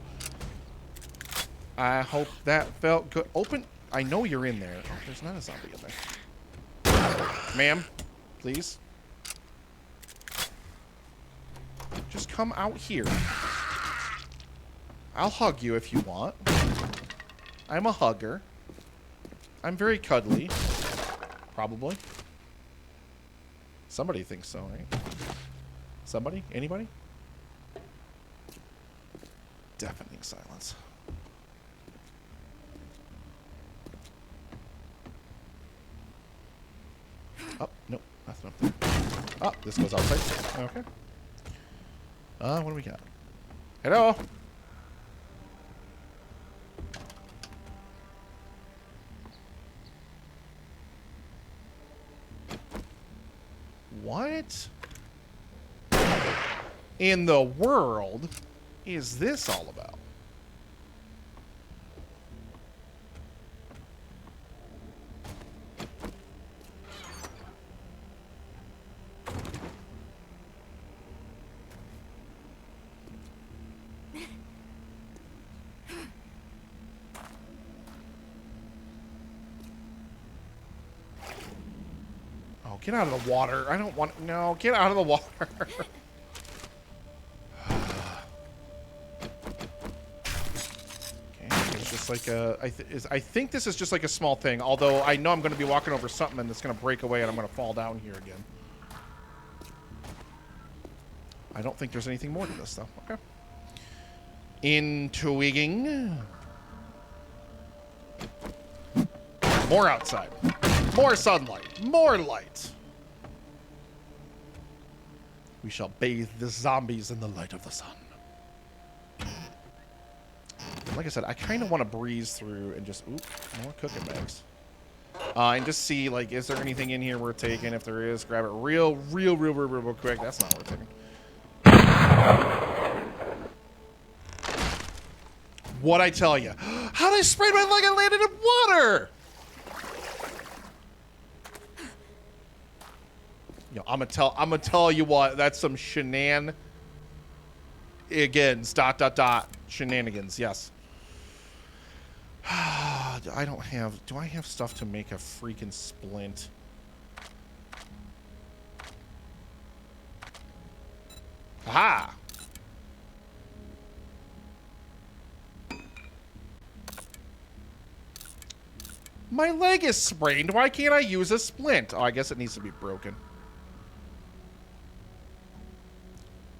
I hope that felt good. Open. I know you're in there. Oh, there's not a zombie in there. Ma'am, please. Just come out here. I'll hug you if you want. I'm a hugger. I'm very cuddly. Probably. Somebody thinks so, right? Somebody? Anybody? Deafening silence. Oh, nope. Nothing up there. Oh, this goes outside. Okay. What do we got? Hello? What in the world is this all about? Get out of the water. I don't want... No, get out of the water. Okay, it's just like a... I think this is just like a small thing, although I know I'm going to be walking over something and it's going to break away and I'm going to fall down here again. I don't think there's anything more to this, though. Okay. Intriguing. More outside. More sunlight. More light. We shall bathe the zombies in the light of the sun. Like I said, I kind of want to breeze through and just... Oop, more cooking bags. And just see, like, is there anything in here worth taking? If there is, grab it real quick. That's not worth taking. What'd I tell you? How'd I sprain my leg? I landed in water! Yo, I'm gonna tell you what, that's some shenanigans. Shenanigans, yes. I don't have, do I have stuff to make a freaking splint? Aha! My leg is sprained. Why can't I use a splint? Oh, I guess it needs to be broken.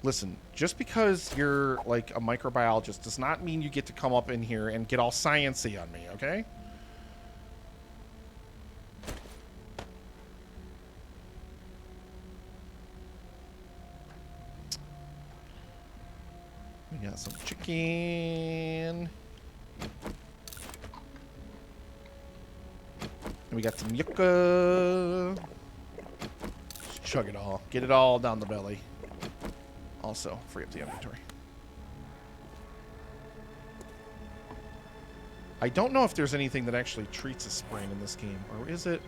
Listen, just because you're like a microbiologist does not mean you get to come up in here and get all science-y on me, okay? We got some chicken. And we got some yucca. Chug it all. Get it all down the belly. Also, free up the inventory. I don't know if there's anything that actually treats a sprain in this game. Or is it?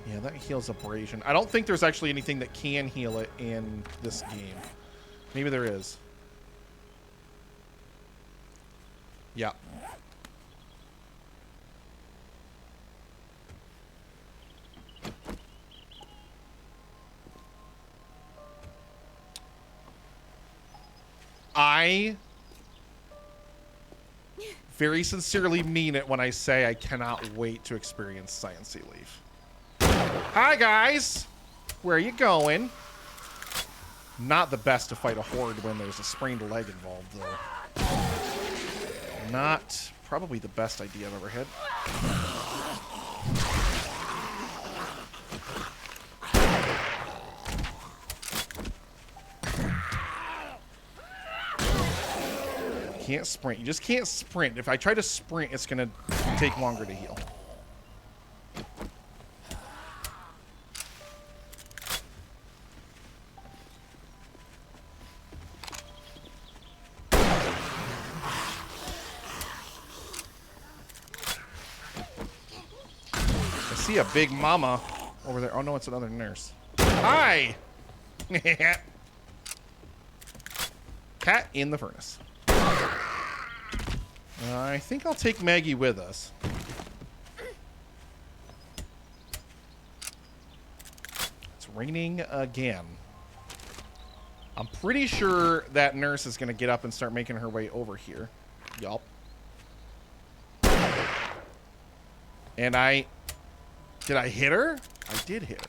Yeah, that heals abrasion. I don't think there's actually anything that can heal it in this game. Maybe there is. Yeah. I very sincerely mean it when I say I cannot wait to experience Science Sea Leaf. Hi, guys. Where are you going? Not the best to fight a horde when there's a sprained leg involved, though. Not probably the best idea I've ever had. Can't sprint. You just can't sprint. If I try to sprint, it's going to take longer to heal. I see a big mama over there. Oh, no, it's another nurse. Hi! Cat in the furnace. I think I'll take Maggie with us. It's raining again. I'm pretty sure that nurse is going to get up and start making her way over here. Yup. And did I hit her? I did hit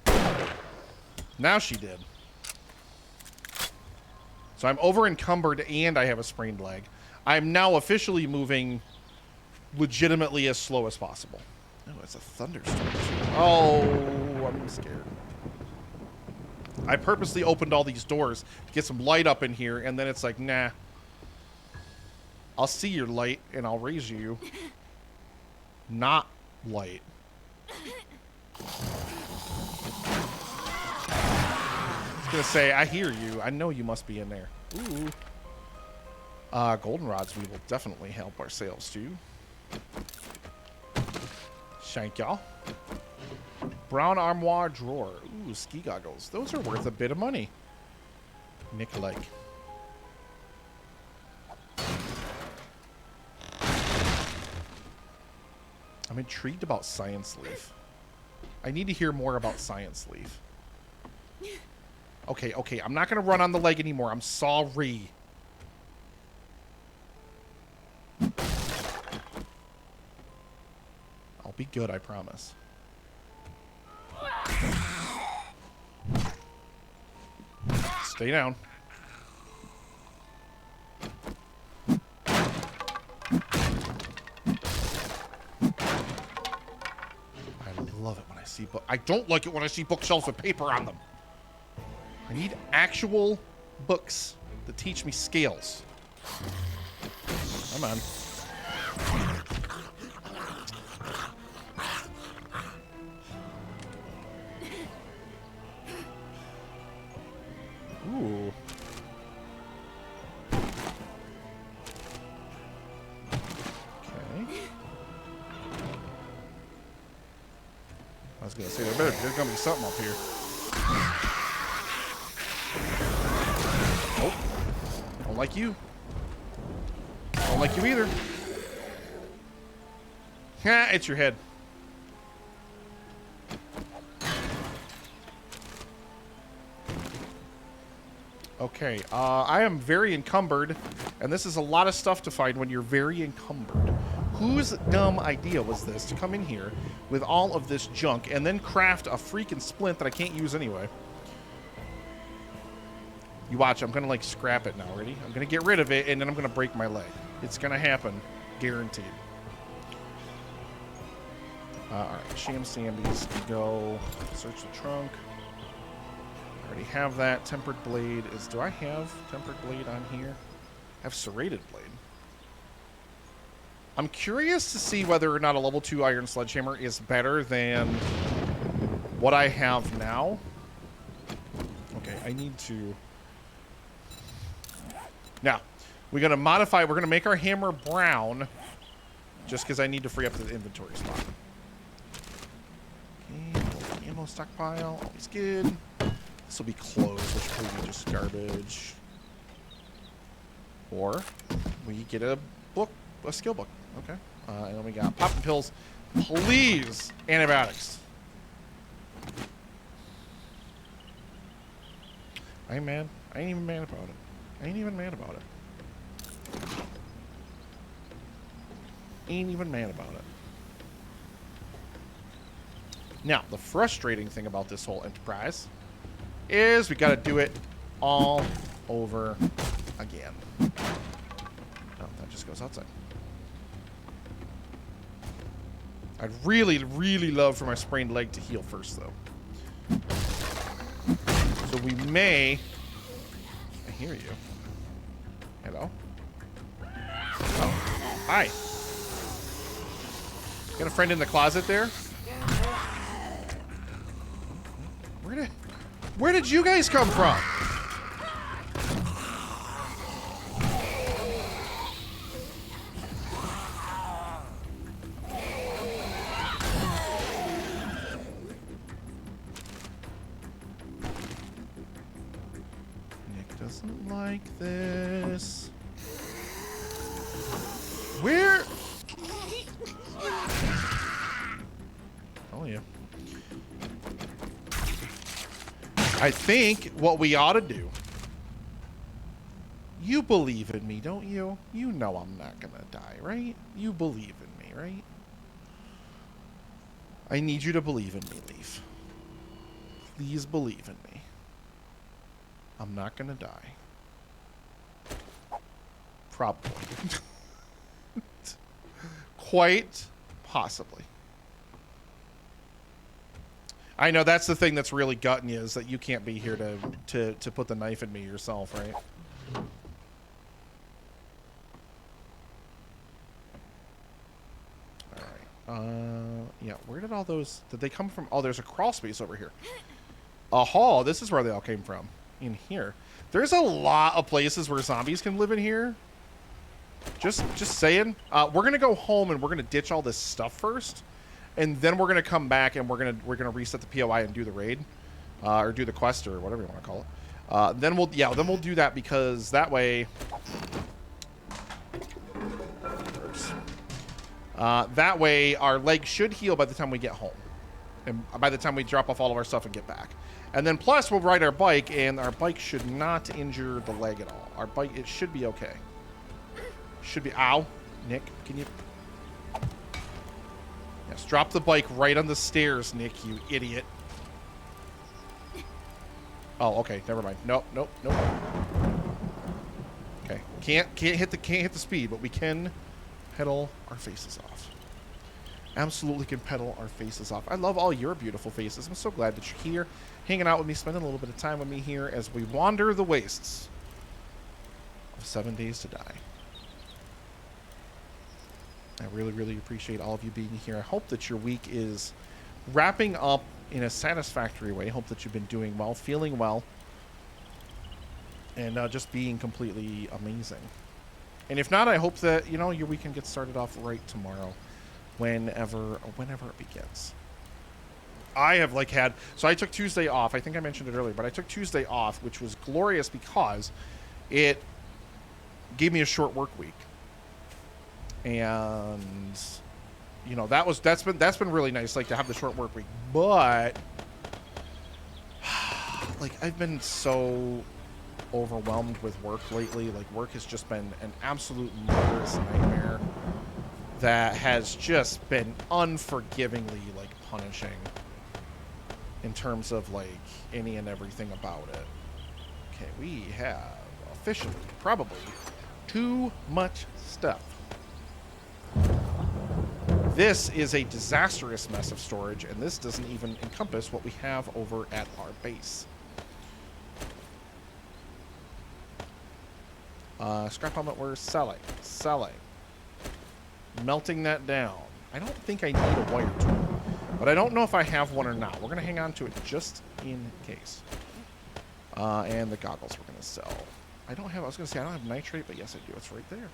her. Now she did. So I'm over encumbered and I have a sprained leg. I'm now officially moving legitimately as slow as possible. Oh, it's a thunderstorm. Oh, I'm scared. I purposely opened all these doors to get some light up in here, and then it's like, nah. I'll see your light and I'll raise you. Not light. Gonna say, I hear you. I know you must be in there. Ooh. Goldenrods, we will definitely help our sales too. Shank y'all. Brown armoire drawer. Ooh, ski goggles. Those are worth a bit of money. Nikoli. I'm intrigued about Science Leaf. I need to hear more about Science Leaf. Okay, okay. I'm not going to run on the leg anymore. I'm sorry. I'll be good, I promise. Stay down. I love it when I see I don't like it when I see bookshelves with paper on them. I need actual books that teach me scales. Come on. Ooh. Okay. I was gonna say there's gonna be something up here. Nope. Don't like you. Don't like you either. Ha! It's your head. Okay, I am very encumbered, and this is a lot of stuff to find when you're very encumbered. Whose dumb idea was this to come in here with all of this junk and then craft a freaking splint that I can't use anyway? You watch, I'm gonna like scrap it now, ready? I'm gonna get rid of it, and then I'm gonna break my leg. It's gonna happen, guaranteed. Alright, Sham Sandy's go. Search the trunk. Already have that. Tempered blade is. Do I have tempered blade on here? I have serrated blade. I'm curious to see whether or not a level 2 iron sledgehammer is better than what I have now. Okay, I need to... Now, we're going to modify... We're going to make our hammer brown just because I need to free up the inventory spot. Okay, ammo stockpile. Always good. This will be closed, which will probably be just garbage. Or we get a book, a skill book. Okay. And then we got popping pills. Please, antibiotics. I ain't mad. I ain't even mad about it. I ain't even mad about it. Ain't even mad about it. Now, the frustrating thing about this whole enterprise is we got to do it all over again. Oh, that just goes outside. I'd really, really love for my sprained leg to heal first, though. So we may... I hear you. Hello? Oh, hi. Got a friend in the closet there? Where did you guys come from? Nick doesn't like this. Where? Oh, yeah. I think what we ought to do... You believe in me, don't you? You know I'm not gonna die, right? You believe in me, right? I need you to believe in me, Leaf. Please believe in me. I'm not gonna die. Probably. Quite possibly. I know that's the thing that's really gutting you, is that you can't be here to put the knife in me yourself, right? Alright. Yeah, where did all those... Did they come from? Oh, there's a crawl space over here. Aha, this is where they all came from. In here. There's a lot of places where zombies can live in here. Just saying. We're going to go home and we're going to ditch all this stuff first. And then we're gonna come back and we're gonna reset the POI and do the raid, or do the quest or whatever you want to call it. Then we'll do that, because that way, our leg should heal by the time we get home, and by the time we drop off all of our stuff and get back. And then plus we'll ride our bike, and our bike should not injure the leg at all. Our bike, it should be okay. Should be. Ow, Nick, can you? Yes, drop the bike right on the stairs, Nick, you idiot. Oh, okay, never mind. Nope. Okay, can't hit the speed, but we can pedal our faces off. Absolutely can pedal our faces off. I love all your beautiful faces. I'm so glad that you're here, hanging out with me, spending a little bit of time with me here as we wander the wastes of 7 Days to Die. I really, really appreciate all of you being here. I hope that your week is wrapping up in a satisfactory way. I hope that you've been doing well, feeling well, and just being completely amazing. And if not, I hope that, you know, your weekend gets started off right tomorrow, whenever it begins. I have so I took Tuesday off. I think I mentioned it earlier, but I took Tuesday off, which was glorious because it gave me a short work week. And you know, that's been really nice, like, to have the short work week. But like, I've been so overwhelmed with work lately. Like, work has just been an absolute murderous nightmare that has just been unforgivingly, like, punishing in terms of, like, any and everything about it. Okay, we have officially probably too much stuff. This is a disastrous mess of storage, and this doesn't even encompass what we have over at our base. Scrap helmet, we're selling. melting that down. I don't think I need a wire tool, but I don't know if I have one or not. We're going to hang on to it just in case. And the goggles we're going to sell. I don't have, I was going to say I don't have nitrate, but yes I do. It's right there.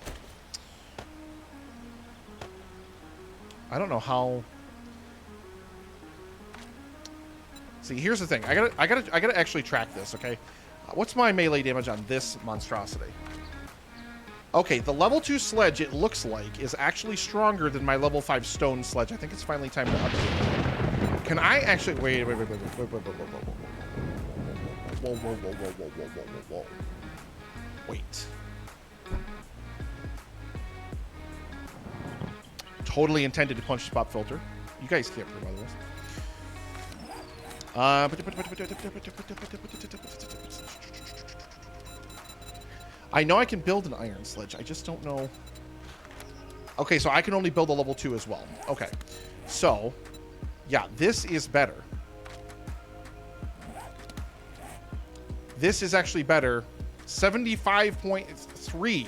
I don't know how. See, here's the thing. I gotta actually track this, okay? What's my melee damage on this monstrosity? Okay, the level 2 sledge, it looks like, is actually stronger than my level 5 stone sledge. I think it's finally time to upgrade it. Can I actually... Wait. Whoa. Wait. Totally intended to punch spot filter. You guys can't prove otherwise. I know I can build an iron sledge. I just don't know. Okay, so I can only build a level 2 as well. Okay. So, yeah, this is better. This is actually better. 75.3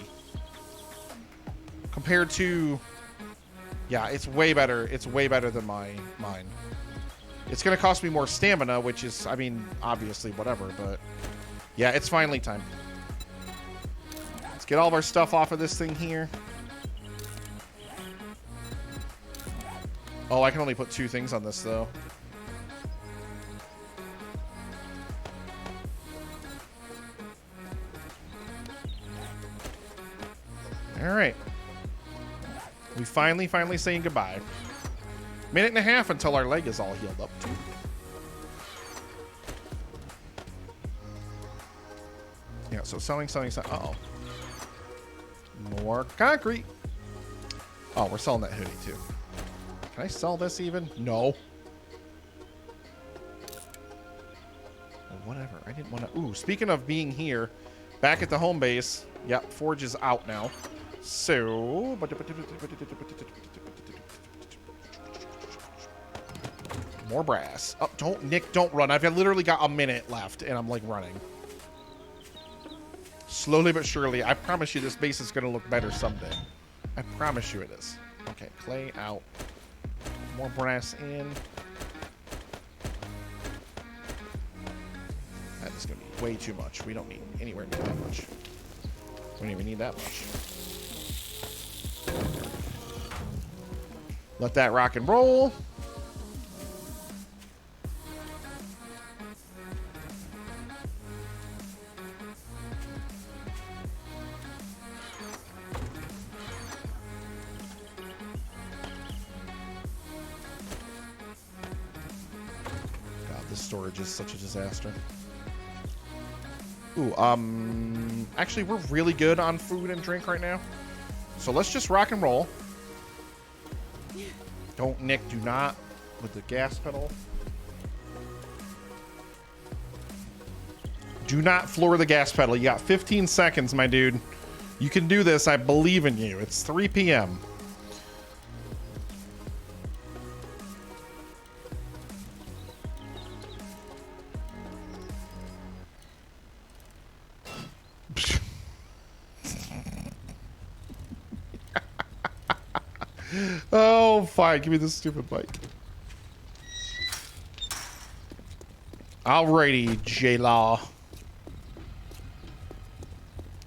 compared to... Yeah, it's way better. It's way better than mine. It's going to cost me more stamina, which is, I mean, obviously whatever, but yeah, it's finally time. Let's get all of our stuff off of this thing here. Oh, I can only put 2 things on this, though. All right. We finally saying goodbye. Minute and a half until our leg is all healed up, too. Yeah, so selling. Uh-oh. More concrete. Oh, we're selling that hoodie, too. Can I sell this even? No. Well, whatever. I didn't want to... Ooh, speaking of being here, back at the home base. Yep, Forge is out now. So... More brass. Oh, Nick, don't run. I've literally got a minute left, and I'm, like, running. Slowly but surely. I promise you this base is going to look better someday. I promise you it is. Okay, clay out. More brass in. That is going to be way too much. We don't need anywhere near that much. We don't even need that much. Let that rock and roll. Storage is such a disaster. Ooh, actually, we're really good on food and drink right now. So let's just rock and roll. Don't, Nick, do not with the gas pedal. Do not floor the gas pedal. You got 15 seconds, my dude. You can do this. I believe in you. It's 3 p.m. Oh, fine. Give me this stupid bike. Alrighty, J-Law.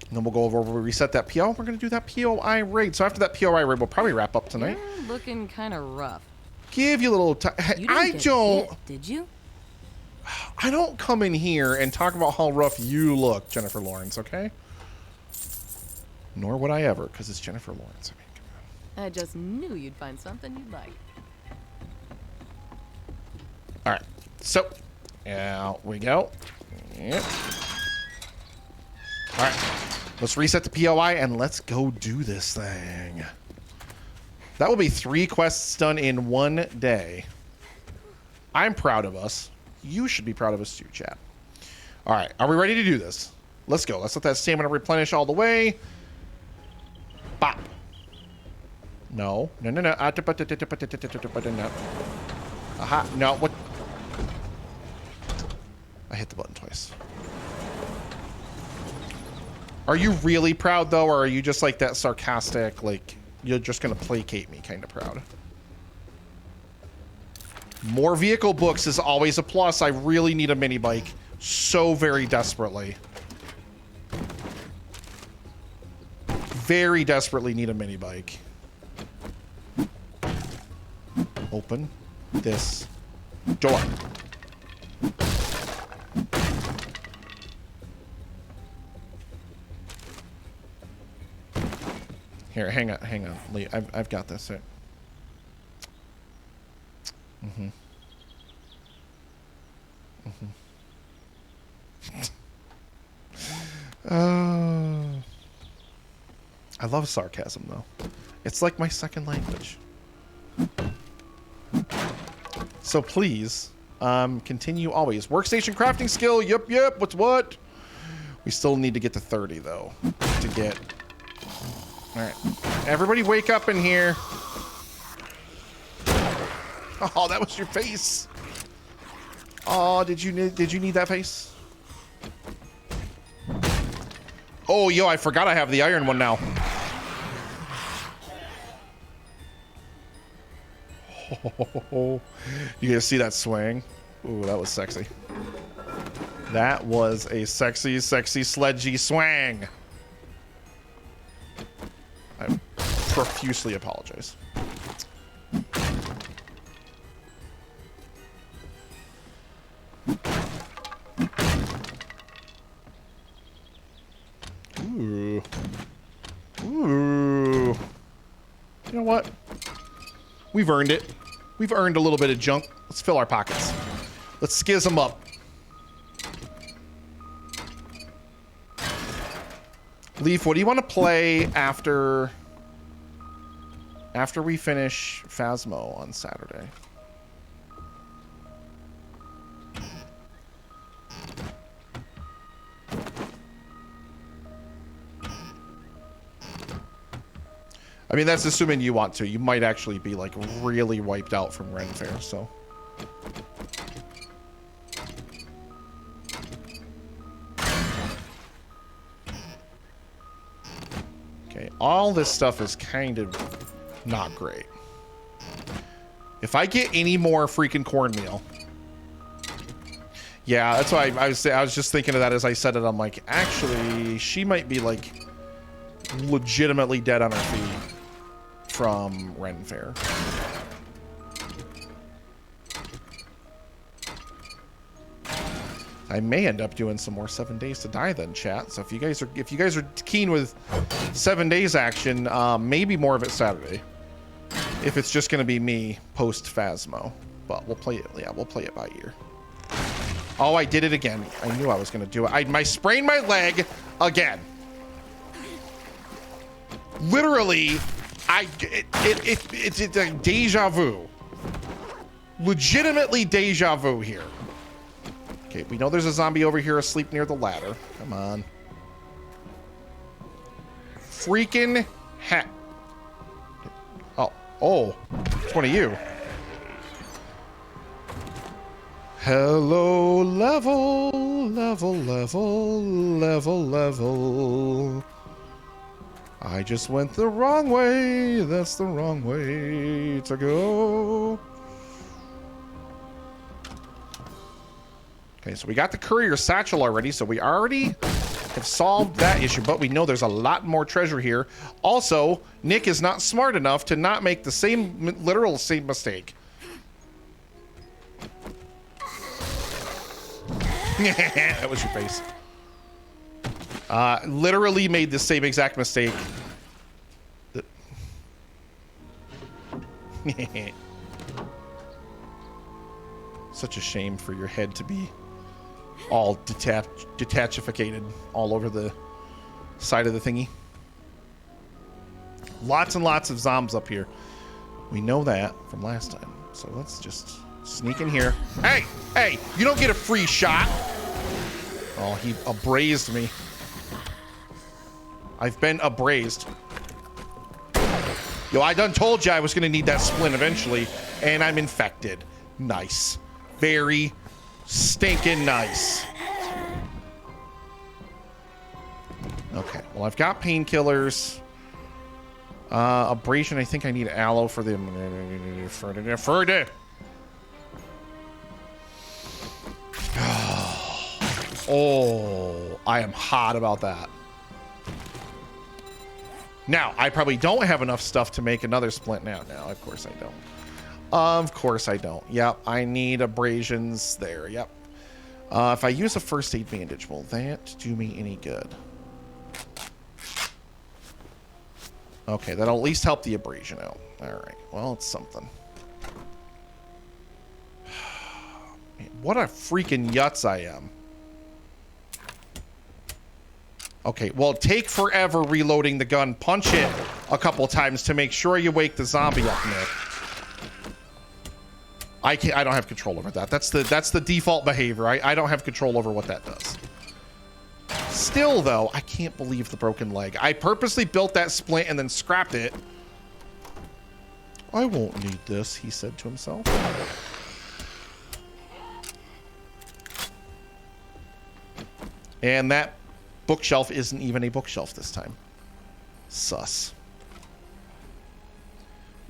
And then we'll go over, we'll reset that PO. We're going to do that POI raid. So after that POI raid, we'll probably wrap up tonight. You're looking kind of rough. Give you a little time. I don't. Hit, did you? I don't come in here and talk about how rough you look, Jennifer Lawrence, okay? Nor would I ever, because it's Jennifer Lawrence. I mean, I just knew you'd find something you'd like. all right. So, out we go. Yep. All right. Let's reset the POI and let's go do this thing. That will be 3 quests done in 1 day. I'm proud of us. You should be proud of us too, chat. All right. Are we ready to do this? Let's go. Let's let that stamina replenish all the way. Bop. No. No. Aha. No. What? I hit the button twice. Are you really proud, though, or are you just like that sarcastic, like, you're just gonna placate me kind of proud. More vehicle books is always a plus. I really need a mini bike so very desperately. Very desperately need a mini bike. Open this door. Here, hang on, Lee. I've got this. Here. I love sarcasm, though. It's like my second language. So please, continue always. Workstation crafting skill. Yep. What's what? We still need to get to 30, though, to get... All right. Everybody wake up in here. Oh, that was your face. Oh, did you need that face? Oh, yo, I forgot I have the iron one now. Oh, you guys see that swing? Ooh, that was sexy. That was a sexy, sexy sledgy swang. I profusely apologize. Ooh. Ooh. You know what? We've earned it. We've earned a little bit of junk. Let's fill our pockets. Let's skizz them up. Leaf, what do you want to play after we finish Phasmo on Saturday? I mean, that's assuming you want to. You might actually be, like, really wiped out from Ren Fair, so... Okay, all this stuff is kind of not great. If I get any more freaking cornmeal... Yeah, that's why I was just thinking of that as I said it. I'm like, actually, she might be, like, legitimately dead on her feet from Ren Fair. I may end up doing some more 7 Days to Die then, chat. So if you guys are keen with 7 days action, maybe more of it Saturday. If it's just gonna be me post Phasmo, but we'll play it. Yeah, we'll play it by ear. Oh, I did it again. I knew I was gonna do it. I sprained my leg again. Literally, it's a deja vu. Legitimately deja vu here. Okay, we know there's a zombie over here asleep near the ladder. Come on. Freaking heck. Oh, it's one of you. Hello, level. I just went the wrong way. That's the wrong way to go. Okay, so we got the courier satchel already, so we already have solved that issue, but we know there's a lot more treasure here. Also, Nick is not smart enough to not make the same, literal same mistake. That was your face. Literally made the same exact mistake. Such a shame for your head to be all detachificated all over the side of the thingy. Lots and lots of zombs up here. We know that from last time. So let's just sneak in here. Hey, you don't get a free shot. Oh, he abrased me. I've been abrased. Yo, I done told you I was gonna need that splint eventually, and I'm infected. Nice. Very stinking nice. Okay, well, I've got painkillers. Abrasion, I think I need aloe for the... Oh, I am hot about that. Now, I probably don't have enough stuff to make another splint now. No, of course I don't. Of course I don't. Yep, I need abrasions there. Yep. If I use a first aid bandage, will that do me any good? Okay, that'll at least help the abrasion out. All right, well, it's something. Man, what a freaking yutz I am. Okay, well, take forever reloading the gun. Punch it a couple times to make sure you wake the zombie up, Nick. I don't have control over that. That's the default behavior. I don't have control over what that does. Still, though, I can't believe the broken leg. I purposely built that splint and then scrapped it. I won't need this, he said to himself. And that bookshelf isn't even a bookshelf this time. Sus.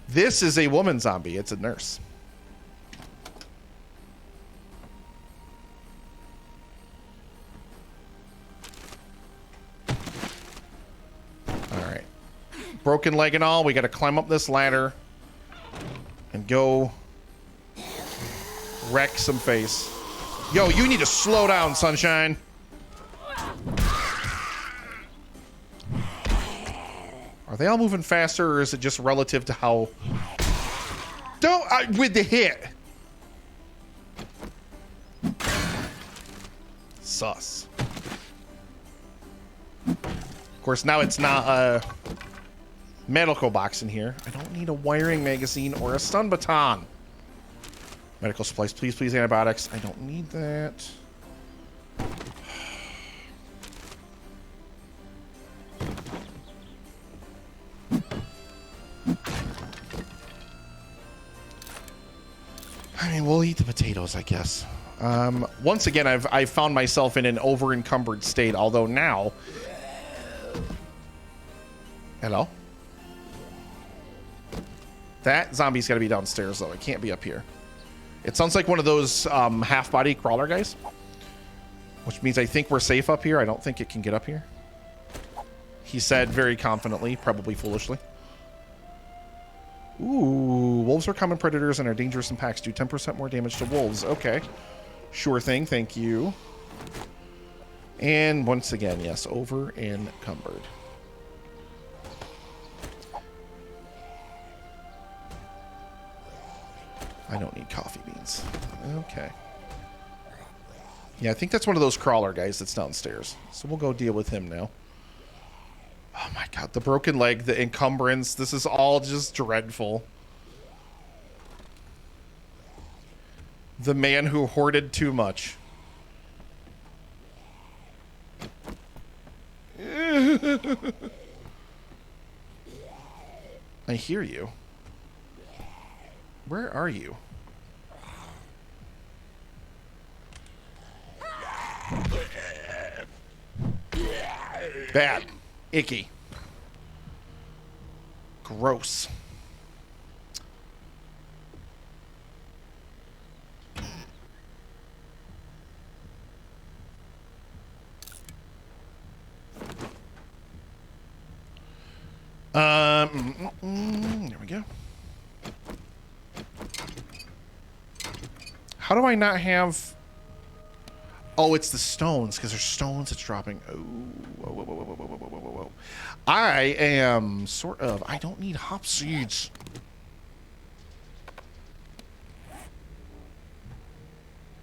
This is a woman zombie. It's a nurse. All right. Broken leg and all. We got to climb up this ladder and go wreck some face. Yo, you need to slow down, sunshine. Are they all moving faster, or is it just relative to how... Don't... with the hit! Sus. Of course, now it's not a medical box in here. I don't need a wiring magazine or a stun baton. Medical supplies, please, please, antibiotics. I don't need that. I mean, we'll eat the potatoes, I guess. Once again, I've found myself in an over-encumbered state, although now... Hello? That zombie's got to be downstairs, though. It can't be up here. It sounds like one of those half-body crawler guys. Which means I think we're safe up here. I don't think it can get up here. He said very confidently, probably foolishly. Ooh, wolves are common predators and are dangerous in packs. Do 10% more damage to wolves. Okay. Sure thing, thank you. And once again, yes, over encumbered. I don't need coffee beans. Okay. Yeah, I think that's one of those crawler guys that's downstairs. So we'll go deal with him now. Oh my god, the broken leg, the encumbrance, this is all just dreadful. The man who hoarded too much. I hear you. Where are you? Bad. Icky. Gross. There we go. How do I not have... Oh, it's the stones, because there's stones it's dropping. Oh, whoa, whoa, whoa, whoa, whoa, whoa, whoa, whoa, whoa. I am sort of... I don't need hop seeds.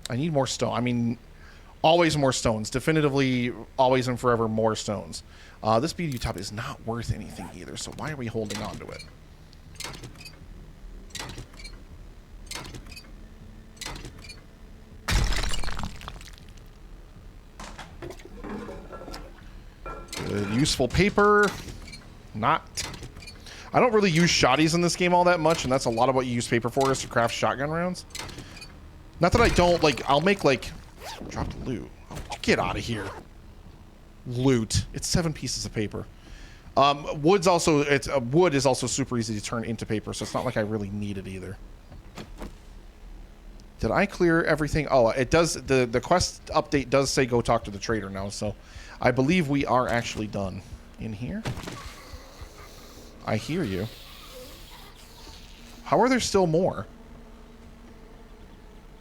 I need more stone. I mean, always more stones. Definitively, always and forever, more stones. This BDU top is not worth anything either, so why are we holding on to it? Good, useful paper. Not. I don't really use shotties in this game all that much, and that's a lot of what you use paper for, is to craft shotgun rounds. Not that I don't, like, I'll make, like... Dropped loot. Oh, get out of here. Loot. It's 7 pieces of paper. Wood is also super easy to turn into paper, so it's not like I really need it either. Did I clear everything? Oh, it does. The quest update does say go talk to the trader now, so I believe we are actually done. In here? I hear you. How are there still more?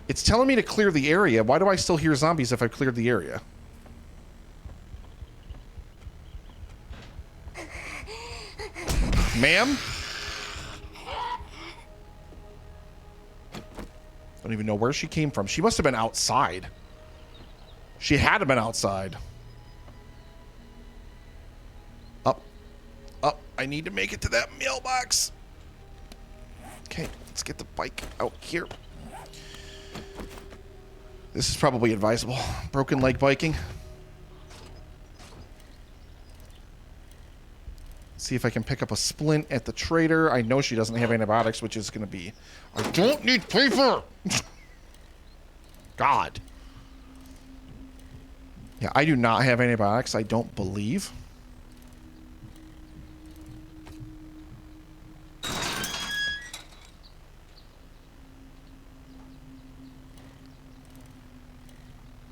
It's telling me to clear the area. Why do I still hear zombies if I've cleared the area? Ma'am? Don't even know where she came from. She must have been outside. She had to have been outside. Up. Up. I need to make it to that mailbox. Okay, let's get the bike out here. This is probably advisable. Broken leg biking. See if I can pick up a splint at the trader. I know she doesn't have antibiotics, which is going to be... I don't need paper! God. Yeah, I do not have antibiotics, I don't believe.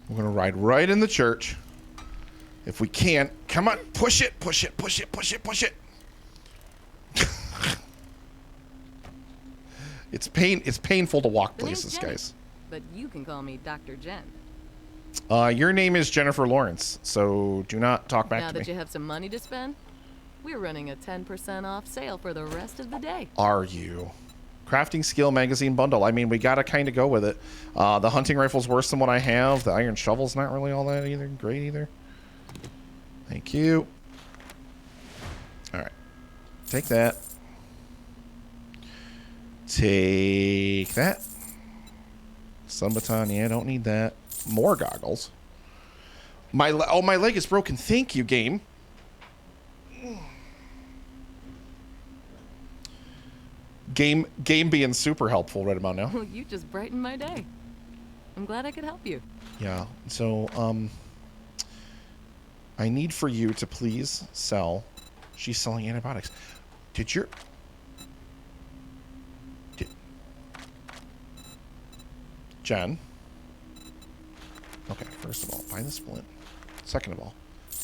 We're going to ride right in the church. If we can. Come on, push it, push it, push it, push it, push it. It's painful to walk places, Jenny, guys. but you can call me Dr. Jen. Your name is Jennifer Lawrence, so do not talk back Now to that me. you have some money to spend, we're running a 10% off sale for the rest of the day. Are you? Crafting skill magazine bundle. I mean, we gotta kind of go with it. The hunting rifle's worse than what I have. The iron shovel's not really all that either. Great either. Thank you. All right. Take that. Take that. Sun baton. Yeah, don't need that. More goggles. My leg is broken. Thank you, game. Game being super helpful right about now. Well, you just brightened my day. I'm glad I could help you. Yeah. So, I need for you to please sell. She's selling antibiotics. Jen? Okay, first of all, buy the splint. Second of all,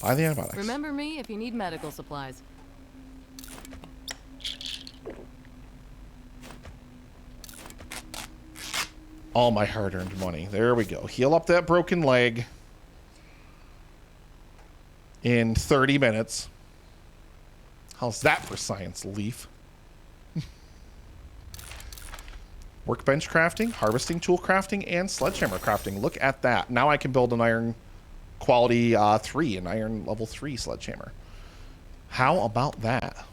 buy the antibiotics. Remember me if you need medical supplies. All my hard-earned money. There we go. Heal up that broken leg in 30 minutes. How's that for science, Leaf? Workbench crafting, harvesting tool crafting, and sledgehammer crafting. Look at that. Now I can build an iron quality 3, an iron level 3 sledgehammer. How about that?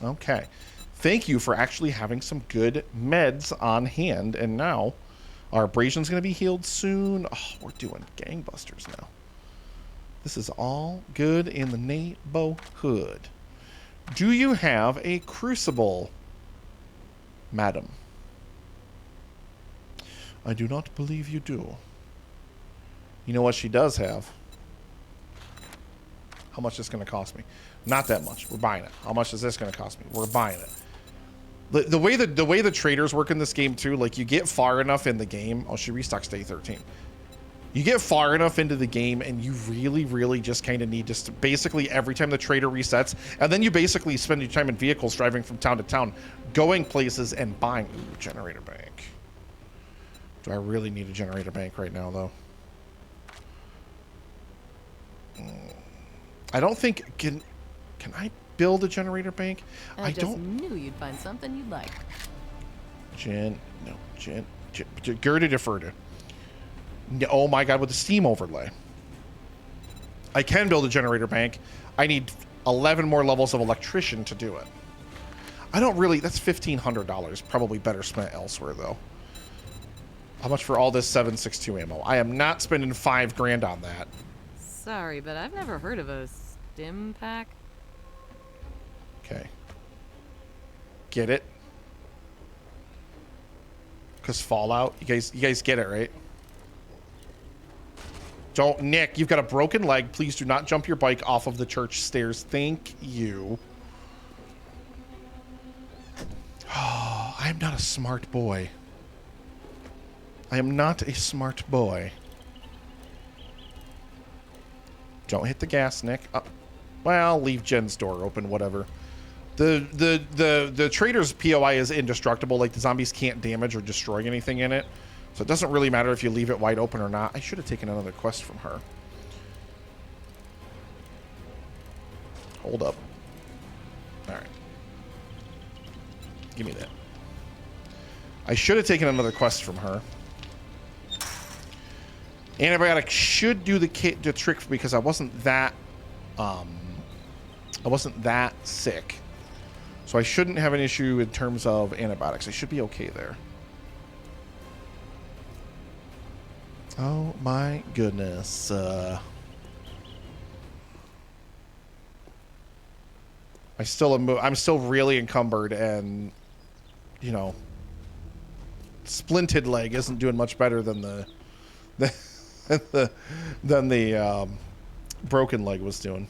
Okay. Thank you for actually having some good meds on hand. And now our abrasion's going to be healed soon. Oh, we're doing gangbusters now. This is all good in the neighborhood. Do you have a crucible, madam? I do not believe you do. You know what she does have? How much is this going to cost me? Not that much. We're buying it. How much is this going to cost me? We're buying it. The way the traders work in this game too, like you get far enough in the game. Oh, she restocks day 13. You get far enough into the game and you really just kind of need to basically every time the trader resets, and then you basically spend your time in vehicles driving from town to town, going places and buying. Ooh, generator bank. Do I really need a generator bank right now though? I don't think can I build a generator bank? I just knew you'd find something you'd like. Gerda deferred. Oh my god, with the steam overlay. I can build a generator bank. I need 11 more levels of electrician to do it. I don't really, that's $1,500. Probably better spent elsewhere though. How much for all this 7.62 ammo? I am not spending $5 grand on that. Sorry, but I've never heard of a stim pack. Okay. Get it? Because Fallout, you guys get it, right? Don't, Nick, you've got a broken leg. Please do not jump your bike off of the church stairs. Thank you. Oh, I am not a smart boy. I am not a smart boy. Don't hit the gas, Nick. Well, leave Jen's door open, whatever. The trader's POI is indestructible. Like, the zombies can't damage or destroy anything in it. So it doesn't really matter if you leave it wide open or not. I should have taken another quest from her. Hold up. All right. Give me that. I should have taken another quest from her. Antibiotic should do the trick because I wasn't that sick. So I shouldn't have an issue in terms of antibiotics. I should be okay there. Oh my goodness. I'm still really encumbered, and you know, splinted leg isn't doing much better than the broken leg was doing.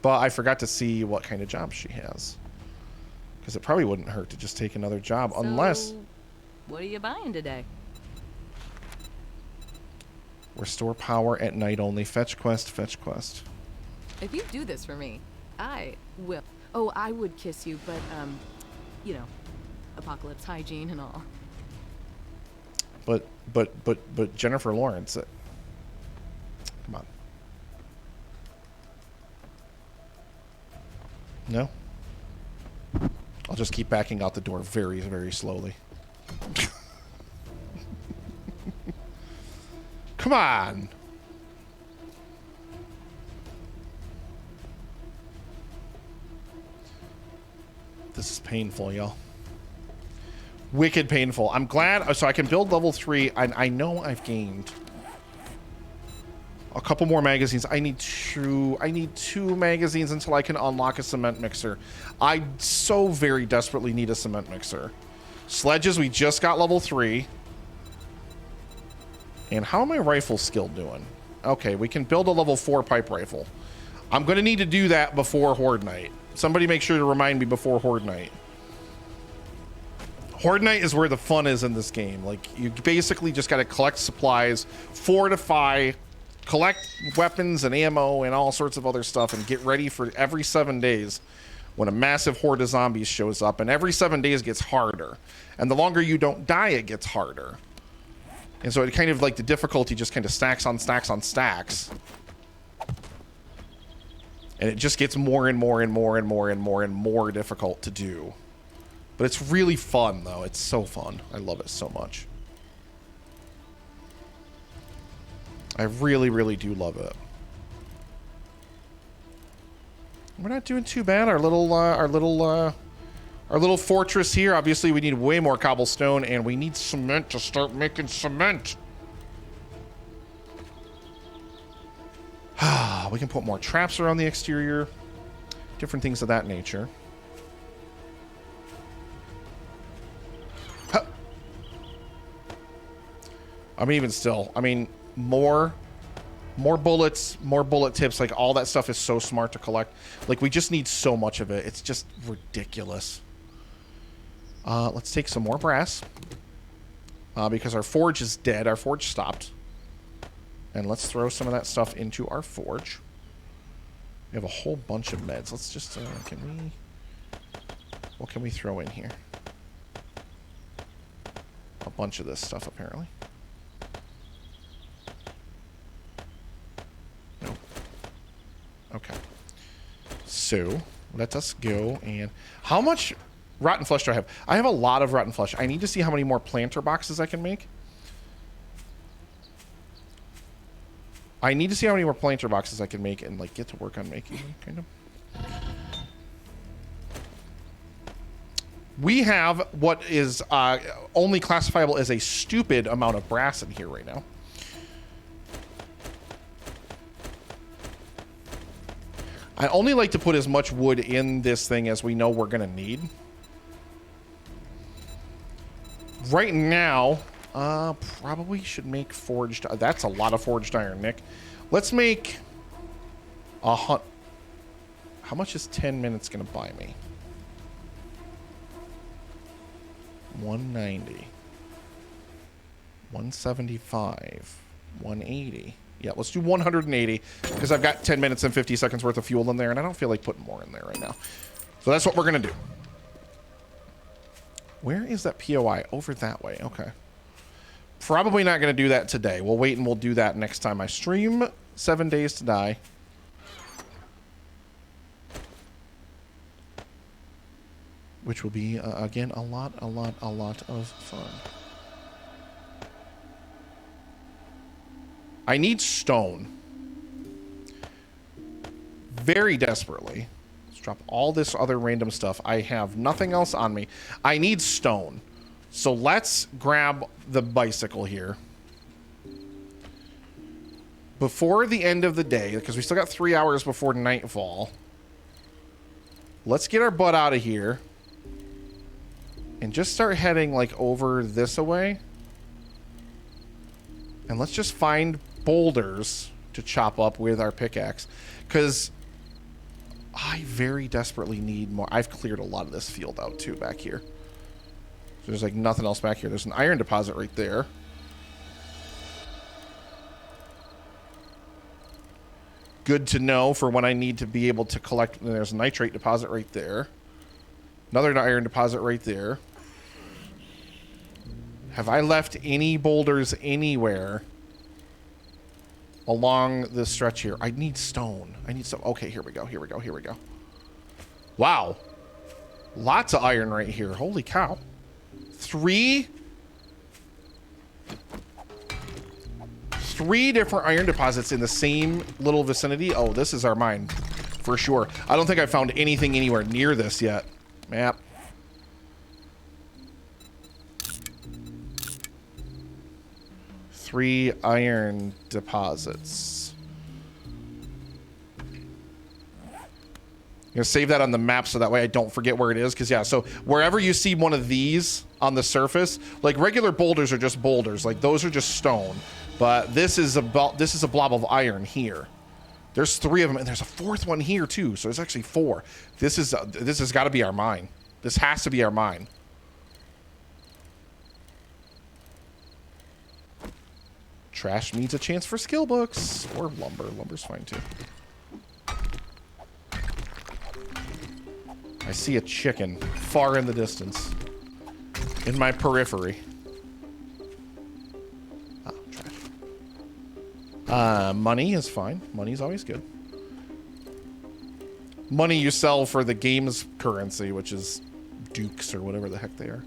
But I forgot to see what kind of job she has, because it probably wouldn't hurt to just take another job, unless. What are you buying today? Restore power at night only. Fetch quest, fetch quest. If you do this for me, I will. Oh, I would kiss you, but you know, apocalypse hygiene and all. But Jennifer Lawrence, come on. No? I'll just keep backing out the door very, very slowly. Come on. This is painful, y'all. Wicked painful. I'm glad. So I can build level 3. I know I've gained a couple more magazines. I need two magazines until I can unlock a cement mixer. I so very desperately need a cement mixer. Sledges, we just got level 3. And how am my rifle skill doing? Okay, we can build a level 4 pipe rifle. I'm going to need to do that before Horde Night. Somebody make sure to remind me before Horde Night. Horde Night is where the fun is in this game. Like, you basically just got to collect supplies, fortify, collect weapons and ammo and all sorts of other stuff, and get ready for every 7 days when a massive horde of zombies shows up. And every 7 days gets harder. And the longer you don't die, it gets harder. And so it kind of like the difficulty just kind of stacks on stacks on stacks. And it just gets more and more and more and more and more and more difficult to do. But it's really fun, though. It's so fun. I love it so much. I really, really do love it. We're not doing too bad. Our little fortress here. Obviously, we need way more cobblestone, and we need cement to start making cement. We can put more traps around the exterior. Different things of that nature. Huh. I mean, even still, I mean, more bullets, more bullet tips, like all that stuff is so smart to collect. Like, we just need so much of it. It's just ridiculous. Let's take some more brass. Because our forge is dead. Our forge stopped. And let's throw some of that stuff into our forge. We have a whole bunch of meds. Let's just, what can we throw in here? A bunch of this stuff, apparently. Nope. Okay. So, let us go and... How much rotten flesh do I have? I have a lot of rotten flesh. I need to see how many more planter boxes I can make. I need to see how many more planter boxes I can make and, like, get to work on making them, kind of. We have what is only classifiable as a stupid amount of brass in here right now. I only like to put as much wood in this thing as we know we're going to need. Right now, Probably should make forged. That's a lot of forged iron, Nick. Let's make a hunt. How much is 10 minutes going to buy me? 190. 175. 180. Yeah, let's do 180 because I've got 10 minutes and 50 seconds worth of fuel in there, and I don't feel like putting more in there right now. So that's what we're going to do. Where is that POI? Over that way. Okay. Probably not going to do that today. We'll wait and we'll do that next time I stream. 7 Days to Die. Which will be, again, a lot of fun. I need stone. Very desperately. Let's drop all this other random stuff. I have nothing else on me. I need stone. So let's grab the bicycle here. Before the end of the day, because we still got 3 hours before nightfall, let's get our butt out of here and just start heading like over this away. And let's just find boulders to chop up with our pickaxe, because I very desperately need more. I've cleared a lot of this field out too back here. So there's like nothing else back here. There's an iron deposit right there. Good to know for when I need to be able to collect. There's a nitrate deposit right there. Another iron deposit right there. Have I left any boulders anywhere along this stretch here? I need stone. I need stone. Okay, here we go. Here we go. Here we go. Wow. Lots of iron right here. Holy cow. 3 different iron deposits in the same little vicinity. Oh, this is our mine for sure. I don't think I found anything anywhere near this yet. Map. Three iron deposits. I'm gonna save that on the map so that way I don't forget where it is. Because yeah, so wherever you see one of these on the surface, like regular boulders are just boulders, like those are just stone. But this is a blob of iron here. There's 3 of them, and there's a 4th one here too. So there's actually 4. This has got to be our mine. This has to be our mine. Trash needs a chance for skill books or lumber. Lumber's fine too. I see a chicken far in the distance. In my periphery. Oh, trash. Money is fine. Money's always good. Money you sell for the game's currency, which is dukes or whatever the heck they are.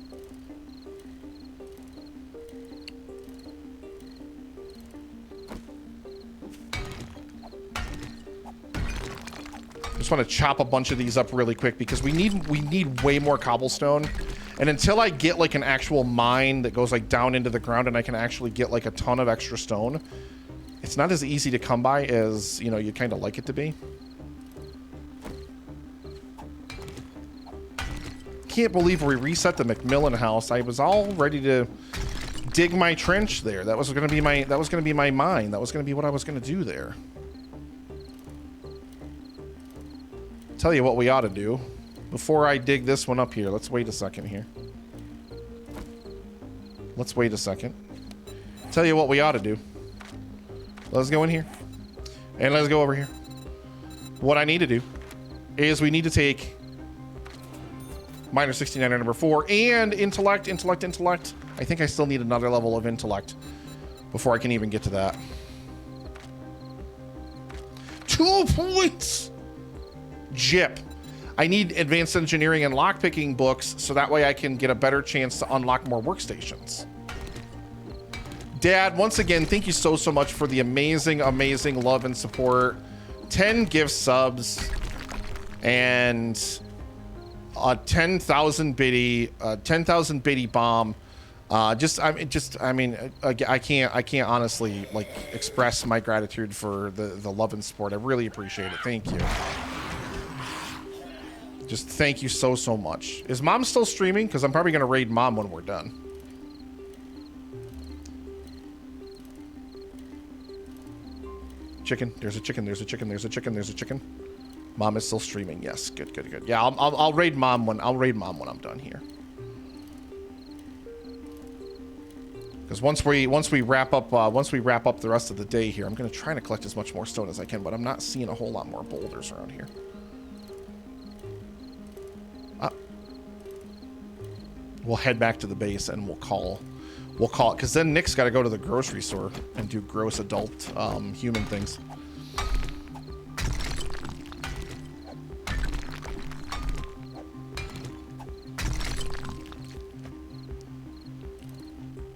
Just want to chop a bunch of these up really quick because we need way more cobblestone, and until I get like an actual mine that goes like down into the ground and I can actually get like a ton of extra stone, it's not as easy to come by as, you know, you kind of like it to be. Can't believe we reset the McMillan house. I was all ready to dig my trench there. That was going to be my mine. That was going to be what I was going to do there. Tell you what we ought to do before I dig this one up here. Let's wait a second here. Let's wait a second. Tell you what we ought to do. Let's go in here and let's go over here. What I need to do is we need to take Miner 69 number 4 and intellect. I think I still need another level of intellect before I can even get to that. 2 points. Jip. I need advanced engineering and lockpicking books so that way I can get a better chance to unlock more workstations. Dad, once again, thank you so much for the amazing love and support. 10 gift subs and a 10,000 biddy bomb. I can't honestly like express my gratitude for the love and support. I really appreciate it. Thank you. Just thank you so much. Is Mom still streaming? Because I'm probably going to raid Mom when we're done. Chicken. There's a chicken. There's a chicken. There's a chicken. There's a chicken. Mom is still streaming. Yes. Good. Good. Good. Yeah. I'll raid mom when I'm done here. Because once we wrap up the rest of the day here, I'm gonna try to collect as much more stone as I can. But I'm not seeing a whole lot more boulders around here. We'll head back to the base and we'll call it, because then Nick's got to go to the grocery store and do gross adult human things.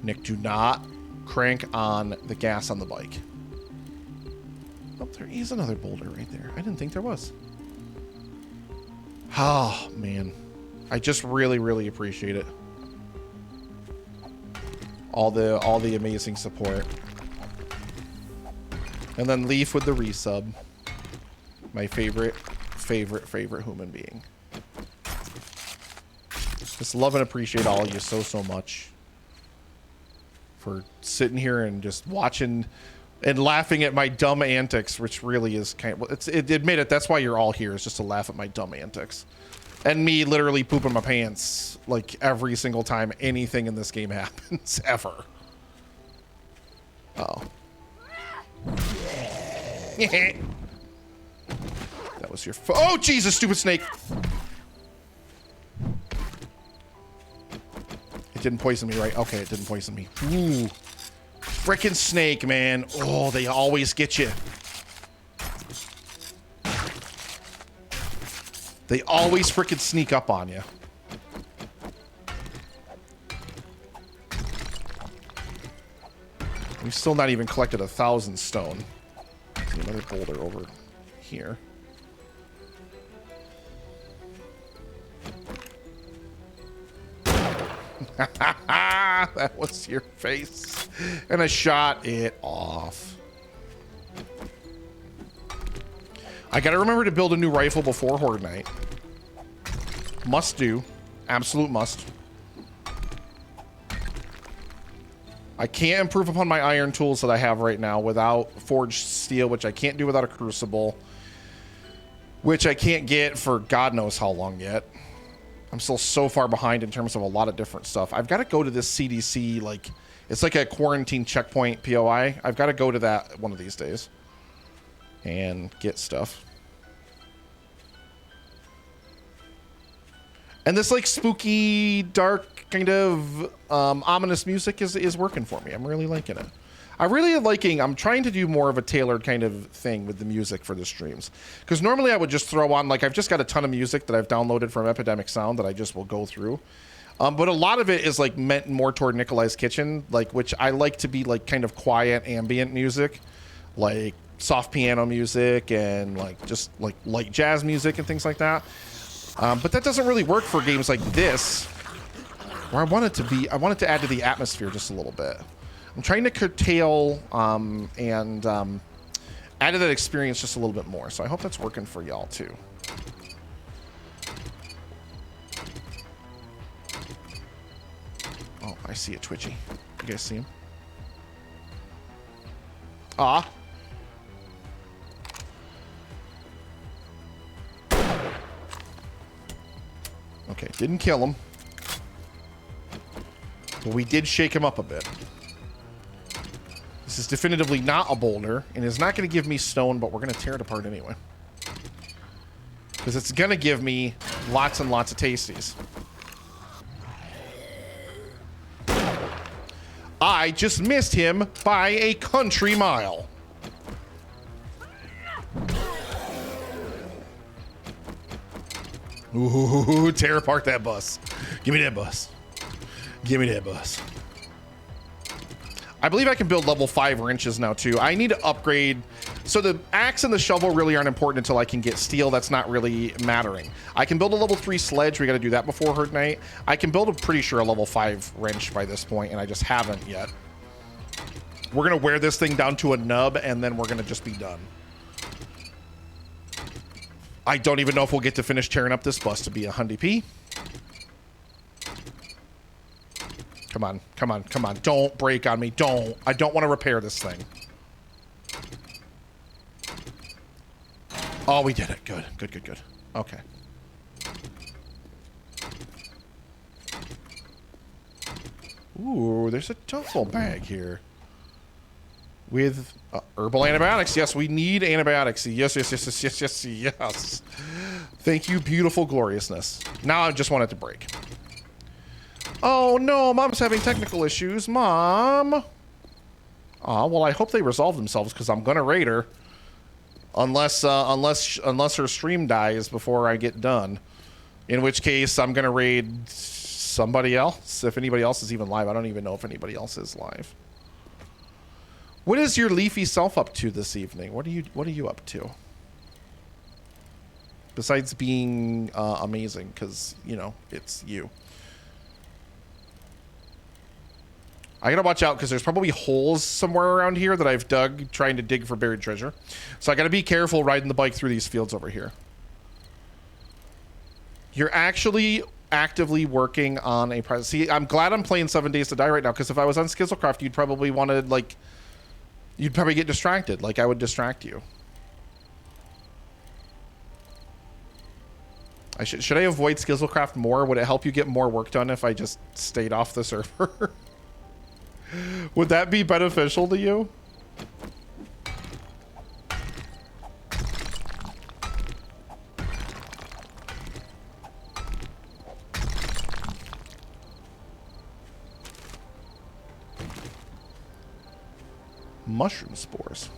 Nick, do not crank on the gas on the bike. Oh, there is another boulder right there. I didn't think there was. Oh, man. I just really, really appreciate it. All the amazing support. And then Leaf with the resub. My favorite human being. Just love and appreciate all of you so much for sitting here and just watching and laughing at my dumb antics, which really is kind of, admit it, that's why you're all here, is just to laugh at my dumb antics. And me literally pooping my pants like every single time anything in this game happens, ever. Uh-oh. That was your oh, Jesus, stupid snake. It didn't poison me, right? Okay, it didn't poison me. Ooh. Frickin' snake, man. Oh, they always get you. They always frickin' sneak up on you. We've still not even collected 1,000 stone. See another boulder over here. That was your face. And I shot it off. I gotta remember to build a new rifle before Horde Night. Must do. Absolute must. I can't improve upon my iron tools that I have right now without forged steel, which I can't do without a crucible, which I can't get for God knows how long yet. I'm still so far behind in terms of a lot of different stuff. I've got to go to this CDC, like, it's like a quarantine checkpoint POI. I've got to go to that one of these days and get stuff. And this, like, spooky, dark, kind of ominous music is working for me. I'm really liking it. I'm trying to do more of a tailored kind of thing with the music for the streams. Because normally I would just throw on, like, I've just got a ton of music that I've downloaded from Epidemic Sound that I just will go through. But a lot of it is, like, meant more toward Nikoli's Kitchen, like, which I like to be, like, kind of quiet, ambient music. Like, soft piano music and, like, just, like, light jazz music and things like that. But that doesn't really work for games like this, where I want it to add to the atmosphere just a little bit. I'm trying to curtail and add to that experience just a little bit more. So I hope that's working for y'all too. Oh, I see a Twitchy. You guys see him? Ah. Okay, didn't kill him. But we did shake him up a bit. This is definitively not a boulder, and is not going to give me stone, but we're going to tear it apart anyway. Because it's going to give me lots and lots of tasties. I just missed him by a country mile. Ooh, tear apart that bus. Give me that bus. Give me that bus. I believe I can build level 5 wrenches now too. I need to upgrade. So the axe and the shovel really aren't important until I can get steel. That's not really mattering. I can build a level 3 sledge. We got to do that before Horde Night. I can build, I'm pretty sure, a level 5 wrench by this point, and I just haven't yet. We're going to wear this thing down to a nub, and then we're going to just be done. I don't even know if we'll get to finish tearing up this bus to be a Hundy P. Come on, come on, come on. Don't break on me. Don't. I don't want to repair this thing. Oh, we did it. Good, good, good, good. Okay. Ooh, there's a duffel bag here. With herbal antibiotics. Yes, we need antibiotics. Yes, yes, yes, yes, yes, yes, yes. Thank you, beautiful gloriousness. Now I just want it to break. Oh, no. Mom's having technical issues. Mom. Aw, well, I hope they resolve themselves because I'm going to raid her. Unless her stream dies before I get done. In which case, I'm going to raid somebody else. If anybody else is even live. I don't even know if anybody else is live. What is your leafy self up to this evening? What are you up to? Besides being amazing, because, you know, it's you. I gotta watch out because there's probably holes somewhere around here that I've dug trying to dig for buried treasure. So I gotta be careful riding the bike through these fields over here. You're actually actively working on a project. See, I'm glad I'm playing 7 Days to Die right now, because if I was on Skizzlecraft, you'd probably want to, like... You'd probably get distracted, like I would distract you. Should I avoid Skizzlecraft more? Would it help you get more work done if I just stayed off the server? Would that be beneficial to you? Mushroom spores.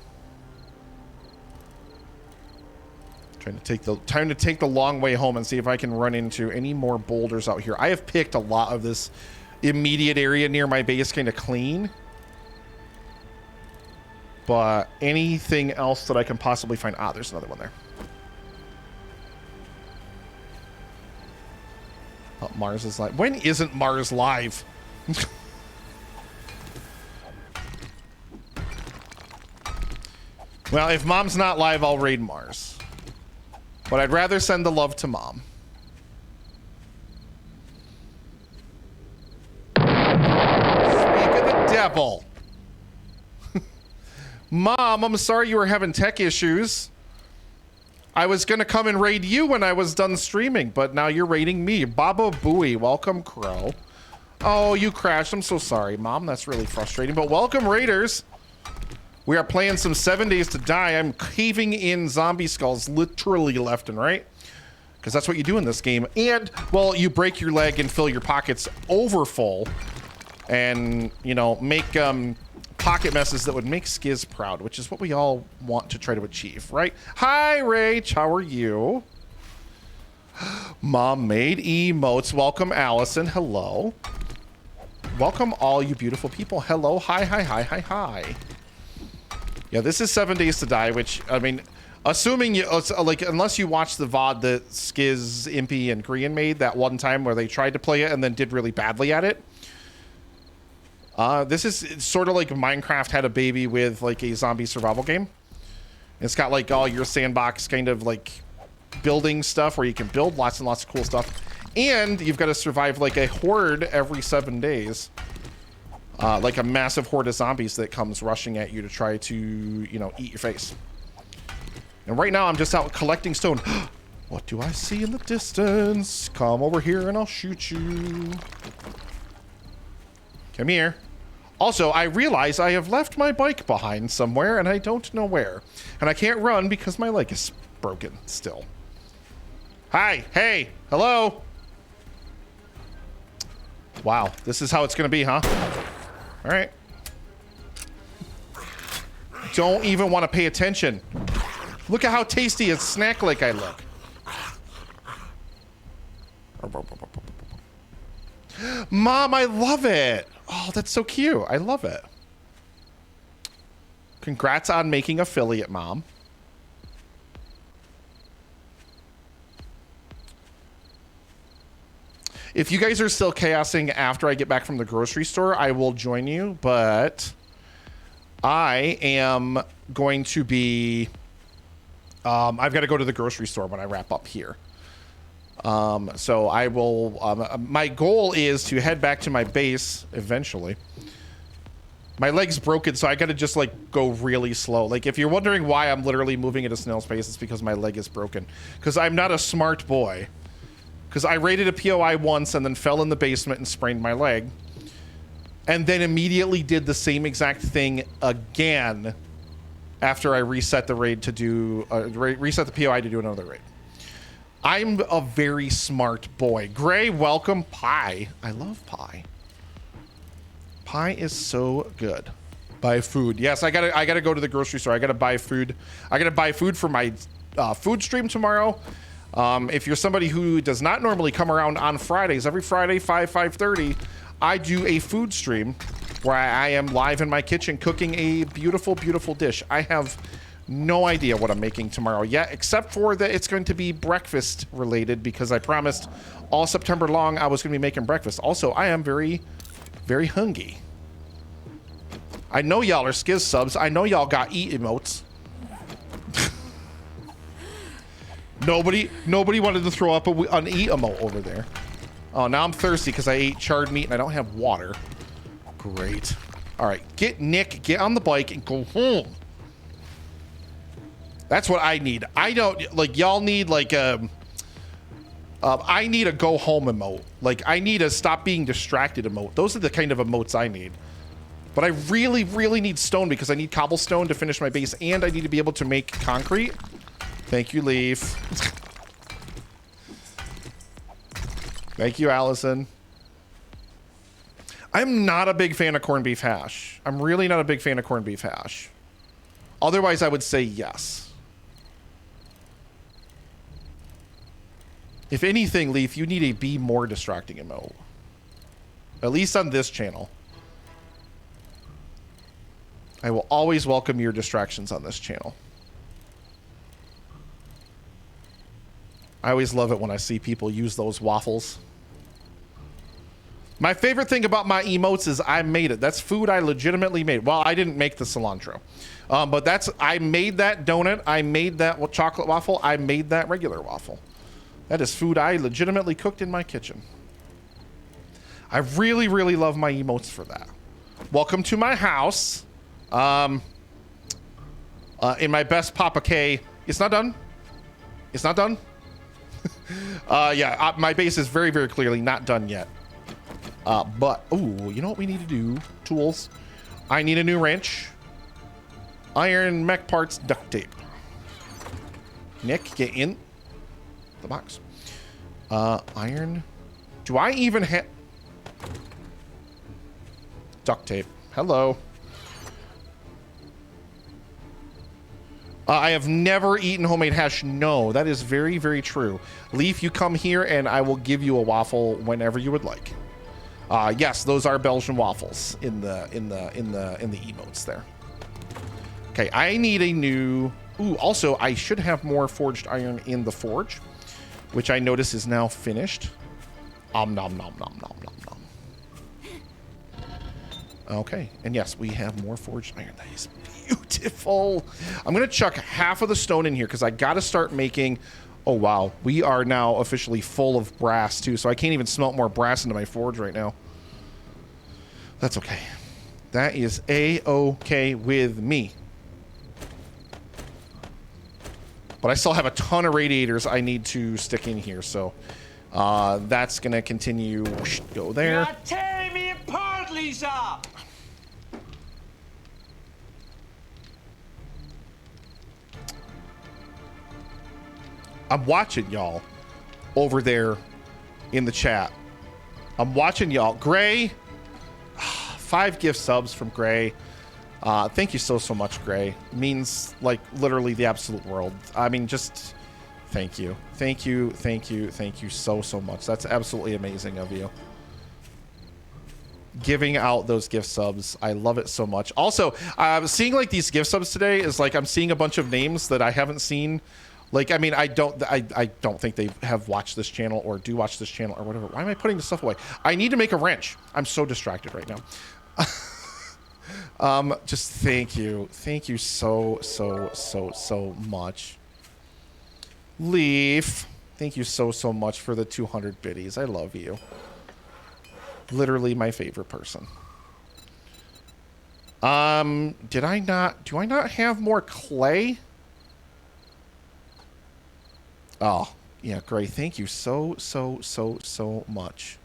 Trying to take the long way home and see if I can run into any more boulders out here. I have picked a lot of this immediate area near my base kind of clean. But anything else that I can possibly find... Ah, there's another one there. Oh, Mars is live. When isn't Mars live? Well, if Mom's not live, I'll raid Mars. But I'd rather send the love to Mom. Speak of the devil. Mom, I'm sorry you were having tech issues. I was going to come and raid you when I was done streaming, but now you're raiding me. Baba Booey, welcome, Crow. Oh, you crashed. I'm so sorry, Mom. That's really frustrating, but welcome, raiders. We are playing some 7 Days to Die. I'm caving in zombie skulls literally left and right. Because that's what you do in this game. And, well, you break your leg and fill your pockets over full. And, you know, make pocket messes that would make Skiz proud. Which is what we all want to try to achieve, right? Hi, Rach. How are you? Mom made emotes. Welcome, Allison. Hello. Welcome, all you beautiful people. Hello. Hi, hi, hi, hi, hi. Yeah, this is 7 Days to Die, which, I mean, assuming you, like, unless you watch the VOD that Skiz, Impy, and Korean made that one time where they tried to play it and then did really badly at it. This is sort of like Minecraft had a baby with, like, a zombie survival game. It's got, like, all your sandbox kind of, like, building stuff where you can build lots and lots of cool stuff. And you've got to survive, like, a horde every 7 days. Like a massive horde of zombies that comes rushing at you to try to, you know, eat your face. And right now I'm just out collecting stone. What do I see in the distance? Come over here and I'll shoot you. Come here. Also, I realize I have left my bike behind somewhere and I don't know where. And I can't run because my leg is broken still. Hi. Hey. Hello. Wow. This is how it's going to be, huh? All right. Don't even want to pay attention. Look at how tasty and snack-like I look. Mom, I love it. Oh, that's so cute. I love it. Congrats on making affiliate, Mom. If you guys are still chaosing after I get back from the grocery store, I will join you, but I am going to be... I've got to go to the grocery store when I wrap up here. So I will... my goal is to head back to my base eventually. My leg's broken, so I gotta just like go really slow. Like if you're wondering why I'm literally moving at a snail's pace, it's because my leg is broken. Because I'm not a smart boy. Because I raided a POI once and then fell in the basement and sprained my leg. And then immediately did the same exact thing again after I reset the raid to do, reset the POI to do another raid. I'm a very smart boy. Gray, welcome. Pie. I love pie. Pie is so good. Buy food. Yes, I gotta go to the grocery store. I gotta buy food. I gotta buy food for my food stream tomorrow. If you're somebody who does not normally come around on Fridays, every Friday, 5:30, I do a food stream where I am live in my kitchen cooking a beautiful, beautiful dish. I have no idea what I'm making tomorrow yet, except for that it's going to be breakfast related because I promised all September long I was going to be making breakfast. Also, I am very, very hungry. I know y'all are Skiz subs. I know y'all got eat emotes. Nobody wanted to throw up an eat emote over there. Oh, now I'm thirsty because I ate charred meat and I don't have water. Great. All right, get on the bike and go home. That's what I need. I don't, like, y'all need, like, I need a go home emote. Like, I need a stop being distracted emote. Those are the kind of emotes I need. But I really, really need stone because I need cobblestone to finish my base and I need to be able to make concrete. Thank you, Leaf. Thank you, Allison. I'm not a big fan of corned beef hash. I'm really not a big fan of corned beef hash. Otherwise, I would say yes. If anything, Leaf, you need a be more distracting emote. At least on this channel. I will always welcome your distractions on this channel. I always love it when I see people use those waffles. My favorite thing about my emotes is I made it. That's food I legitimately made. Well, I didn't make the cilantro. But I made that donut. I made that chocolate waffle. I made that regular waffle. That is food I legitimately cooked in my kitchen. I really, really love my emotes for that. Welcome to my house. In my best Papa K. It's not done. It's not done. Yeah, my base is very, very clearly not done yet. But, ooh, you know what we need to do? Tools. I need a new wrench. Iron, mech parts, duct tape. Nick, get in the box. Iron. Do I even have... Duct tape. Hello. I have never eaten homemade hash. No, that is very, very true. Leaf, you come here and I will give you a waffle whenever you would like. Yes, those are Belgian waffles in the emotes there. Okay, I need a new. Ooh, also I should have more forged iron in the forge, which I notice is now finished. Nom nom nom nom nom nom. Okay, and yes, we have more forged iron. That is beautiful. I'm gonna chuck half of the stone in here because I gotta start making. Oh wow, we are now officially full of brass too, so I can't even smelt more brass into my forge right now. That's okay. That is a-okay with me. But I still have a ton of radiators I need to stick in here, so that's gonna continue. Go there. You're tearing me apart, Lisa! I'm watching y'all over there in the chat. I'm watching y'all. Gray, 5 gift subs from Gray. Thank you so much, Gray. Means like literally the absolute world. I mean, just thank you. Thank you so much. That's absolutely amazing of you. Giving out those gift subs. I love it so much. Also, seeing like these gift subs today is like I'm seeing a bunch of names that I haven't seen. Like, I mean, I don't think they have watched this channel or do watch this channel or whatever. Why am I putting this stuff away? I need to make a wrench. I'm so distracted right now. Just thank you. Thank you so much. Leaf, thank you so much for the 200 biddies. I love you. Literally my favorite person. Did I not... Do I not have more clay? Oh, yeah, great. Thank you so much.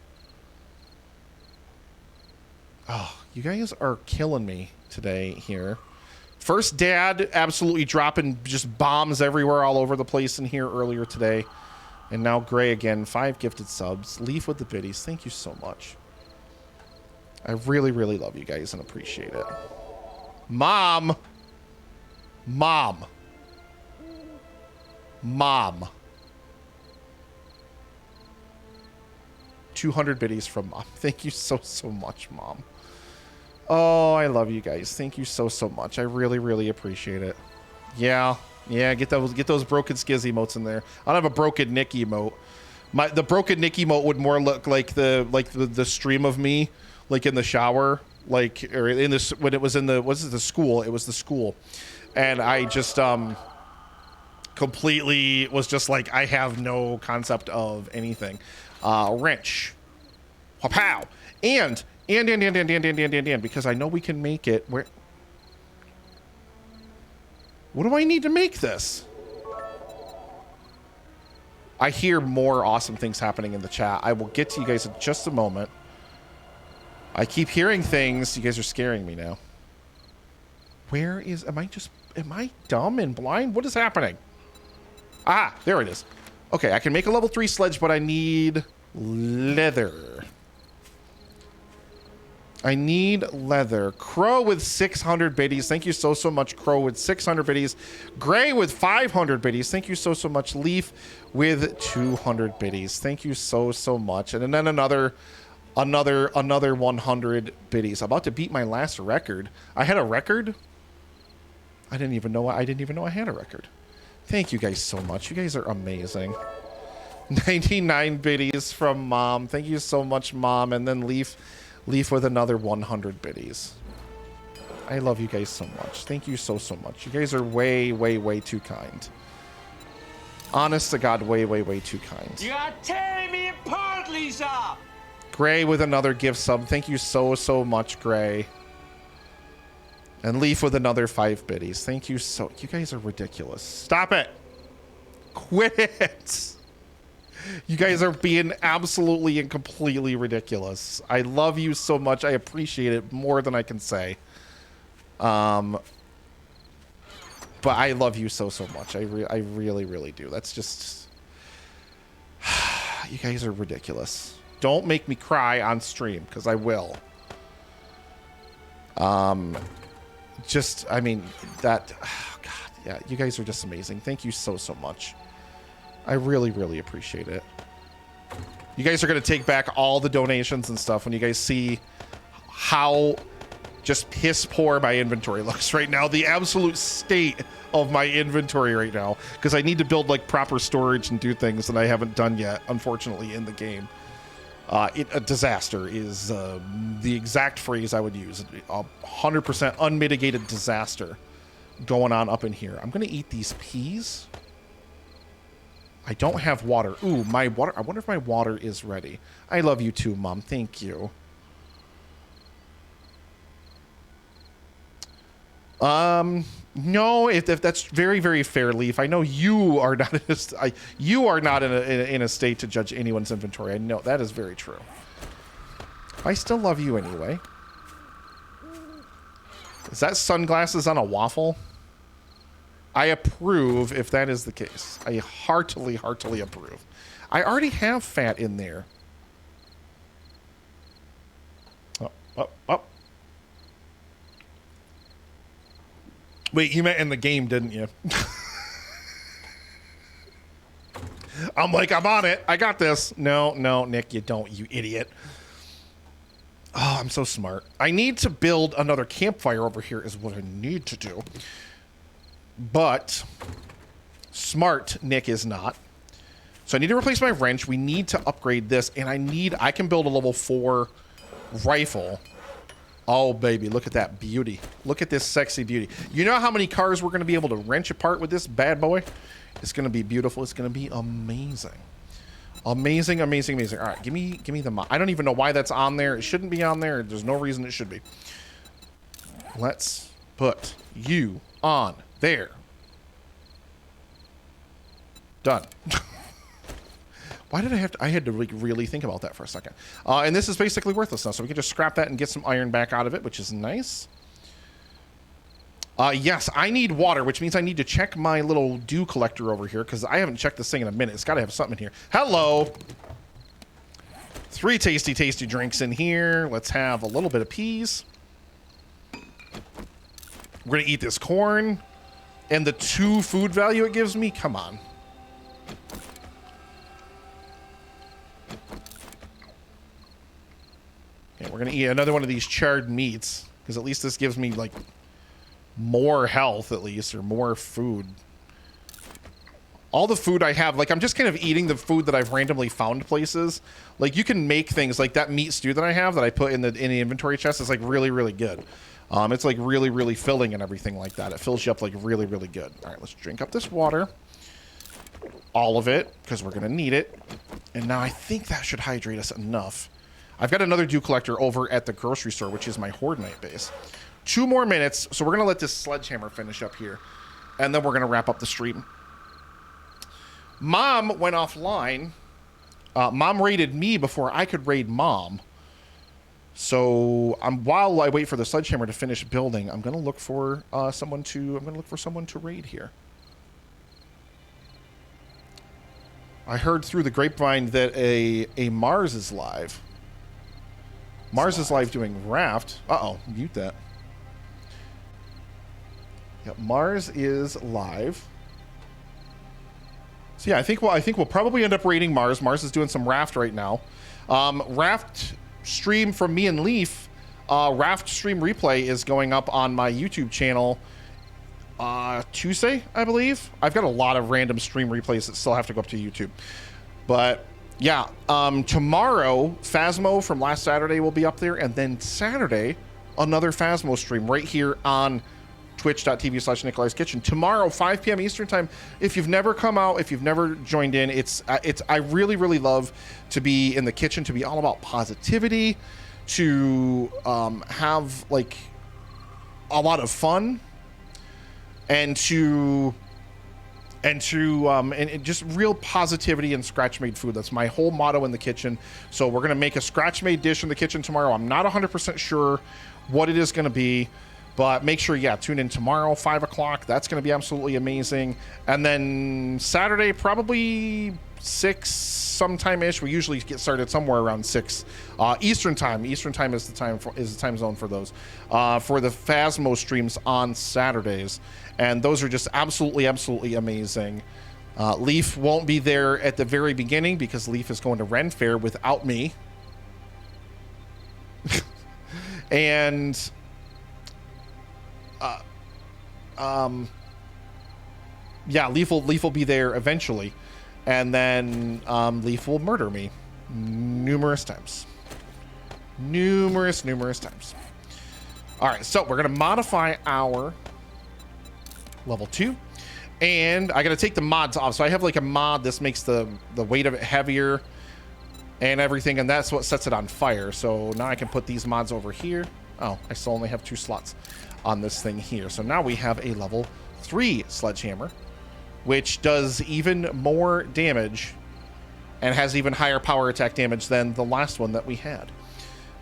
Oh, you guys are killing me today here. First, Dad absolutely dropping just bombs everywhere all over the place in here earlier today. And now Gray again. 5 gifted subs. Leaf with the biddies. Thank you so much. I really love you guys and appreciate it. Mom. 200 biddies from Mom. Thank you so much, Mom. Oh, I love you guys. Thank you so much. I really appreciate it. Yeah, get those broken Skizz emotes in there. I don't have a broken Nick emote. The broken Nick emote would more look like the stream of me, like in the shower, like, or in this, when it was in the, what's it, the school? It was the school. And I just completely was just like, I have no concept of anything. Wrench. Pow. And because I know we can make it. Where? What do I need to make this? I hear more awesome things happening in the chat. I will get to you guys in just a moment. I keep hearing things. You guys are scaring me now. Where is... Am I dumb and blind? What is happening? Ah, there it is. Okay, I can make a level 3 sledge, but I need leather. I need leather. Crow with 600 biddies. Thank you so much, Crow with 600 biddies. Gray with 500 biddies. Thank you so much. Leaf with 200 biddies. Thank you so much. And then another 100 biddies. I'm about to beat my last record. I had a record? I didn't even know I had a record. Thank you guys so much. You guys are amazing. 99 biddies from Mom. Thank you so much, Mom. And then Leaf with another 100 biddies. I love you guys so much. Thank you so much. You guys are way too kind. Honest to God, way too kind. You are tearing me apart, Lisa! Gray with another gift sub. Thank you so much, Gray. And Leaf with another 5 biddies. Thank you so... You guys are ridiculous. Stop it. Quit it. You guys are being absolutely and completely ridiculous. I love you so much. I appreciate it more than I can say. But I love you so much. I really do. That's just... You guys are ridiculous. Don't make me cry on stream, because I will. I mean, that... Oh God, yeah, you guys are just amazing. Thank you so much. I really appreciate it. You guys are going to take back all the donations and stuff when you guys see how just piss poor my inventory looks right now. The absolute state of my inventory right now. Because I need to build like proper storage and do things that I haven't done yet, unfortunately, in the game. A disaster is the exact phrase I would use. 100% unmitigated disaster going on up in here. I'm going to eat these peas. I don't have water. Ooh, my water. I wonder if my water is ready. I love you too, Mom. Thank you. No, if that's very fair, Leaf. I know you are not in a state to judge anyone's inventory. I know that is very true. I still love you anyway. Is that sunglasses on a waffle? I approve if that is the case. I heartily approve. I already have fat in there. Oh. Wait, you meant in the game, didn't you? I'm like, I'm on it. I got this. No, Nick, you don't, you idiot. Oh, I'm so smart. I need to build another campfire over here is what I need to do. But smart Nick is not. So I need to replace my wrench. We need to upgrade this. And I can build a level 4 rifle. Oh, baby, look at that beauty. Look at this sexy beauty. You know how many cars we're going to be able to wrench apart with this bad boy? It's going to be beautiful. It's going to be amazing. Amazing. All right, give me the mod. I don't even know why that's on there. It shouldn't be on there. There's no reason it should be. Let's put you on there. Done. Why did I have to? I had to like really think about that for a second. And this is basically worthless now, so we can just scrap that and get some iron back out of it, which is nice. Yes, I need water, which means I need to check my little dew collector over here because I haven't checked this thing in a minute. It's got to have something in here. Hello. 3 tasty, tasty drinks in here. Let's have a little bit of peas. We're going to eat this corn. And the 2 food value it gives me? Come on. Okay, we're going to eat another one of these charred meats. Because at least this gives me, like, more health, at least. Or more food. All the food I have, like, I'm just kind of eating the food that I've randomly found places. Like, you can make things like that meat stew that I have that I put in the inventory chest is, like, really, really good. It's, like, really, really filling and everything like that. It fills you up, like, really, really good. All right, let's drink up this water. All of it, because we're going to need it. And now I think that should hydrate us enough. I've got another dew collector over at the grocery store, which is my Horde Night base. 2 more minutes, so we're going to let this sledgehammer finish up here. And then we're going to wrap up the stream. Mom went offline. Mom raided me before I could raid Mom. So while I wait for the sledgehammer to finish building, I'm gonna look for someone to raid here. I heard through the grapevine that a Mars is live. Mars is live doing raft. Uh-oh, mute that. Yep, Mars is live. So yeah, I think we'll probably end up raiding Mars. Mars is doing some raft right now. Raft stream from me and Leaf. Raft stream replay is going up on my YouTube channel Tuesday, I believe. I've got a lot of random stream replays that still have to go up to YouTube. But yeah, tomorrow Phasmo from last Saturday will be up there, and then Saturday another Phasmo stream right here on twitch.tv/Nikoli's Kitchen. Tomorrow, 5 p.m. Eastern time. If you've never come out, if you've never joined in, I really, really love to be in the kitchen, to be all about positivity, to have like a lot of fun, and just real positivity and scratch-made food. That's my whole motto in the kitchen. So we're gonna make a scratch-made dish in the kitchen tomorrow. I'm not 100% sure what it is gonna be. But make sure, yeah, tune in tomorrow, 5 o'clock. That's going to be absolutely amazing. And then Saturday, probably 6 sometime-ish. We usually get started somewhere around 6 Eastern time. Eastern time is the time zone for those. For the Phasmo streams on Saturdays. And those are just absolutely, absolutely amazing. Leaf won't be there at the very beginning because Leaf is going to Ren Fair without me. And... yeah, Leaf will be there eventually, and then Leaf will murder me numerous times. Numerous times. All right, so we're gonna modify our level 2, and I gotta take the mods off. So I have like a mod. This makes the weight of it heavier and everything, and that's what sets it on fire. So now I can put these mods over here. Oh, I still only have 2 slots on this thing here. So now we have a level 3 sledgehammer, which does even more damage and has even higher power attack damage than the last one that we had.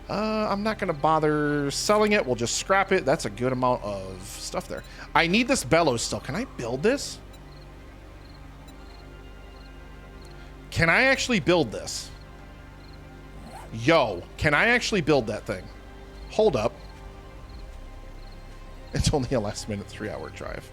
I'm not going to bother selling it. We'll just scrap it. That's a good amount of stuff there. I need this bellows still. Can I build this? Can I actually build this? Yo, can I actually build that thing? Hold up. It's only a last minute 3-hour drive.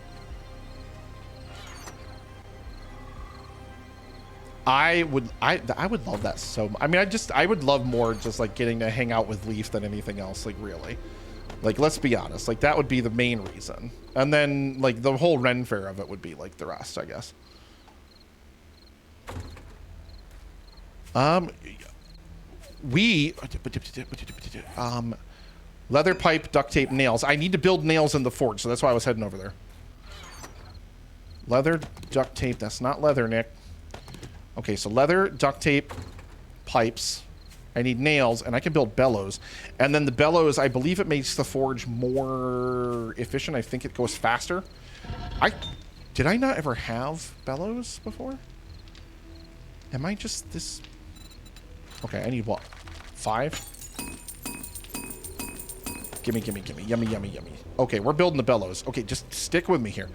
I would love that so much. I mean, I would love more just like getting to hang out with Leaf than anything else, like really. Like, let's be honest, like that would be the main reason. And then like the whole Ren Fair of it would be like the rest, I guess. Leather pipe, duct tape, nails. I need to build nails in the forge, so that's why I was heading over there. Leather, duct tape. That's not leather, Nick. Okay, so leather, duct tape, pipes. I need nails, and I can build bellows. And then the bellows, I believe it makes the forge more efficient. I think it goes faster. Did I not ever have bellows before? Am I just this... Okay, I need what? 5? Gimme, gimme, gimme. Yummy, yummy, yummy. Okay, we're building the bellows. Okay, just stick with me here.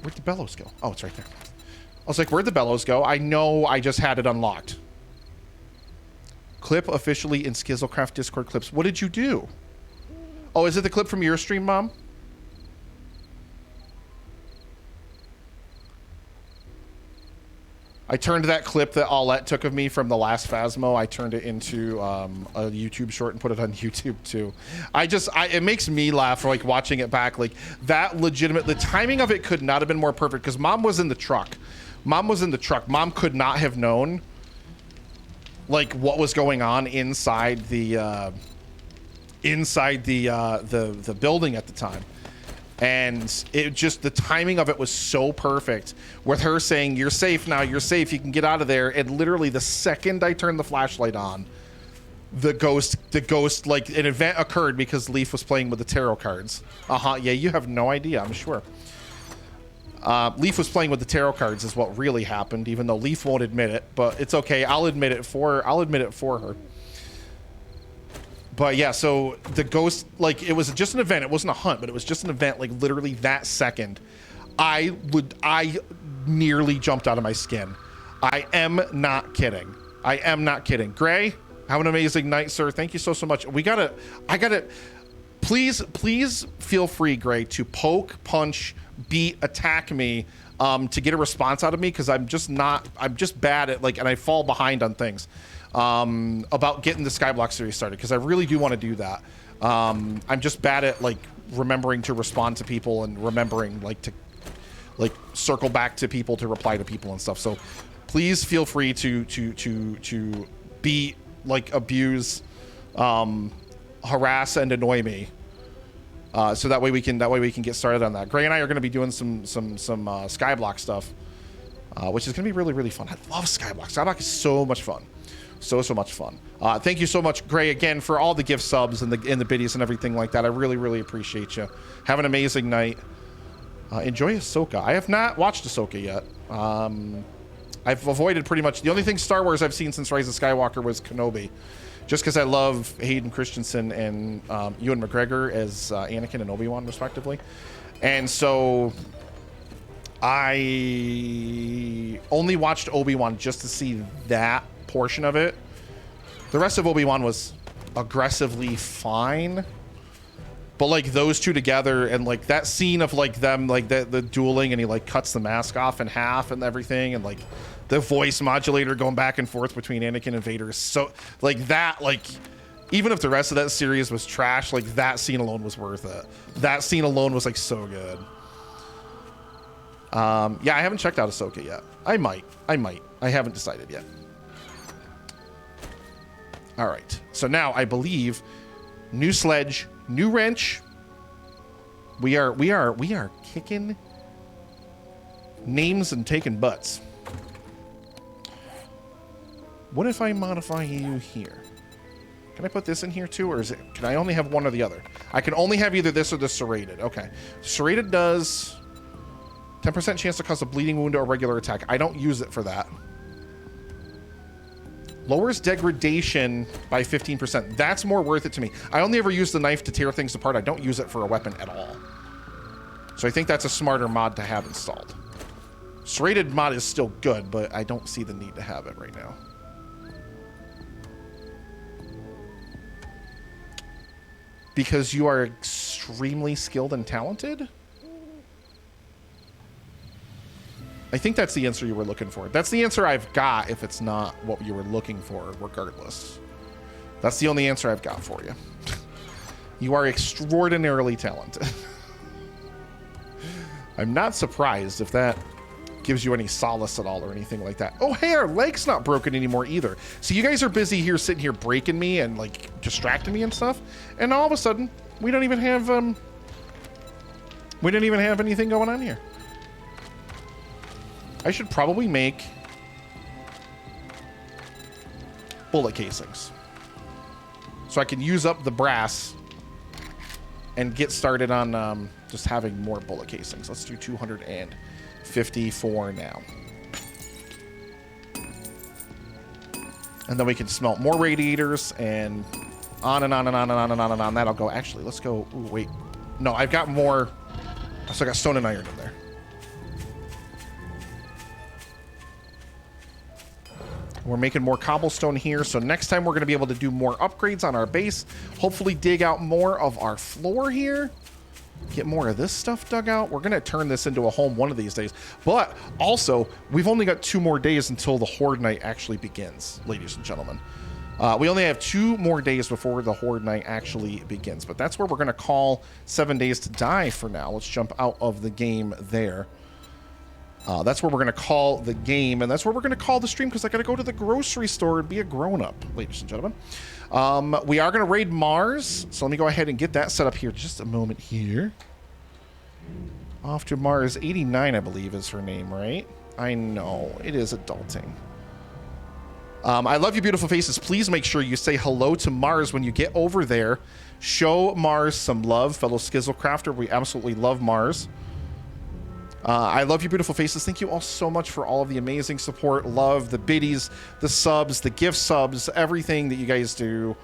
Where'd the bellows go? Oh, it's right there. I was like, where'd the bellows go? I know I just had it unlocked. Clip officially in Skizzlecraft Discord clips. What did you do? Oh, is it the clip from your stream, Mom? I turned that clip that Aulette took of me from the last Phasmo. I turned it into a YouTube short and put it on YouTube too. It makes me laugh like watching it back. Like that legitimate, the timing of it could not have been more perfect because Mom was in the truck. Mom could not have known like what was going on inside the building at the time. And it just, the timing of it was so perfect with her saying, you're safe now, you're safe, you can get out of there. And literally the second I turned the flashlight on, the ghost, like an event occurred because Leaf was playing with the tarot cards. Yeah, you have no idea, I'm sure. Leaf was playing with the tarot cards is what really happened, even though Leaf won't admit it, but it's okay. I'll admit it for her. But yeah, so the ghost, like, it was just an event. It wasn't a hunt, but it was just an event. Like literally that second, I nearly jumped out of my skin. I am not kidding. Gray, have an amazing night, sir. Thank you so much. I gotta, please feel free, Gray, to poke, punch, beat, attack me, to get a response out of me. Cause I'm just bad at like, and I fall behind on things. About getting the Skyblock series started because I really do want to do that. I'm just bad at like remembering to respond to people and remembering like to like circle back to people to reply to people and stuff. So please feel free to beat, like, abuse, harass and annoy me. So that way we can get started on that. Gray and I are going to be doing some Skyblock stuff, which is going to be really, really fun. I love Skyblock. Skyblock is so much fun. So much fun. Thank you so much, Gray, again, for all the gift subs and the biddies and everything like that. I really, really appreciate you. Have an amazing night. Enjoy Ahsoka. I have not watched Ahsoka yet. I've avoided pretty much... The only thing Star Wars I've seen since Rise of Skywalker was Kenobi. Just because I love Hayden Christensen and Ewan McGregor as Anakin and Obi-Wan, respectively. And so... I only watched Obi-Wan just to see that portion of it. The rest of Obi-Wan was aggressively fine, but like those two together and like that scene of like them like the dueling and he like cuts the mask off in half and everything, and like the voice modulator going back and forth between Anakin and Vader is so like that. Like even if the rest of that series was trash, like that scene alone was worth it. That scene alone was like so good. Yeah, I haven't checked out Ahsoka yet. I might. I haven't decided yet. All right. So now I believe new sledge, new wrench. We are kicking names and taking butts. What if I modify you here? Can I put this in here too, or can I only have one or the other? I can only have either this or the serrated. Okay. Serrated does 10% chance to cause a bleeding wound or a regular attack. I don't use it for that. Lowers degradation by 15%. That's more worth it to me. I only ever use the knife to tear things apart. I don't use it for a weapon at all. So I think that's a smarter mod to have installed. Serrated mod is still good, but I don't see the need to have it right now. Because you are extremely skilled and talented? I think that's the answer you were looking for. That's the answer I've got if it's not what you were looking for, regardless. That's the only answer I've got for you. You are extraordinarily talented. I'm not surprised if that gives you any solace at all or anything like that. Oh, hey, our leg's not broken anymore either. So you guys are busy here sitting here breaking me and like distracting me and stuff. And all of a sudden, we don't even have anything going on here. I should probably make bullet casings. So I can use up the brass and get started on just having more bullet casings. Let's do 254 now. And then we can smelt more radiators and on and on and on and on and on and on. That'll go. Actually, let's go. Ooh, wait. No, I've got more. I still got stone and iron in there. We're making more cobblestone here. So next time we're going to be able to do more upgrades on our base. Hopefully dig out more of our floor here. Get more of this stuff dug out. We're going to turn this into a home one of these days. But also, we've only got 2 more days until the Horde Night actually begins, ladies and gentlemen. We only have 2 more days before the Horde Night actually begins. But that's where we're going to call 7 Days to Die for now. Let's jump out of the game there. That's where we're going to call the game, and that's where we're going to call the stream, because I got to go to the grocery store and be a grown-up, ladies and gentlemen. We are going to raid Mars, so let me go ahead and get that set up here. Just a moment here. Off to Mars. 89, I believe, is her name, right? I know. It is adulting. I love you, beautiful faces. Please make sure you say hello to Mars when you get over there. Show Mars some love, fellow Skizzlecrafter. We absolutely love Mars. I love you, beautiful faces. Thank you all so much for all of the amazing support, love, the biddies, the subs, the gift subs, everything that you guys do.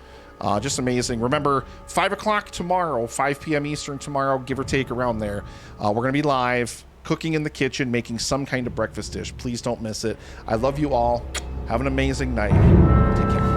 Just amazing. Remember, 5 o'clock tomorrow, 5 p.m. Eastern tomorrow, give or take around there. We're going to be live, cooking in the kitchen, making some kind of breakfast dish. Please don't miss it. I love you all. Have an amazing night. Take care.